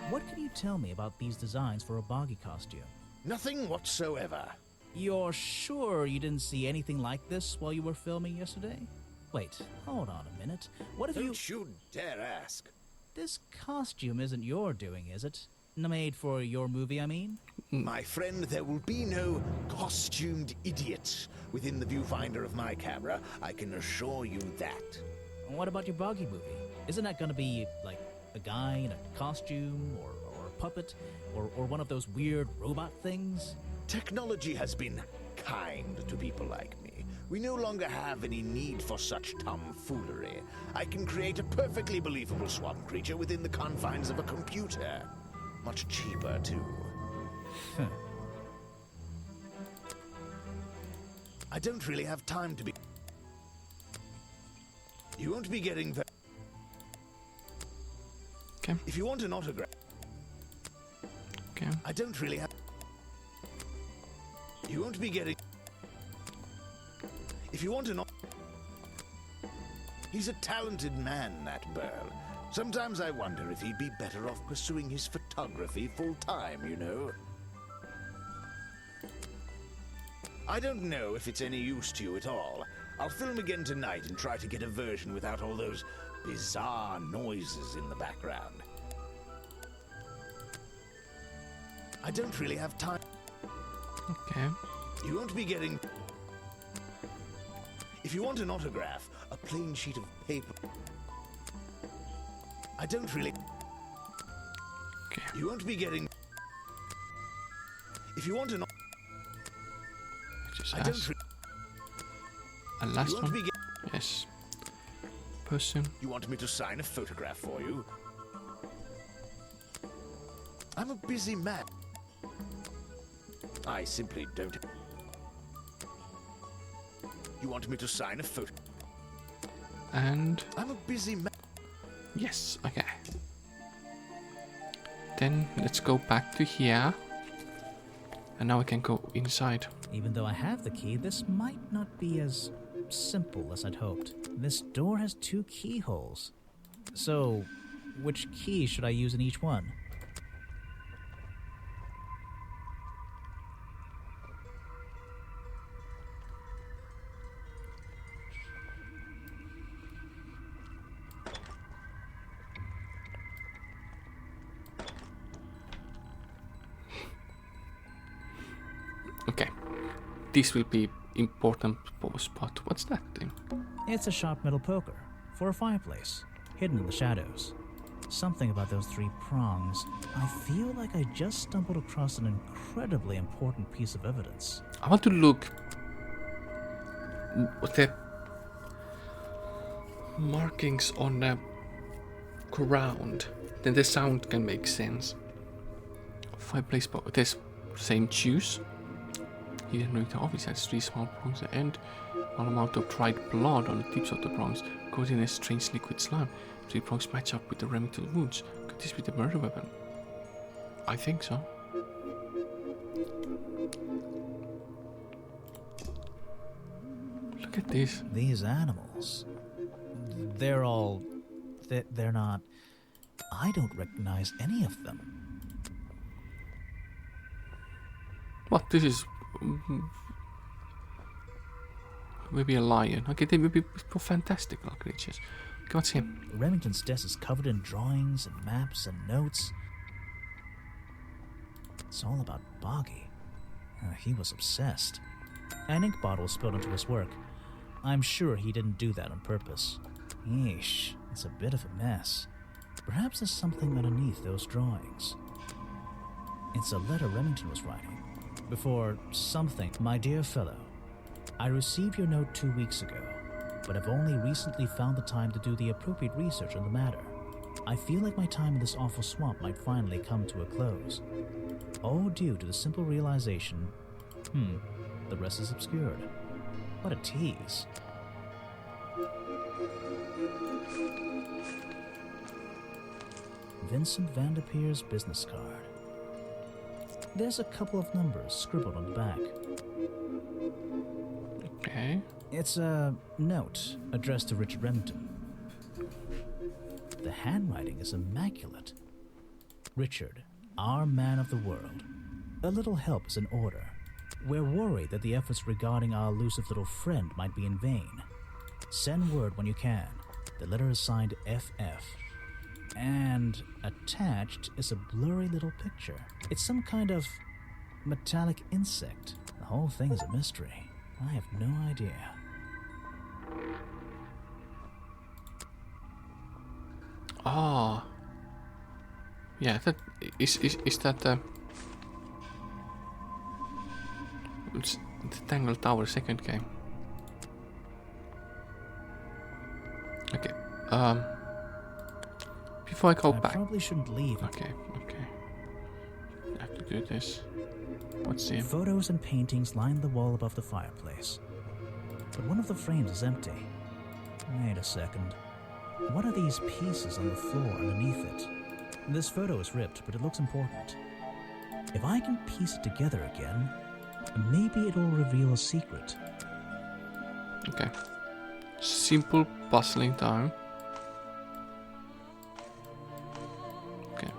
What can you tell me about these designs for a Boggy costume? Nothing whatsoever. You're sure you didn't see anything like this while you were filming yesterday? Wait, hold on a minute. What if Don't you dare ask. This costume isn't your doing, is it? Made for your movie, I mean? My friend, there will be no costumed idiots within the viewfinder of my camera. I can assure you that. What about your Boggy movie? Isn't that gonna be, like, a guy in a costume, or a puppet, or one of those weird robot things? Technology has been kind to people like me. We no longer have any need for such tomfoolery. I can create a perfectly believable swamp creature within the confines of a computer. Much cheaper, too. I don't really have time to be... You won't be getting the... Okay. If you want an autograph... Okay. I don't really have... You won't be getting... If you want an... He's a talented man, that Burl. Sometimes I wonder if he'd be better off pursuing his photography full-time, you know? I don't know if it's any use to you at all. I'll film again tonight and try to get a version without all those bizarre noises in the background. I don't really have time. Okay. You won't be getting... If you want an autograph, a plain sheet of paper... I don't really... Okay. You won't be getting... If you want an... Just I don't ask. re- A You last won't one. be get... Yes. Person. You want me to sign a photograph for you? I'm a busy man. I simply don't... You want me to sign a photo? And I'm a busy man. yes, okay. Then let's go back to here. And now we can go inside. Even though I have the key, this might not be as simple as I'd hoped. This door has 2 keyholes. So, which key should I use in each one? Okay. This will be important spot. What's that thing? It's a sharp metal poker for a fireplace, hidden in the shadows. Something about those 3 prongs. I feel like I just stumbled across an incredibly important piece of evidence. I want to look what the markings on the ground. Then the sound can make sense. Fireplace, but there's same juice. He didn't know the office has 3 small prongs at the end. One amount of dried blood on the tips of the prongs goes in a strange liquid slime. 3 prongs match up with the Remington wounds. Could this be the murder weapon? I think so. Look at this. These animals. They're all... They're not... I don't recognize any of them. What? This is... maybe a lion. Okay, they may be fantastical creatures. Okay, what's him? Remington's desk is covered in drawings and maps and notes. It's all about Boggy. He was obsessed. An ink bottle spilled into his work. I'm sure he didn't do that on purpose. Yeesh, it's a bit of a mess. Perhaps there's something underneath those drawings. It's a letter Remington was writing. Before something, my dear fellow, I received your note 2 weeks ago, but have only recently found the time to do the appropriate research on the matter. I feel like my time in this awful swamp might finally come to a close. All due to the simple realization, the rest is obscured. What a tease. Vincent Vanderpeer's business card. There's a couple of numbers scribbled on the back. Okay. It's a note addressed to Richard Remington. The handwriting is immaculate. Richard, our man of the world. A little help is in order. We're worried that the efforts regarding our elusive little friend might be in vain. Send word when you can. The letter is signed FF. And attached is a blurry little picture. It's some kind of metallic insect. The whole thing is a mystery. I have no idea. Ah. Yeah, that is that it's the Tangle Tower second game. Okay. Before I go I back. probably shouldn't leave. Okay. I have to do this. What's the Photos and paintings line the wall above the fireplace. But one of the frames is empty. Wait a second. What are these pieces on the floor underneath it? This photo is ripped, but it looks important. If I can piece it together again, maybe it'll reveal a secret. Okay. Simple puzzling time. Okay.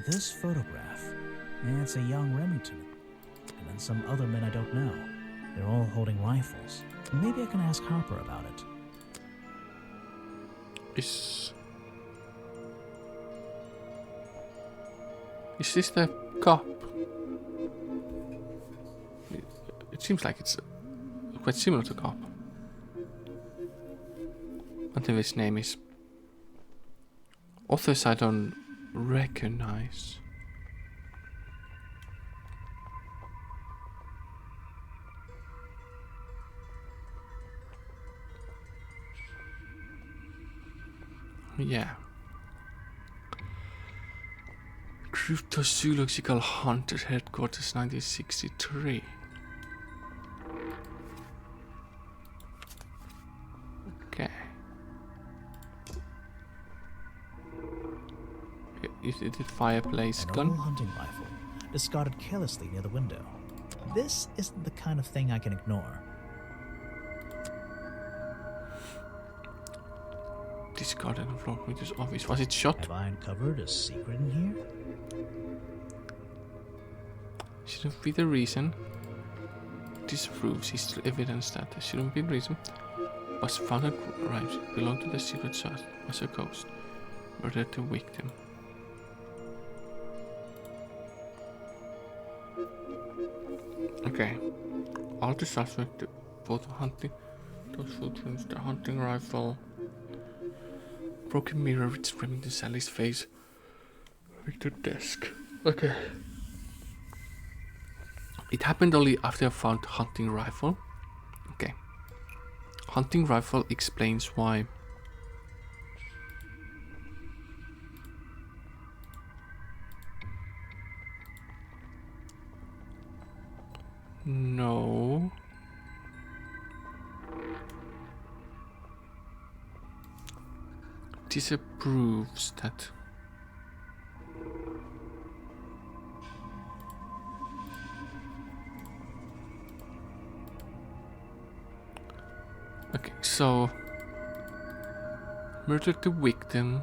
this photograph, it's a young Remington. And then some other men I don't know. They're all holding rifles. Maybe I can ask Harper about it. Is this the cop? It seems like it's quite similar to cop. Until his name is. Authors I don't recognize. Yeah. Cryptozoological Hunters Headquarters 1963. Okay. Is it a fireplace gun? An old hunting rifle, discarded carelessly near the window. This isn't the kind of thing I can ignore. Discarded on floor with his office. Was it shot? Have I uncovered a secret in here? Shouldn't be the reason. Disproves history evidence that shouldn't be the reason. Was found at crimes belonged to the secret source. Was a ghost. Murdered the victim. Okay. All the suspects, the photo hunting, those footprints, the hunting rifle, broken mirror with Remington Sally's face with the desk. Okay. It happened only after I found hunting rifle. Okay. Hunting rifle explains why. No. Disapproves that. Okay, so murdered the victim.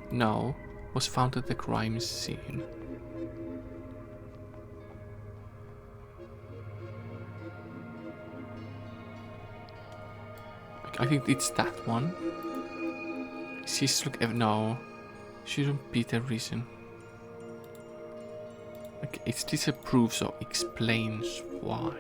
No, was found at the crime scene. I think it's that one. She's look. No, shouldn't be the reason. Okay, it's disapproves or explains why.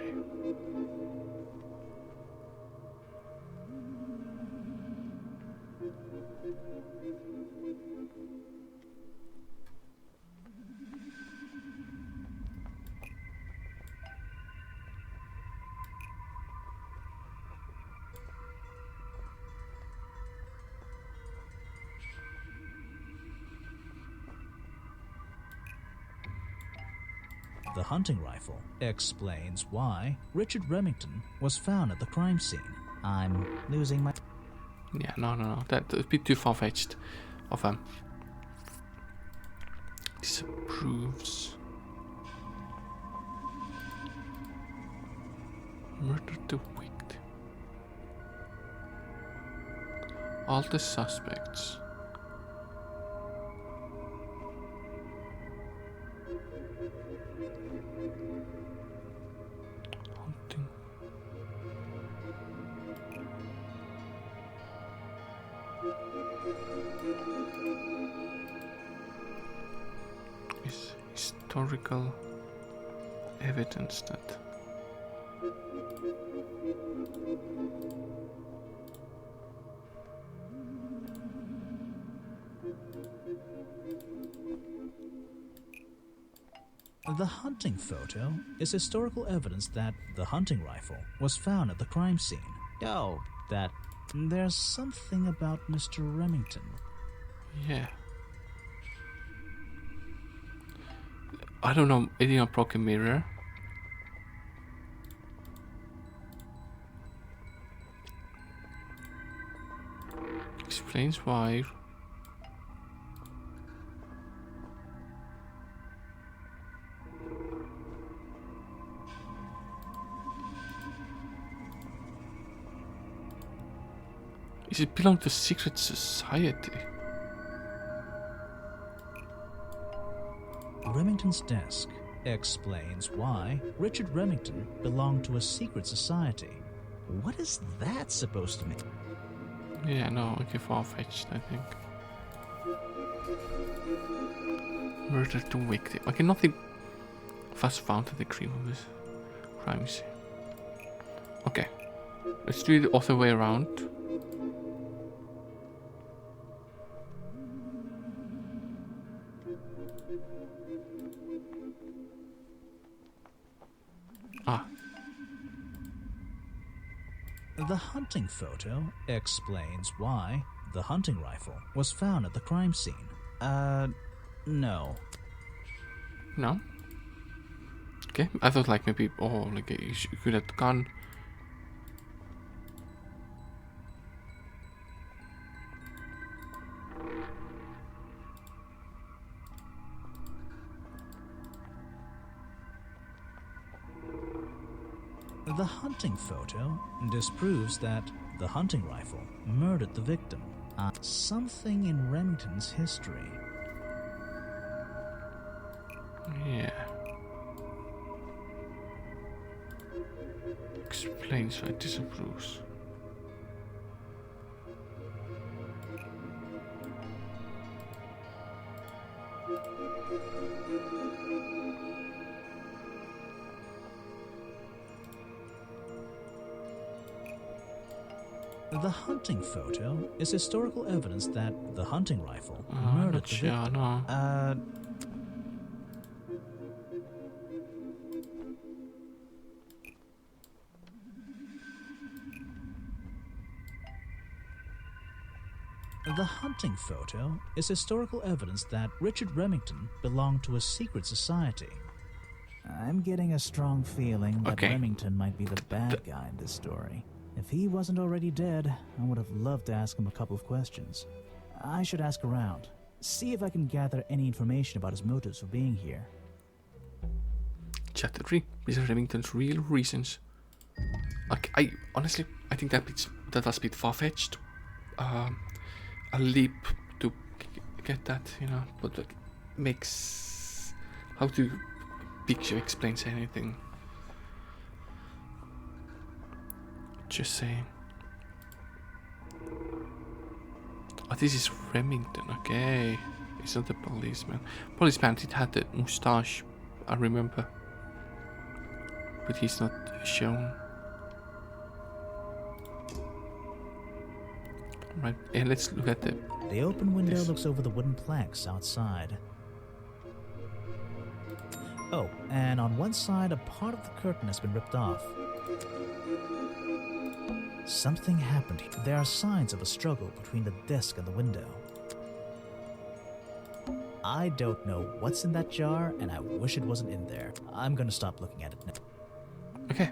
The hunting rifle explains why Richard Remington was found at the crime scene. I'm losing my... Yeah, no. That's a bit too far-fetched of disapproves. Murdered the victim. All the suspects. Hunting. Is historical evidence that The hunting photo is historical evidence that the hunting rifle was found at the crime scene. Oh, that there's something about Mr. Remington. yeah. I don't know anything on broken mirror. Explains why. Does it belong to secret society? Remington's desk explains why Richard Remington belonged to a secret society. What is that supposed to mean? Yeah, no, okay, far-fetched, I think. Murder to victim. Okay, nothing was found at the Grimoire crime scene. Okay, let's do it the other way around. Ah. The hunting photo explains why the hunting rifle was found at the crime scene. No. No? Okay, I thought like maybe, oh, like you could have gone. The hunting photo disproves that the hunting rifle murdered the victim. Something in Remington's history. Yeah. Explains why it disapproves. The hunting photo is historical evidence that the hunting rifle I'm murdered not the sure, victim. no. The hunting photo is historical evidence that Richard Remington belonged to a secret society. I'm getting a strong feeling that Okay. Remington might be the bad guy in this story. If he wasn't already dead, I would have loved to ask him a couple of questions. I should ask around, see if I can gather any information about his motives for being here. Chapter 3. Mr. Remington's real reasons. Okay, I honestly, I think that was a bit far-fetched. A leap to get that, you know, but it makes... How to picture explains anything. Just saying. Oh, this is Remington, okay. He's not the policeman. Policeman, it had the moustache, I remember. But he's not shown. Right, and let's look at the... The open window this. looks over the wooden planks outside. Oh, and on one side, a part of the curtain has been ripped off. Something happened here. There are signs of a struggle between the desk and the window. I don't know what's in that jar, and I wish it wasn't in there. I'm gonna stop looking at it now. Okay,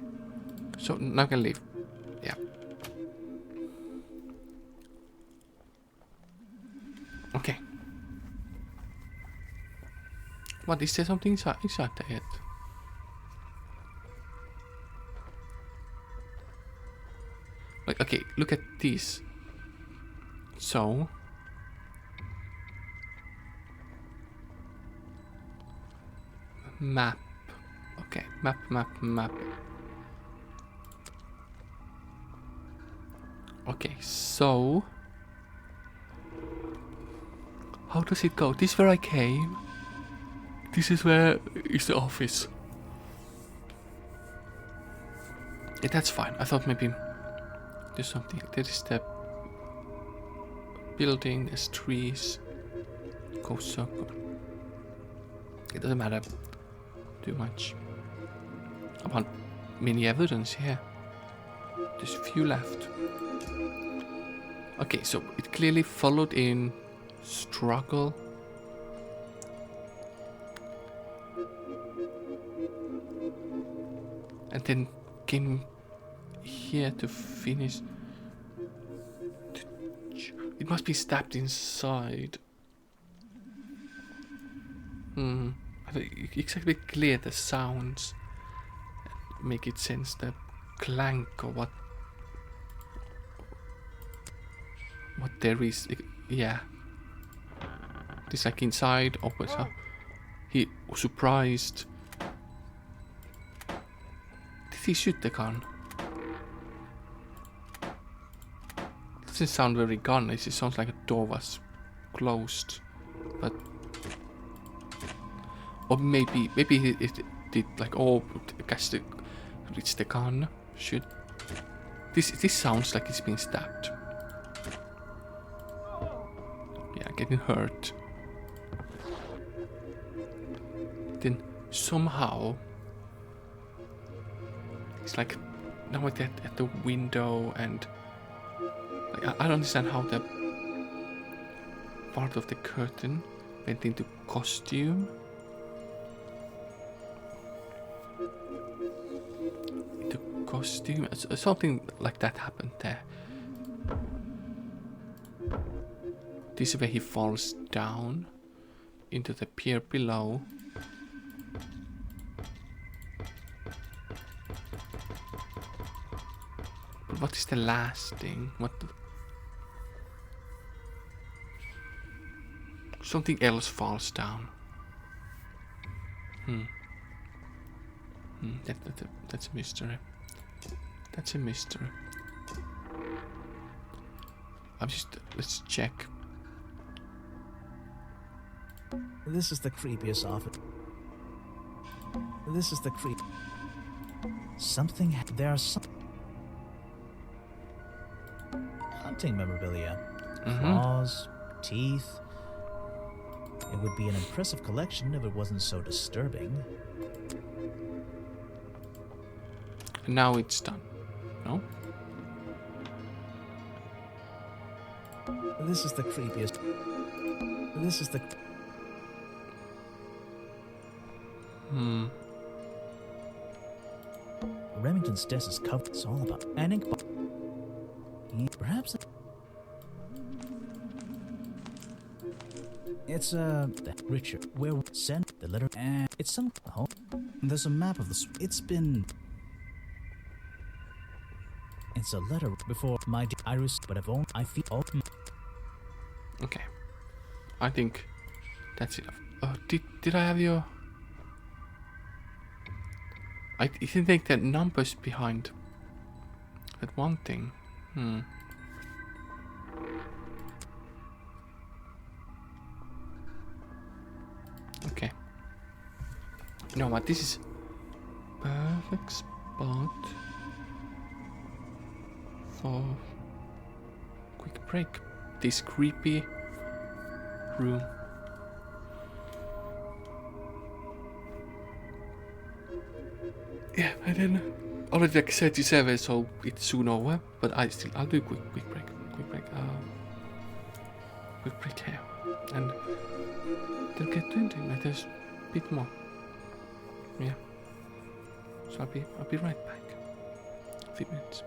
so now I can leave. Yeah. Okay. What, is there something inside there yet? Like, okay, look at this. So... Map. Okay, map. Okay, so... How does it go? This is where I came. This is where is the office. Yeah, that's fine. I thought maybe there's something. There is the building, there's trees. Go circle. It doesn't matter too much. I want many evidence here. There's few left. Okay, so it clearly followed in struggle. And then came here to finish. It must be stabbed inside. I don't exactly clear the sounds. Make it sense the clank or what there is. Yeah. This like inside opens up. he was surprised. Did he shoot the gun? It doesn't sound very gun-ish. It sounds like a door was closed, but or maybe it did like catch the reach the gun. Shoot. This sounds like it's being stabbed. Yeah, getting hurt. Then somehow it's like now at the window, and like, I don't understand how the part of the curtain went into costume. Costume, something like that happened there. This is where he falls down into the pier below. But what is the last thing? Something else falls down. That's a mystery. That's a mystery. Let's check. This is the creepiest office. This is the creep. There are some hunting memorabilia. Claws, teeth. It would be an impressive collection if it wasn't so disturbing. And now it's done. No? This is the creepiest. This is the... Remington's desk is covered. It's all about an ink. Perhaps... It's Richard. Where sent the letter, and it's some... Oh, there's a map of the... It's been... It's a letter before my Iris, but I've only I feel open. Okay, I think that's enough. Did I have your? I didn't take the numbers behind that one thing. Okay. You know what? This is perfect spot. For quick break. This creepy room. Yeah, and then already like 37, so it's soon over. But I'll do a quick break. Quick break here, and then get to ending. Like there's a bit more. Yeah. So I'll be right back. A few minutes.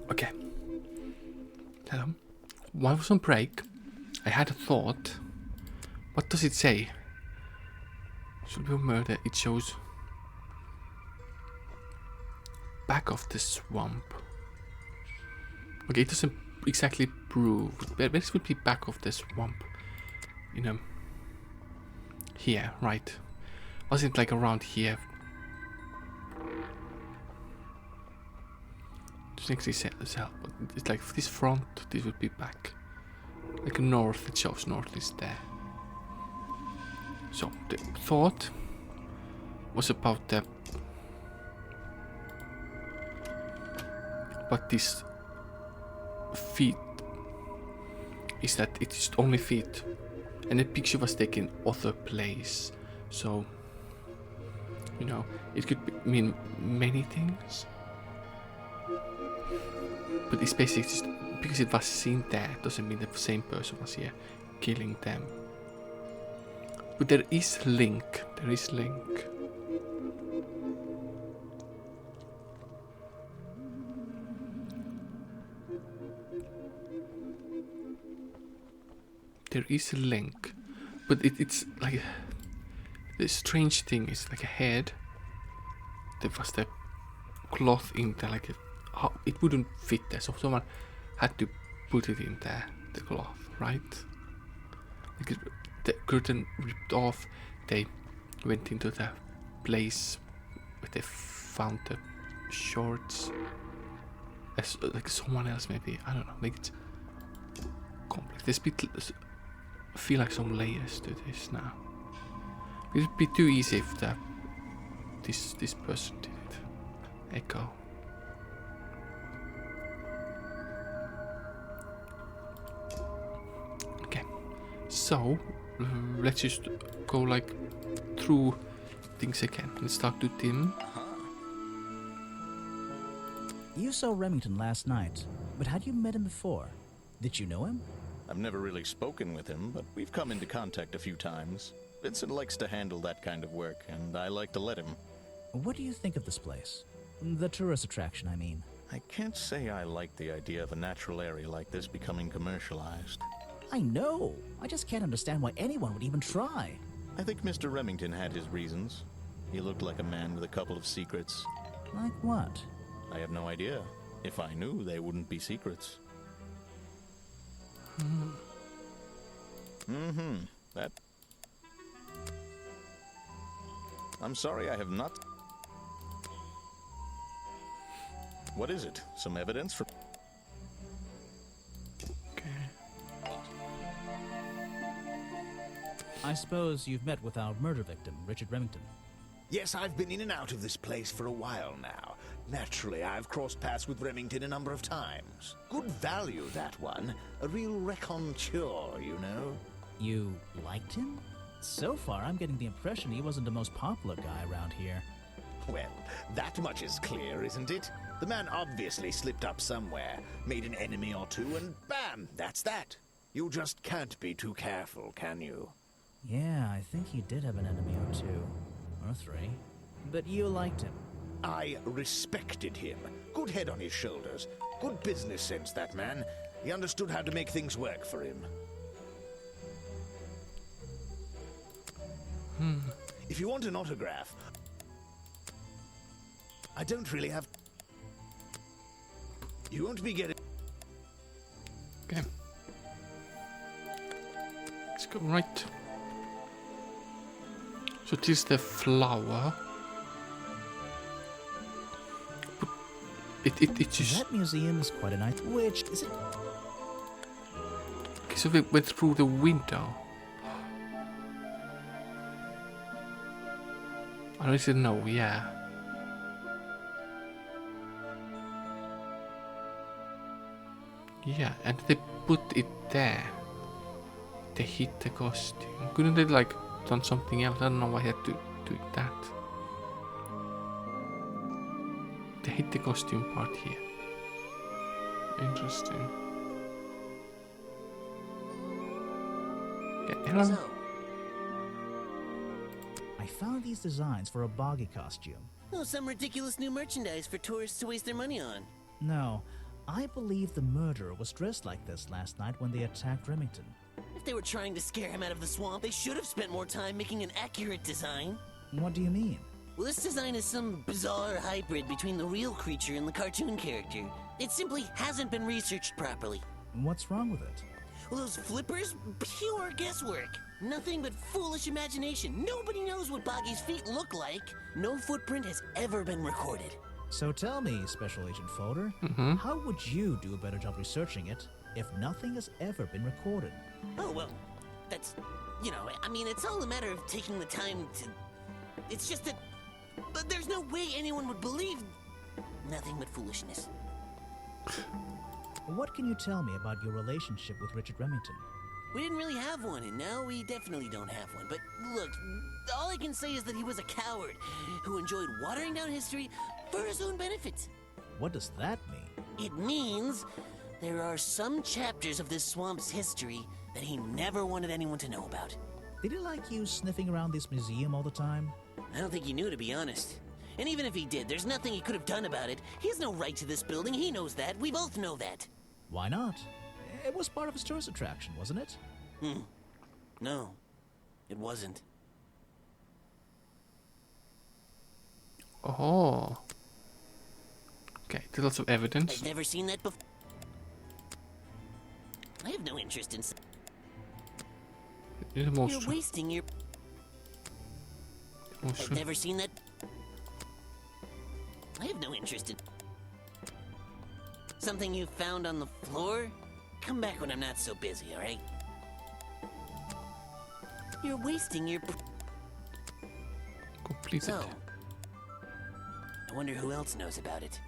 Okay. Hello. While I was on break, I had a thought. What does it say? Should be a murder. It shows back of the swamp. Okay, it doesn't exactly prove. But this would be back of the swamp. You know. Here, right? Wasn't like around here. It's like this front, this would be back. Like north, it shows north is there. So the thought was about this feet. Is that it's only feet, and the picture was taken other place. So you know, it could mean many things. But it's basically just because it was seen there doesn't mean the same person was here killing them. But there is link. There is link. There is a link. But it's like the strange thing is like a head. There was the cloth in there, like it wouldn't fit there, so someone had to put it in there, the cloth, right? Like the curtain ripped off, they went into the place where they found the shorts. As like someone else maybe, I don't know, like it's complex. There's I feel like some layers to this now. It would be too easy if this person did it. Echo. Okay, so let's just go like through things again. Let's talk to Tim. You saw Remington last night, but had you met him before? Did you know him? I've never really spoken with him, but we've come into contact a few times. Vincent likes to handle that kind of work, and I like to let him. What do you think of this place? The tourist attraction, I mean. I can't say I like the idea of a natural area like this becoming commercialized. I know. I just can't understand why anyone would even try. I think Mr. Remington had his reasons. He looked like a man with a couple of secrets. Like what? I have no idea. If I knew, they wouldn't be secrets. That... I'm sorry, I have not... What is it? Some evidence for... Okay. I suppose you've met with our murder victim, Richard Remington. Yes, I've been in and out of this place for a while now. Naturally, I've crossed paths with Remington a number of times. Good value, that one. A real raconteur, you know. You liked him? So far, I'm getting the impression he wasn't the most popular guy around here. Well, that much is clear, isn't it? The man obviously slipped up somewhere, made an enemy or two, and bam, that's that. You just can't be too careful, can you? Yeah, I think he did have an enemy or two. Or three. But you liked him. I respected him. Good head on his shoulders. Good business sense, that man. He understood how to make things work for him. If you want an autograph, I don't really have... You won't be getting... Okay. Let's go right. So this is the flower. It just... That museum is quite a nice... Which is it? Okay, so we went through the window. I don't even know, yeah. Yeah, and they put it there. They hit the costume. Couldn't they like done something else? I don't know why they had to do that. They hit the costume part here. Interesting. Yeah, hello. So, I found these designs for a boggy costume. oh, some ridiculous new merchandise for tourists to waste their money on. No, I believe the murderer was dressed like this last night when they attacked Remington. If they were trying to scare him out of the swamp, they should have spent more time making an accurate design. What do you mean? Well, this design is some bizarre hybrid between the real creature and the cartoon character. It simply hasn't been researched properly. What's wrong with it? Well, those flippers? Pure guesswork. Nothing but foolish imagination. Nobody knows what Boggy's feet look like. No footprint has ever been recorded. So tell me, Special Agent Folder, how would you do a better job researching it if nothing has ever been recorded? Oh, well, that's... You know, I mean, it's all a matter of taking the time to... It's just that... But there's no way anyone would believe... Nothing but foolishness. What can you tell me about your relationship with Richard Remington? We didn't really have one, and now we definitely don't have one. But look, all I can say is that he was a coward who enjoyed watering down history for his own benefit. What does that mean? It means there are some chapters of this swamp's history that he never wanted anyone to know about. Did he like you sniffing around this museum all the time? I don't think he knew, to be honest. And even if he did, there's nothing he could have done about it. He has no right to this building. He knows that. We both know that. Why not? It was part of his tourist attraction, wasn't it? No, it wasn't. Oh. Okay, there's lots of evidence. I've never seen that before. I have no interest in... You're You're wasting your... I've never seen that... I have no interest in... Something you found on the floor? Come back when I'm not so busy, alright? You're wasting your... Completed. So... I wonder who else knows about it.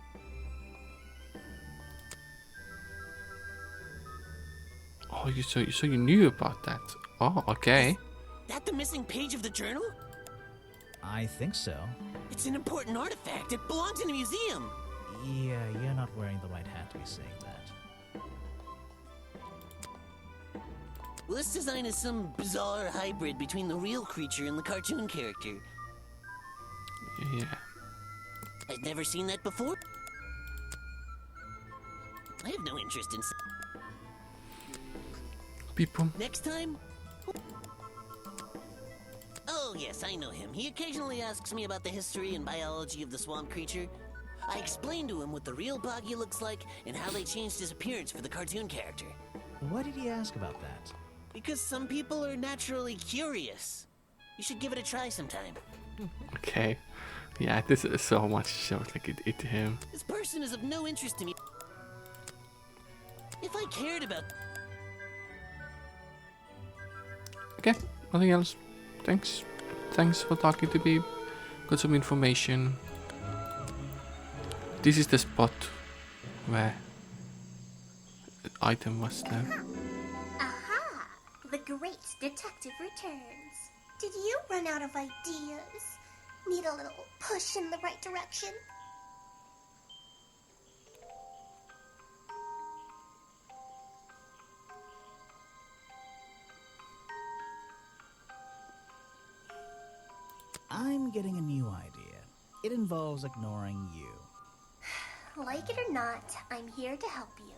Oh, so you knew about that? Oh, okay. Is that the missing page of the journal? I think so. It's an important artifact. It belongs in a museum. Yeah, you're not wearing the right hat to be saying that. Well, this design is some bizarre hybrid between the real creature and the cartoon character. Yeah. I've never seen that before. I have no interest in... People. Next time? Oh, yes, I know him. He occasionally asks me about the history and biology of the swamp creature. I explained to him what the real Boggy looks like and how they changed his appearance for the cartoon character. Why did he ask about that? Because some people are naturally curious. You should give it a try sometime. Okay. Yeah, this is so much shows like it him. This person is of no interest to me. If I cared about... Okay, nothing else. Thanks. Thanks for talking to me. Got some information. this is the spot where the item was there. Aha! The great detective returns. Did you run out of ideas? Need a little push in the right direction? I'm getting a new idea. It involves ignoring you. Like it or not, I'm here to help you.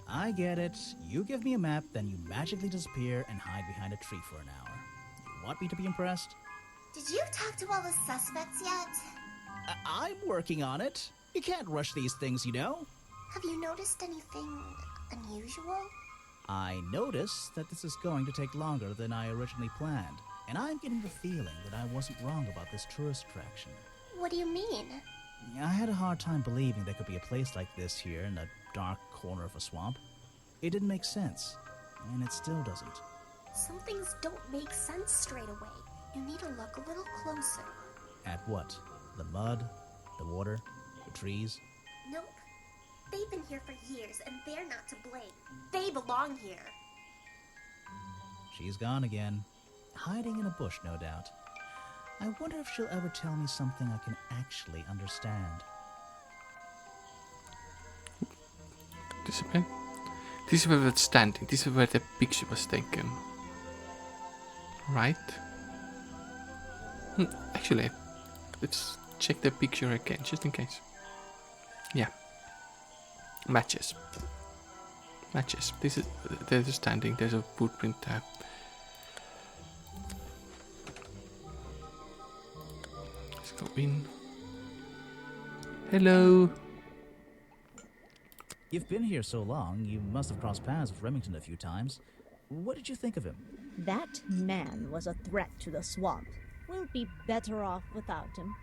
I get it. You give me a map, then you magically disappear and hide behind a tree for an hour. You want me to be impressed? Did you talk to all the suspects yet? I'm working on it. You can't rush these things, you know. Have you noticed anything unusual? I notice that this is going to take longer than I originally planned, and I'm getting the feeling that I wasn't wrong about this tourist attraction. What do you mean? I had a hard time believing there could be a place like this here in a dark corner of a swamp. It didn't make sense, and it still doesn't. Some things don't make sense straight away. You need to look a little closer. At what? The mud? The water? The trees? Nope. They've been here for years, and they're not to blame. They belong here. She's gone again. Hiding in a bush, no doubt. I wonder if she'll ever tell me something I can actually understand. Discipline. This is where it's standing. This is where the picture was taken. Right? Actually, let's check the picture again, just in case. Yeah. Matches. Matches. This is there's a standing. There's a footprint there. Let's go in. Hello. You've been here so long, you must have crossed paths with Remington a few times. What did you think of him? That man was a threat to the swamp. We'll be better off without him.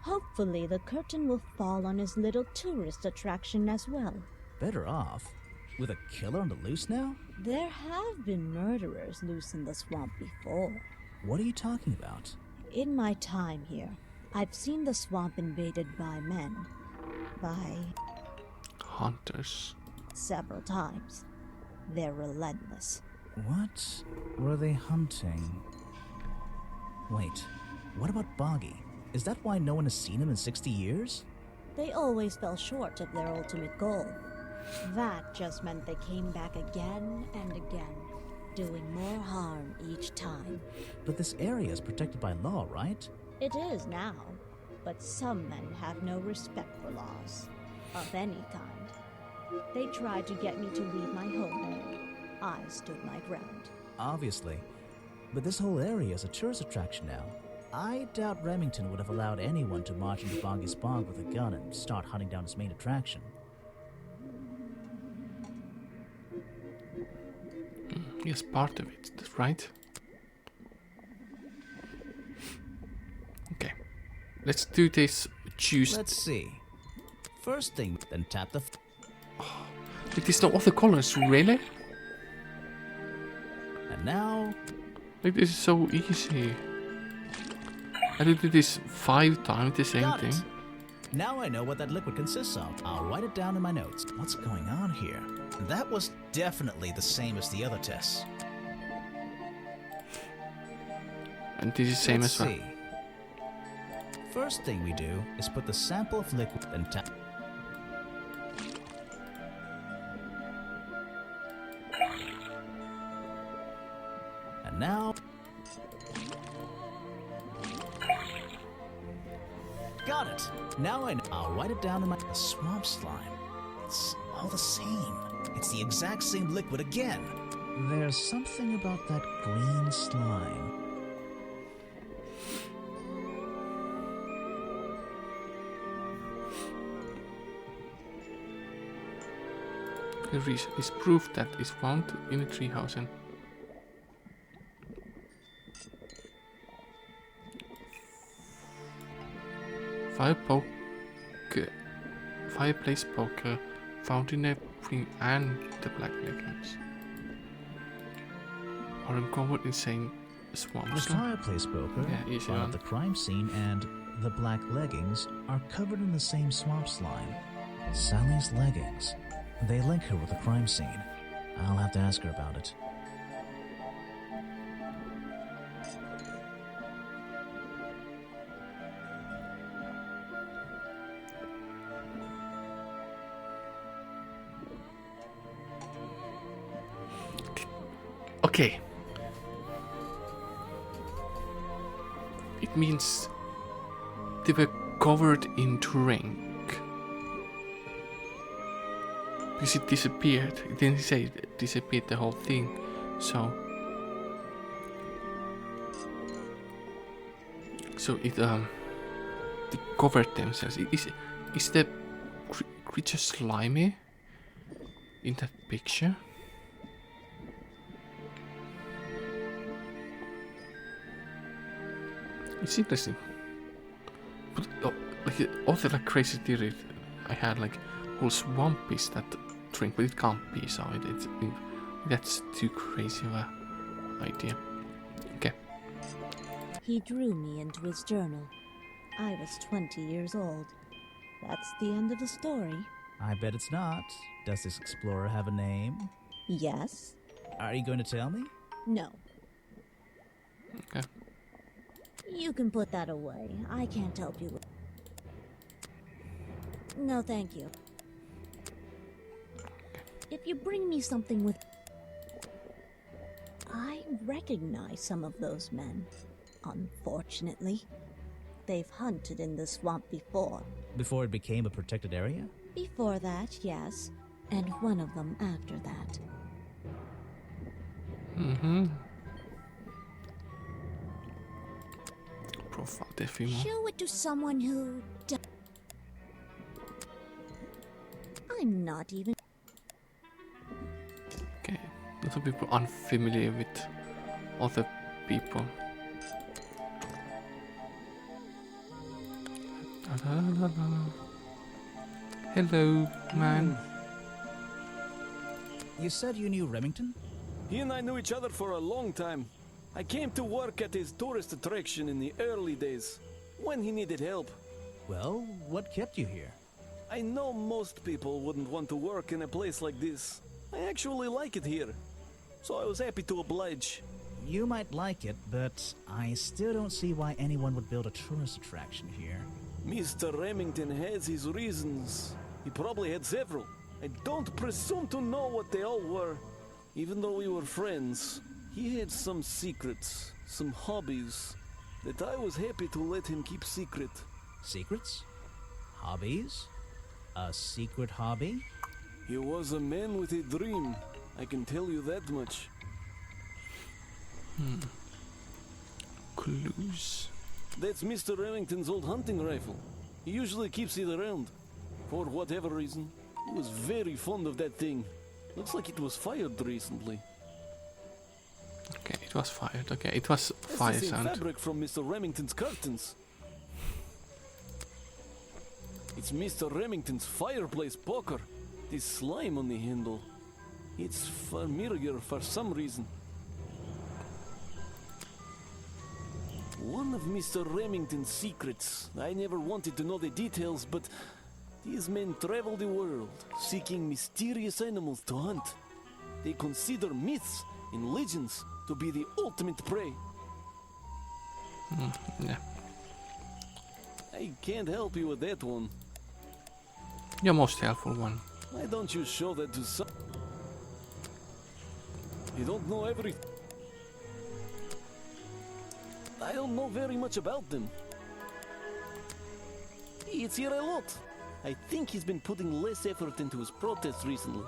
Hopefully the curtain will fall on his little tourist attraction as well. Better off? With a killer on the loose now? There have been murderers loose in the swamp before. What are you talking about? In my time here, I've seen the swamp invaded by men. By hunters. Several times. They're relentless. What were they hunting? Wait, what about Boggy? Is that why no one has seen him in 60 years? They always fell short of their ultimate goal. That just meant they came back again and again, doing more harm each time. But this area is protected by law, right? It is now, but some men have no respect for laws, of any kind. They tried to get me to leave my homeland. I stood my ground. Obviously. But this whole area is a tourist attraction now. I doubt Remington would have allowed anyone to march into Boggy's bog with a gun and start hunting down his main attraction. Yes, part of it, that's right. Okay, let's do this. Choose. Let's see. First thing, then tap the. It is not other colors, really? And now. Like, this is so easy. I did this 5 times, the same thing. Now I know what that liquid consists of. I'll write it down in my notes. What's going on here? That was definitely the same as the other tests. And this is the same as well. See. First thing we do is put the sample of liquid and tap. And now. Got it. Now I know. I'll write it down in my swamp slime. It's all the same. It's the exact same liquid again. There's something about that green slime. There is proof that is found in a treehouse and fireplace poker found in a ring and the black leggings are uncovered in same swamps. The fireplace poker found at the crime scene and the black leggings are covered in the same swamp slime. Sally's leggings. They link her with the crime scene. I'll have to ask her about it. Okay. It means they were covered in drink. Because it disappeared. It didn't say it disappeared the whole thing. So it they covered themselves. Is the creature slimy in that picture? It's interesting. But like all the like crazy theory I had, like whole swamp is that drink, but it can't be. So that's too crazy of a idea. Okay. He drew me into his journal. I was 20 years old. That's the end of the story. I bet it's not. Does this explorer have a name? Yes. Are you going to tell me? No. Okay. You can put that away. I can't help you. No, thank you. If you bring me something with... I recognize some of those men. Unfortunately. They've hunted in the swamp before. Before it became a protected area? Before that, yes. And one of them after that. Mm-hmm. Profile definitely. Show it to someone who... I'm not even... Okay. A lot of people unfamiliar with other people. Hello, man. You said you knew Remington? He and I knew each other for a long time. I came to work at his tourist attraction in the early days, when he needed help. Well, what kept you here? I know most people wouldn't want to work in a place like this. I actually like it here, so I was happy to oblige. You might like it, but I still don't see why anyone would build a tourist attraction here. Mr. Remington has his reasons. He probably had several. I don't presume to know what they all were. Even though we were friends, he had some secrets, some hobbies, that I was happy to let him keep secret. Secrets? Hobbies? A secret hobby? He was a man with a dream, I can tell you that much. Clues. That's Mr. Remington's old hunting rifle. He usually keeps it around. For whatever reason, he was very fond of that thing. Looks like it was fired recently. Okay, it was fired. Okay, it was fire That's the same sound. fabric from Mr. Remington's curtains. It's Mr. Remington's fireplace poker. This slime on the handle. It's familiar for some reason. One of Mr. Remington's secrets. I never wanted to know the details, but these men travel the world, seeking mysterious animals to hunt. They consider myths and legends to be the ultimate prey. Yeah. I can't help you with that one. Your most helpful one. Why don't you show that to some... You don't know everything. I don't know very much about them. It's here a lot. I think he's been putting less effort into his protests recently,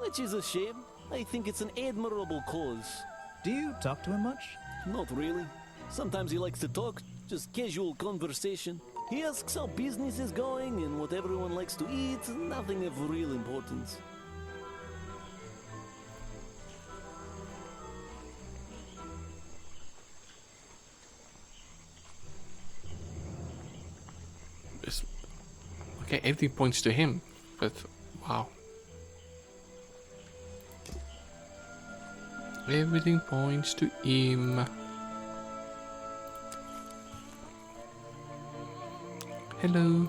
which is a shame. I think it's an admirable cause. Do you talk to him much? Not really. Sometimes he likes to talk, just casual conversation. He asks how business is going and what everyone likes to eat, nothing of real importance. Okay, everything points to him, but wow. Everything points to him. Hello.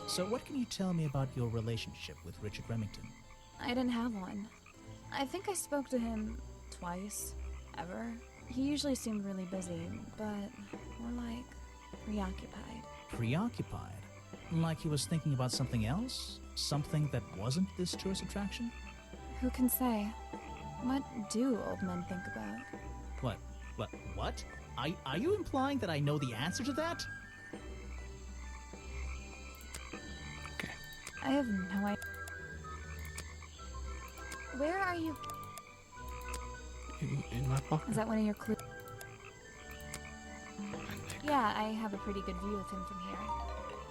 So what can you tell me about your relationship with Richard Remington? I didn't have one. I think I spoke to him twice, ever. He usually seemed really busy, but more like preoccupied. Preoccupied? Like he was thinking about something else? Something that wasn't this tourist attraction? Who can say? What do old men think about? What? Are you implying that I know the answer to that? Okay. I have no idea. Where are you? In my pocket. Is that one of your clues? Yeah, I have a pretty good view of him from here.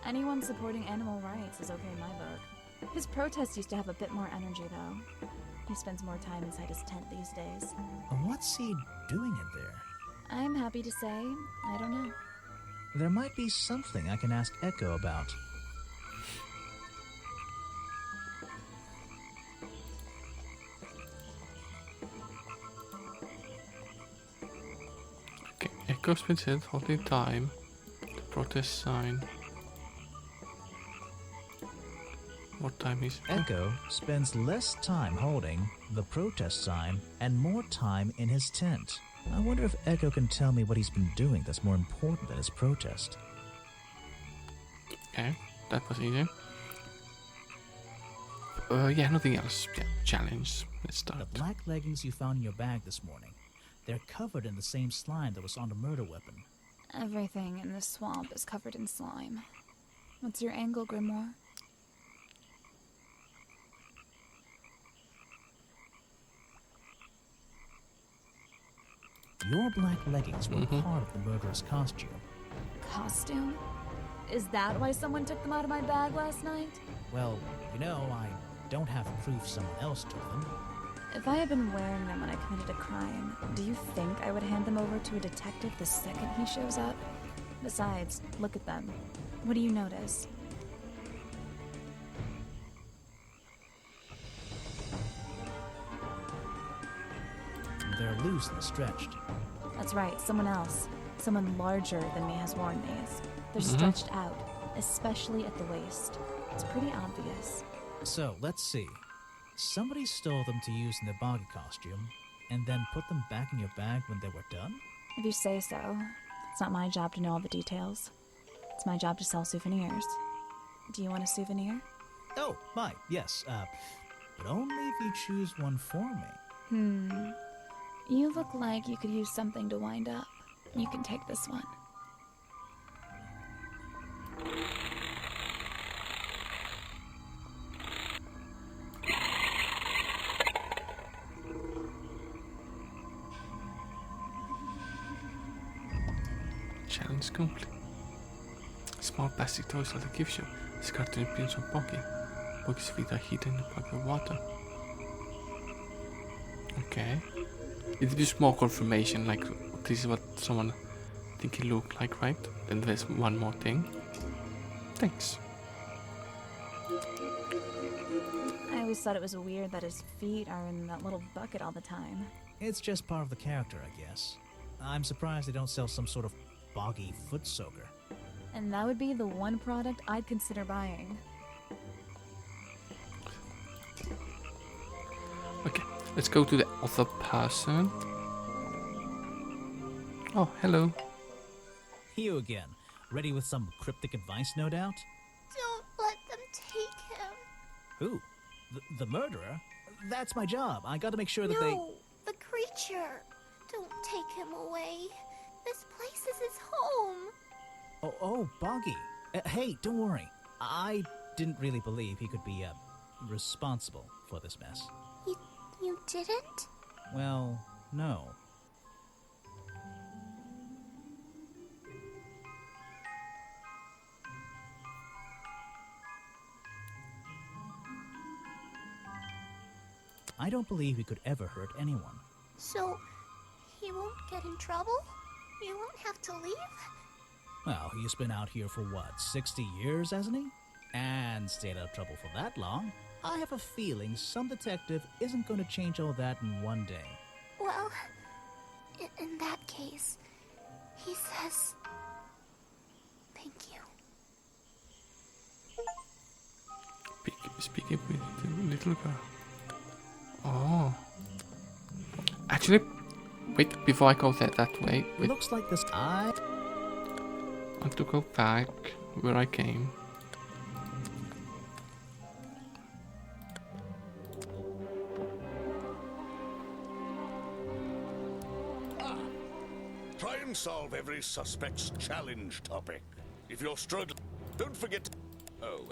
Anyone supporting animal rights is okay in my book. His protests used to have a bit more energy, though. He spends more time inside his tent these days. What's he doing in there? I'm happy to say, I don't know. There might be something I can ask Echo about. Okay, Echo's been sent holding time. The protest sign. What time is it? Echo spends less time holding the protest sign and more time in his tent. I wonder if Echo can tell me what he's been doing that's more important than his protest. Okay, that was easy. Yeah, nothing else. Yeah, challenge. Let's start. The black leggings you found in your bag this morning, they're covered in the same slime that was on the murder weapon. Everything in this swamp is covered in slime. What's your angle, Grimoire? Your black leggings were part of the murderer's costume. Costume? Is that why someone took them out of my bag last night? Well, you know, I don't have proof someone else took them. If I had been wearing them when I committed a crime, do you think I would hand them over to a detective the second he shows up? Besides, look at them. What do you notice? They're loose and stretched. That's right, someone else. Someone larger than me has worn these. They're stretched out, especially at the waist. It's pretty obvious. So, let's see. Somebody stole them to use in their boggy costume, and then put them back in your bag when they were done? If you say so. It's not my job to know all the details. It's my job to sell souvenirs. Do you want a souvenir? Oh, my, yes. But only if you choose one for me. You look like you could use something to wind up. You can take this one. Challenge complete. Small plastic toys at the gift shop. This cartoon prints on Pocky. Pocky's feet are hidden in a bucket of water. Okay. It gives more confirmation, like this is what someone think he looked like, right? Then there's one more thing. Thanks. I always thought it was weird that his feet are in that little bucket all the time. It's just part of the character, I guess. I'm surprised they don't sell some sort of boggy foot soaker. And that would be the one product I'd consider buying. Okay, let's go to the other person. Oh, hello. You again. Ready with some cryptic advice, no doubt? Don't let them take him. Who? The murderer? That's my job. I gotta make sure that No, the creature. Don't take him away. This place is his home. Oh, Boggy. Hey, don't worry. I didn't really believe he could be, responsible for this mess. You didn't? Well, no. I don't believe he could ever hurt anyone. So, he won't get in trouble? You won't have to leave? Well, he's been out here for what, 60 years, hasn't he? And stayed out of trouble for that long. I have a feeling some detective isn't going to change all that in one day. Well, in that case, he says... thank you. Speaking with the little girl. Oh. Actually, wait, before I go that way. Wait. Looks like this. I want to go back where I came. Try and solve every suspect's challenge topic. If you're struggling, don't forget. Oh,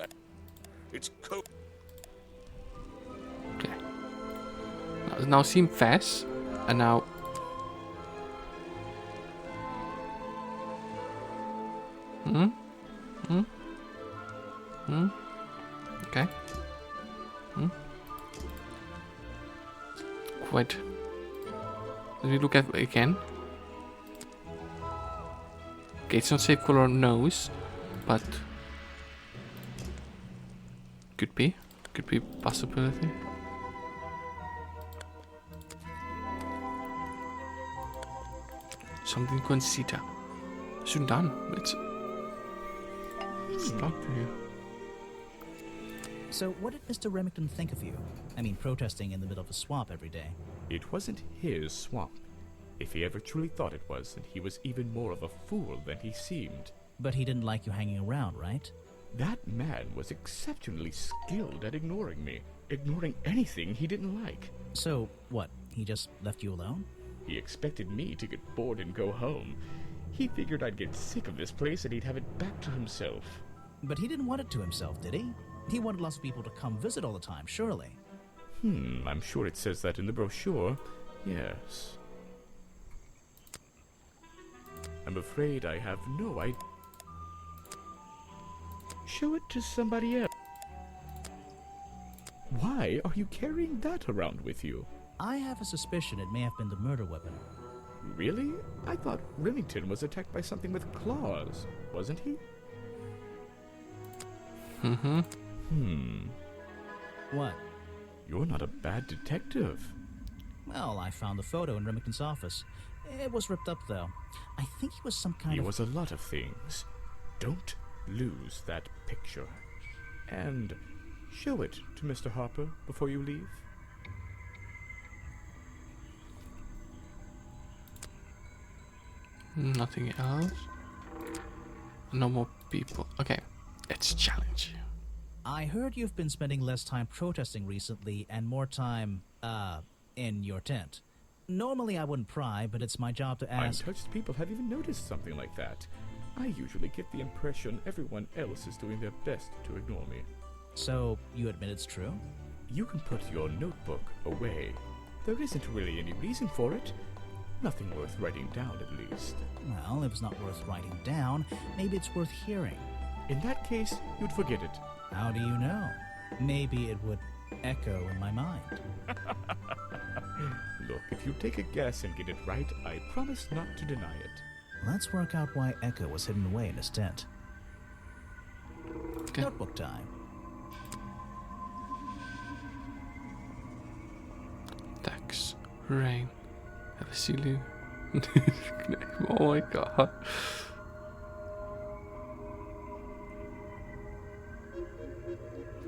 it's code. Okay. Now seem fast, and now. Okay. Wait. Let me look at it again. Okay, it's not safe color nose, but could be possibility. Something consider. Soon done. It's stuck here. So, what did Mr. Remington think of you? I mean, protesting in the middle of a swamp every day. It wasn't his swamp. If he ever truly thought it was, then he was even more of a fool than he seemed. But he didn't like you hanging around, right? That man was exceptionally skilled at ignoring me, ignoring anything he didn't like. So, what, he just left you alone? He expected me to get bored and go home. He figured I'd get sick of this place and he'd have it back to himself. But he didn't want it to himself, did he? He wanted lots of people to come visit all the time, surely. I'm sure it says that in the brochure. Yes. I'm afraid I have no idea. Show it to somebody else. Why are you carrying that around with you? I have a suspicion it may have been the murder weapon. Really? I thought Remington was attacked by something with claws, wasn't he? What? You're not a bad detective. Well, I found the photo in Remington's office. It was ripped up, though. I think he was some kind He of... was a lot of things. Don't lose that picture. And show it to Mr. Harper before you leave. Nothing else. No more people. Okay, let's challenge you. I heard you've been spending less time protesting recently and more time, in your tent. Normally I wouldn't pry, but it's my job to ask... Untouched people have even noticed something like that. I usually get the impression everyone else is doing their best to ignore me. So, you admit it's true? You can put your notebook away. There isn't really any reason for it. Nothing worth writing down, at least. Well, if it's not worth writing down, maybe it's worth hearing. In that case, you'd forget it. How do you know? Maybe it would echo in my mind. Look, if you take a guess and get it right, I promise not to deny it. Let's work out why Echo was hidden away in his tent. Okay. Notebook time. Tax, rain, have a silly. Oh my god.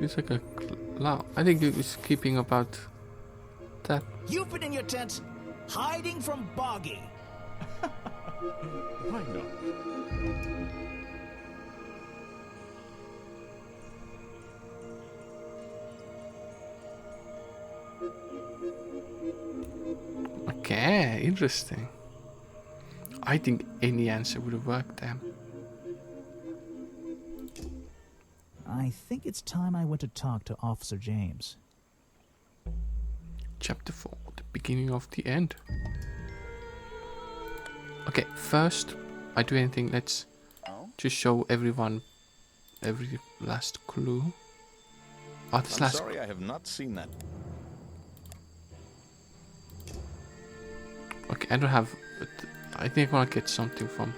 It's like a cloud. I think it was keeping about that. You've been in your tent, hiding from Boggy. Why not? Okay, interesting. I think any answer would have worked then. I think it's time I went to talk to Officer James. Chapter 4, the beginning of the end. Okay, first I do anything, let's just show everyone every last clue. Oh, this I'm last sorry, I have not seen that. Okay, I don't have. But I think I want to get something from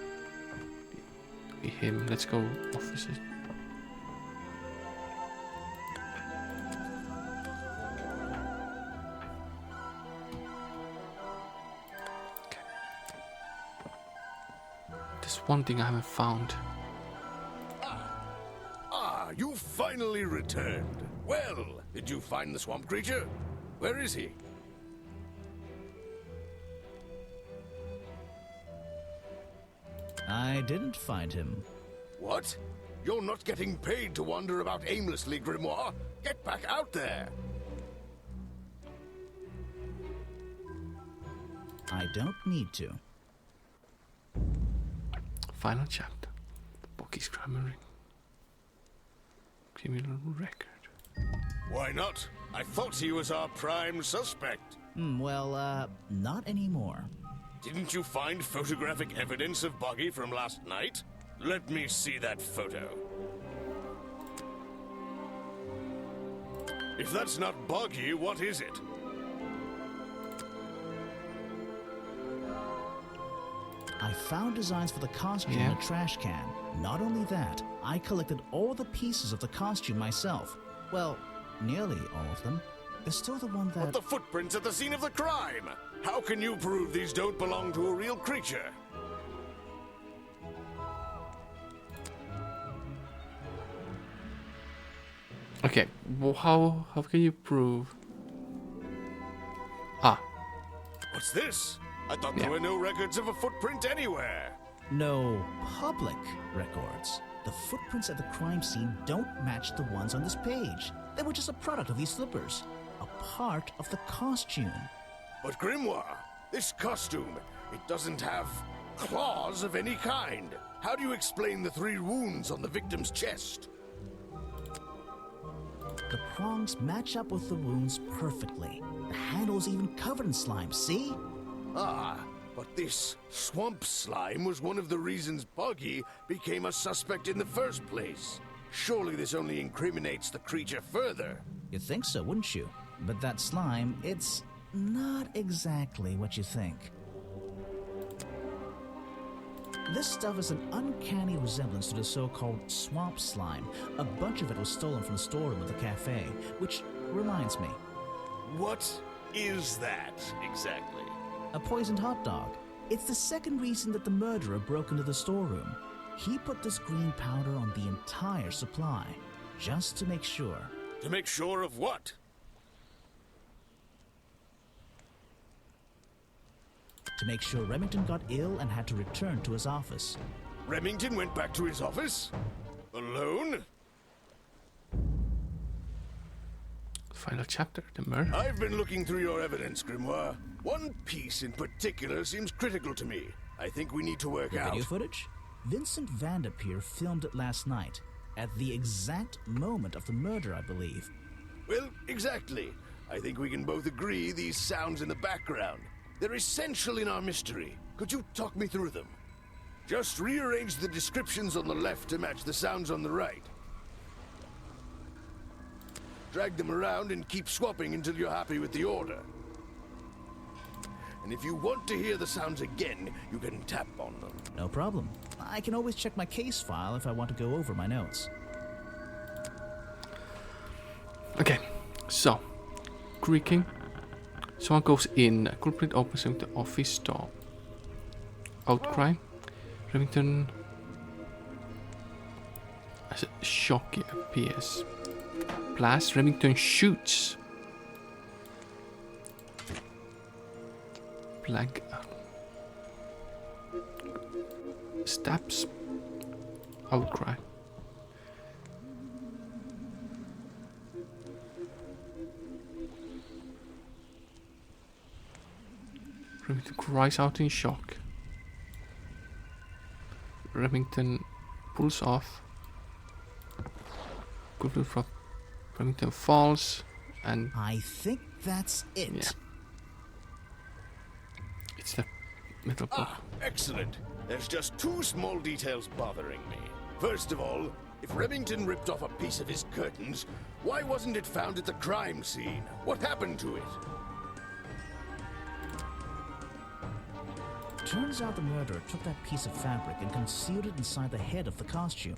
him. Let's go, officer. Okay. There's one thing I haven't found. You finally returned. Well, did you find the swamp creature? Where is he? I didn't find him. What? You're not getting paid to wander about aimlessly, Grimoire. Get back out there. I don't need to. Final chapter. Boggy's criminal record. Why not? I thought he was our prime suspect. Not anymore. Didn't you find photographic evidence of Boggy from last night? Let me see that photo. If that's not Boggy, what is it? I found designs for the costume in a trash can. Not only that, I collected all the pieces of the costume myself. Well, nearly all of them. There's still the one that... But the footprints at the scene of the crime! How can you prove these don't belong to a real creature? Okay, well, how can you prove? Ah. What's this? I thought there were no records of a footprint anywhere. No public records. The footprints at the crime scene don't match the ones on this page. They were just a product of these slippers. A part of the costume. But Grimoire, this costume, it doesn't have claws of any kind. How do you explain the 3 wounds on the victim's chest? The prongs match up with the wounds perfectly. The handle's even covered in slime, see? Ah, but this swamp slime was one of the reasons Boggy became a suspect in the first place. Surely this only incriminates the creature further. You'd think so, wouldn't you? But that slime, it's not exactly what you think. This stuff is an uncanny resemblance to the so-called swamp slime. A bunch of it was stolen from the storeroom of the cafe, which reminds me. What is that exactly? A poisoned hot dog. It's the second reason that the murderer broke into the storeroom. He put this green powder on the entire supply, just to make sure. To make sure of what? To make sure Remington got ill and had to return to his office. Remington went back to his office? Alone? Final chapter, the murder. I've been looking through your evidence, Grimoire. One piece in particular seems critical to me. I think we need to work out. Video footage? Vincent Vanderpeer filmed it last night, at the exact moment of the murder, I believe. Well, exactly. I think we can both agree these sounds in the background. They're essential in our mystery. Could you talk me through them? Just rearrange the descriptions on the left to match the sounds on the right. Drag them around and keep swapping until you're happy with the order. And if you want to hear the sounds again, you can tap on them. No problem. I can always check my case file if I want to go over my notes. Okay, so creaking. Someone goes in. Culprit opens the office door. Outcry. Remington. As a shocky appears. Blast. Remington shoots. Blank. Stabs. Outcry. Remington cries out in shock. Remington pulls off. Remington falls and... I think that's it. Yeah. It's the metal book. Ah, excellent. There's just 2 small details bothering me. First of all, if Remington ripped off a piece of his curtains, why wasn't it found at the crime scene? What happened to it? Turns out the murderer took that piece of fabric and concealed it inside the head of the costume.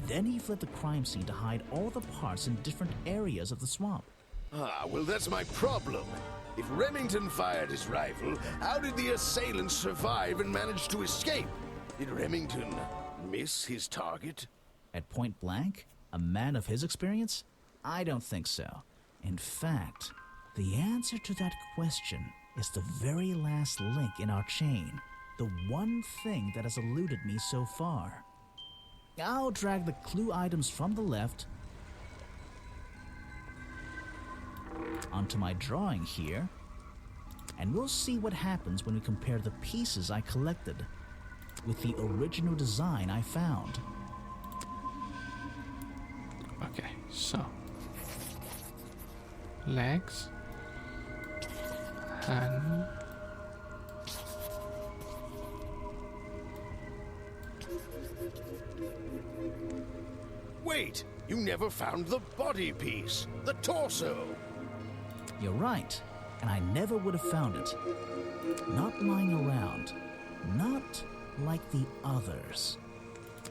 Then he fled the crime scene to hide all the parts in different areas of the swamp. Ah, well, that's my problem. If Remington fired his rifle, how did the assailant survive and manage to escape? Did Remington miss his target? At point blank? A man of his experience? I don't think so. In fact, the answer to that question is the very last link in our chain. The one thing that has eluded me so far. I'll drag the clue items from the left onto my drawing here, and we'll see what happens when we compare the pieces I collected with the original design I found. Okay, so legs, hand, Wait! You never found the body piece, the torso! You're right, and I never would have found it. Not lying around. Not like the others.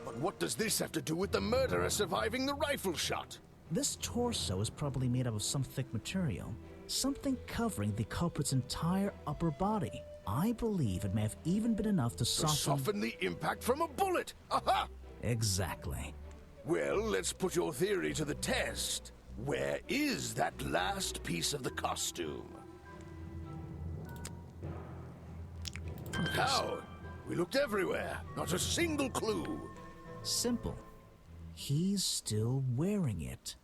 But what does this have to do with the murderer surviving the rifle shot? This torso is probably made up of some thick material, something covering the culprit's entire upper body. I believe it may have even been enough to soften the impact from a bullet! Aha! Exactly. Well, let's put your theory to the test. Where is that last piece of the costume? How? We looked everywhere. Not a single clue. Simple. He's still wearing it.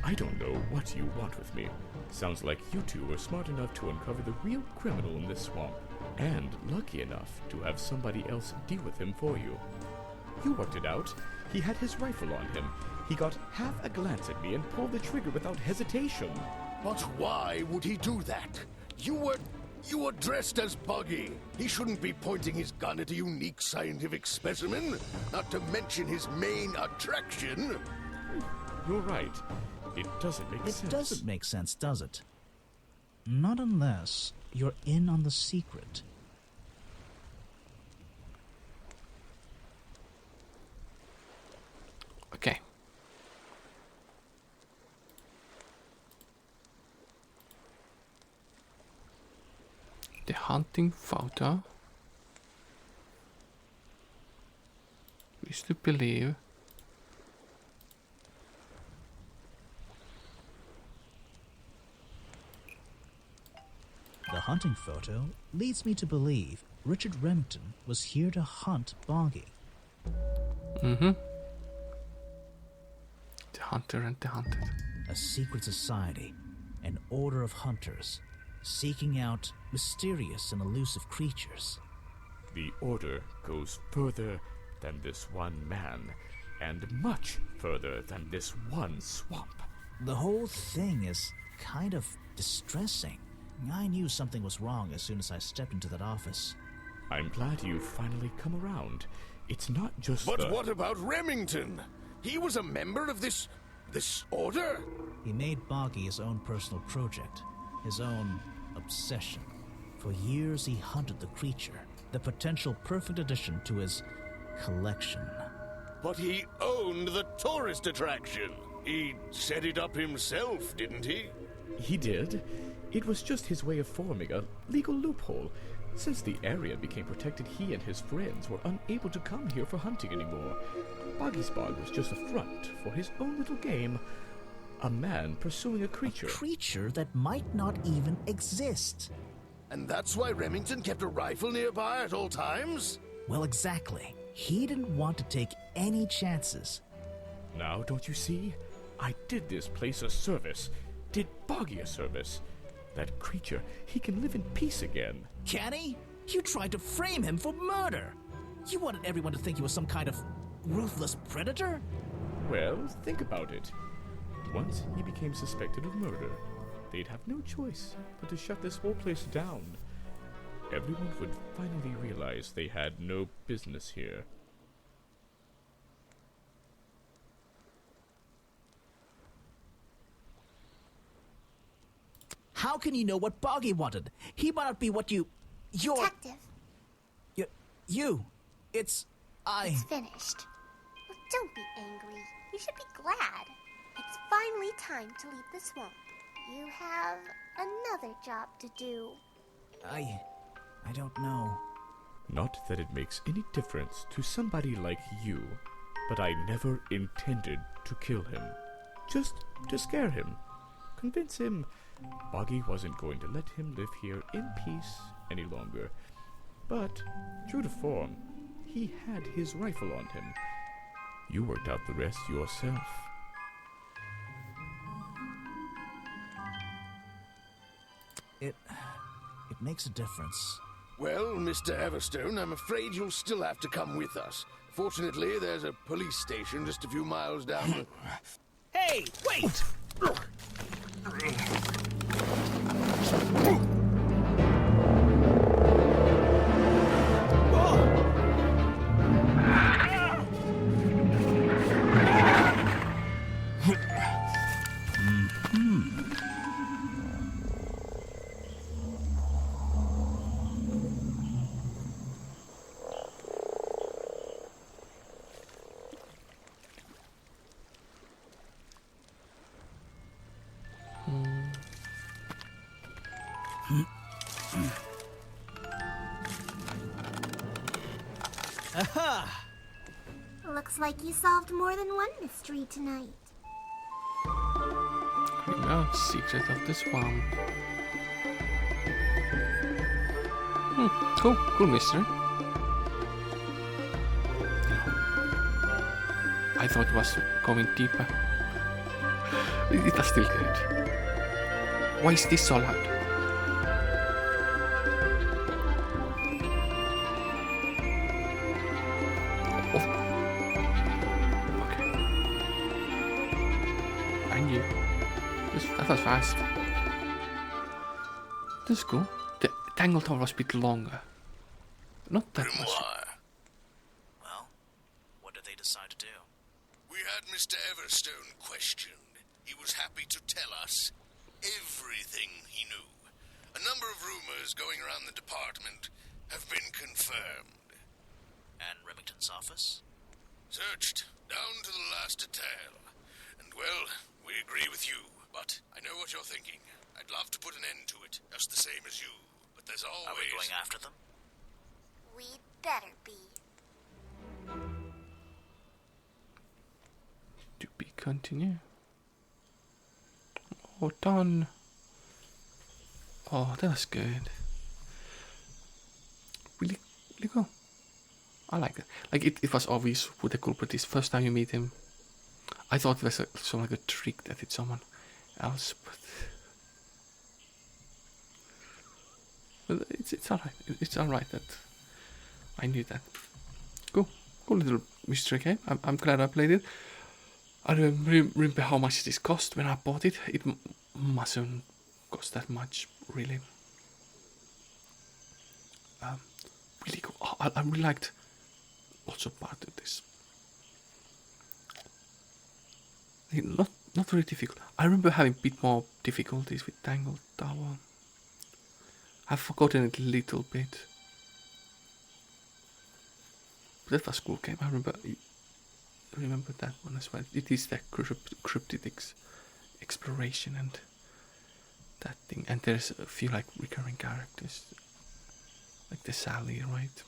I don't know what you want with me. Sounds like you two were smart enough to uncover the real criminal in this swamp, and lucky enough to have somebody else deal with him for you. You worked it out. He had his rifle on him. He got half a glance at me and pulled the trigger without hesitation. But why would he do that? You were dressed as Buggy. He shouldn't be pointing his gun at a unique scientific specimen, not to mention his main attraction. You're right. It doesn't make sense. It doesn't make sense, does it? Not unless you're in on the secret. Okay. The hunting photo. Wish to believe. The hunting photo leads me to believe Richard Remington was here to hunt Boggy. The hunter and the hunted. A secret society, an order of hunters, seeking out mysterious and elusive creatures. The order goes further than this one man, and much further than this one swamp. The whole thing is kind of distressing. I knew something was wrong as soon as I stepped into that office. I'm glad you've finally come around. It's not just But what about Remington? He was a member of this order? He made Boggy his own personal project, his own obsession. For years he hunted the creature, the potential perfect addition to his collection. But he owned the tourist attraction. He set it up himself, didn't he? He did. It was just his way of forming a legal loophole. Since the area became protected, he and his friends were unable to come here for hunting anymore. Boggy's Bog was just a front for his own little game. A man pursuing a creature. A creature that might not even exist. And that's why Remington kept a rifle nearby at all times? Well, exactly. He didn't want to take any chances. Now, don't you see? I did this place a service. Did Boggy a service. That creature, he can live in peace again. Can he? You tried to frame him for murder. You wanted everyone to think he was some kind of ruthless predator? Well, think about it. Once he became suspected of murder, they'd have no choice but to shut this whole place down. Everyone would finally realize they had no business here. How can you know what Boggy wanted? He might not be what you're... Detective. It's finished. Well, don't be angry. You should be glad. It's finally time to leave the swamp. You have another job to do. I don't know. Not that it makes any difference to somebody like you, but I never intended to kill him. Just to scare him. Convince him Boggy wasn't going to let him live here in peace any longer. But, true to form, he had his rifle on him. You worked out the rest yourself. It makes a difference. Well, Mr. Everstone, I'm afraid you'll still have to come with us. Fortunately, there's a police station just a few miles down the... Hey, wait! Aha! Looks like you solved more than one mystery tonight. No secret of the swamp. Cool mystery. I thought it was going deeper. It was still good. Why is this so loud? That was fast. This is cool. The Tangle Tower was a bit longer. Not that much. Well, what did they decide to do? We had Mr. Everstone questioned. He was happy to tell us everything he knew. A number of rumors going around the department have been confirmed. And Remington's office? Searched down to the last detail. And well, we agree with you. But I know what you're thinking. I'd love to put an end to it, just the same as you. But there's always... Are we going after them? We'd better be. To be continued. Oh, done. Oh, that was good. Really cool. I like it. Like, it was obvious who the culprit is. First time you meet him, I thought it was sort of like a trick that it's someone else, but it's alright. It's alright that I knew that. Cool little mystery game. I'm glad I played it. I remember how much this cost when I bought it. It mustn't cost that much, really. Really cool. Oh, I really liked lots of part of this. Not very difficult. I remember having a bit more difficulties with Tangle Tower. I've forgotten it a little bit. But that was a cool game. I remember that one as well. It is the cryptics exploration and that thing. And there's a few like recurring characters. Like the Sally, right?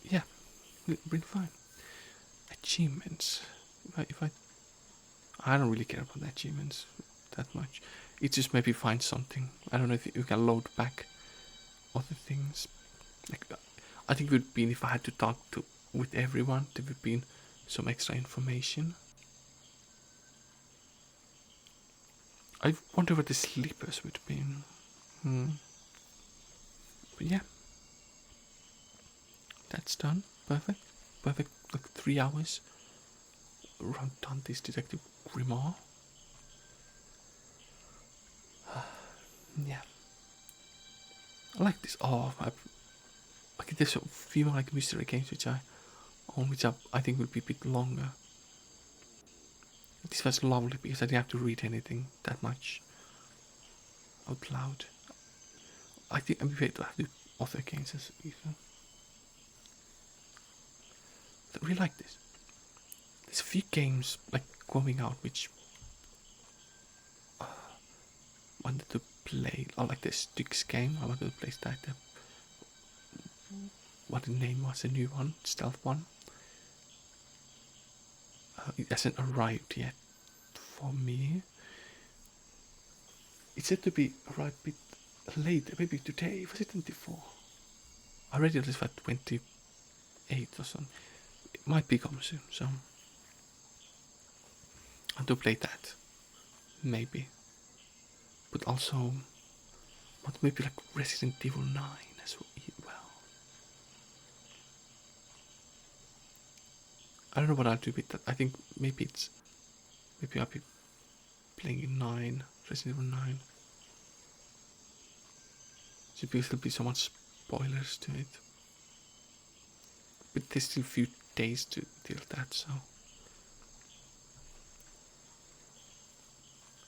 Yeah, really fine. Achievements. I don't really care about the achievements that much. It's just maybe find something. I don't know if you can load back other things. Like, I think it would be if I had to talk with everyone, there would be some extra information. I wonder what the sleepers would be. But yeah, that's done. Perfect. Like 3 hours. Run down this detective Grimoire. Yeah, I like this. Oh, like there's a few like mystery games which I think will be a bit longer. This was lovely because I didn't have to read anything that much out loud. I think I'm afraid to have the other games as well. I really like this. There's a few games like going out which wanted to play. I like the Styx game. I wanted to play that. what the name was, a new one, stealth one. It hasn't arrived yet for me. It's said to be arrived a bit late, maybe today. Was it 24? I read it at 28 or something. It might be coming soon, so I'll do play that. Maybe. But also, what maybe like Resident Evil 9 as well. I don't know what I'll do with that. I think maybe I'll be playing 9, Resident Evil 9. There'll be so much spoilers to it. But there's still a few days to till that,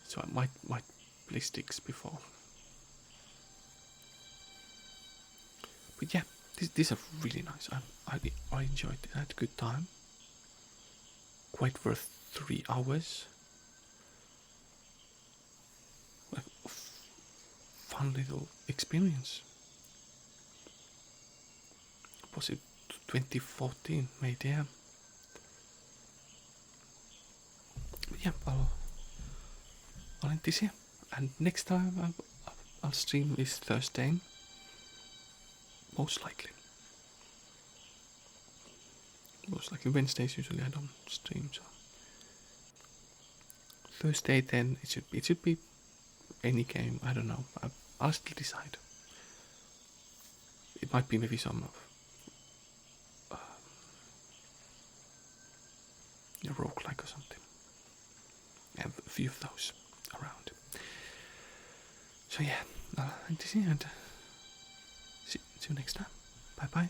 so I might play sticks before. But yeah, these are really nice. I enjoyed it. I had a good time. Quite worth 3 hours. Like, fun little experience. Was it 2014? Maybe, yeah. But yeah, I'll end this here. And next time I'll stream is Thursday. Most likely. Most likely Wednesdays usually I don't stream, so Thursday then it should be any game. I don't know. I'll still decide. It might be maybe some of a roguelike or something. I have a few of those around. So yeah, I'll end this here and see you next time. Bye bye.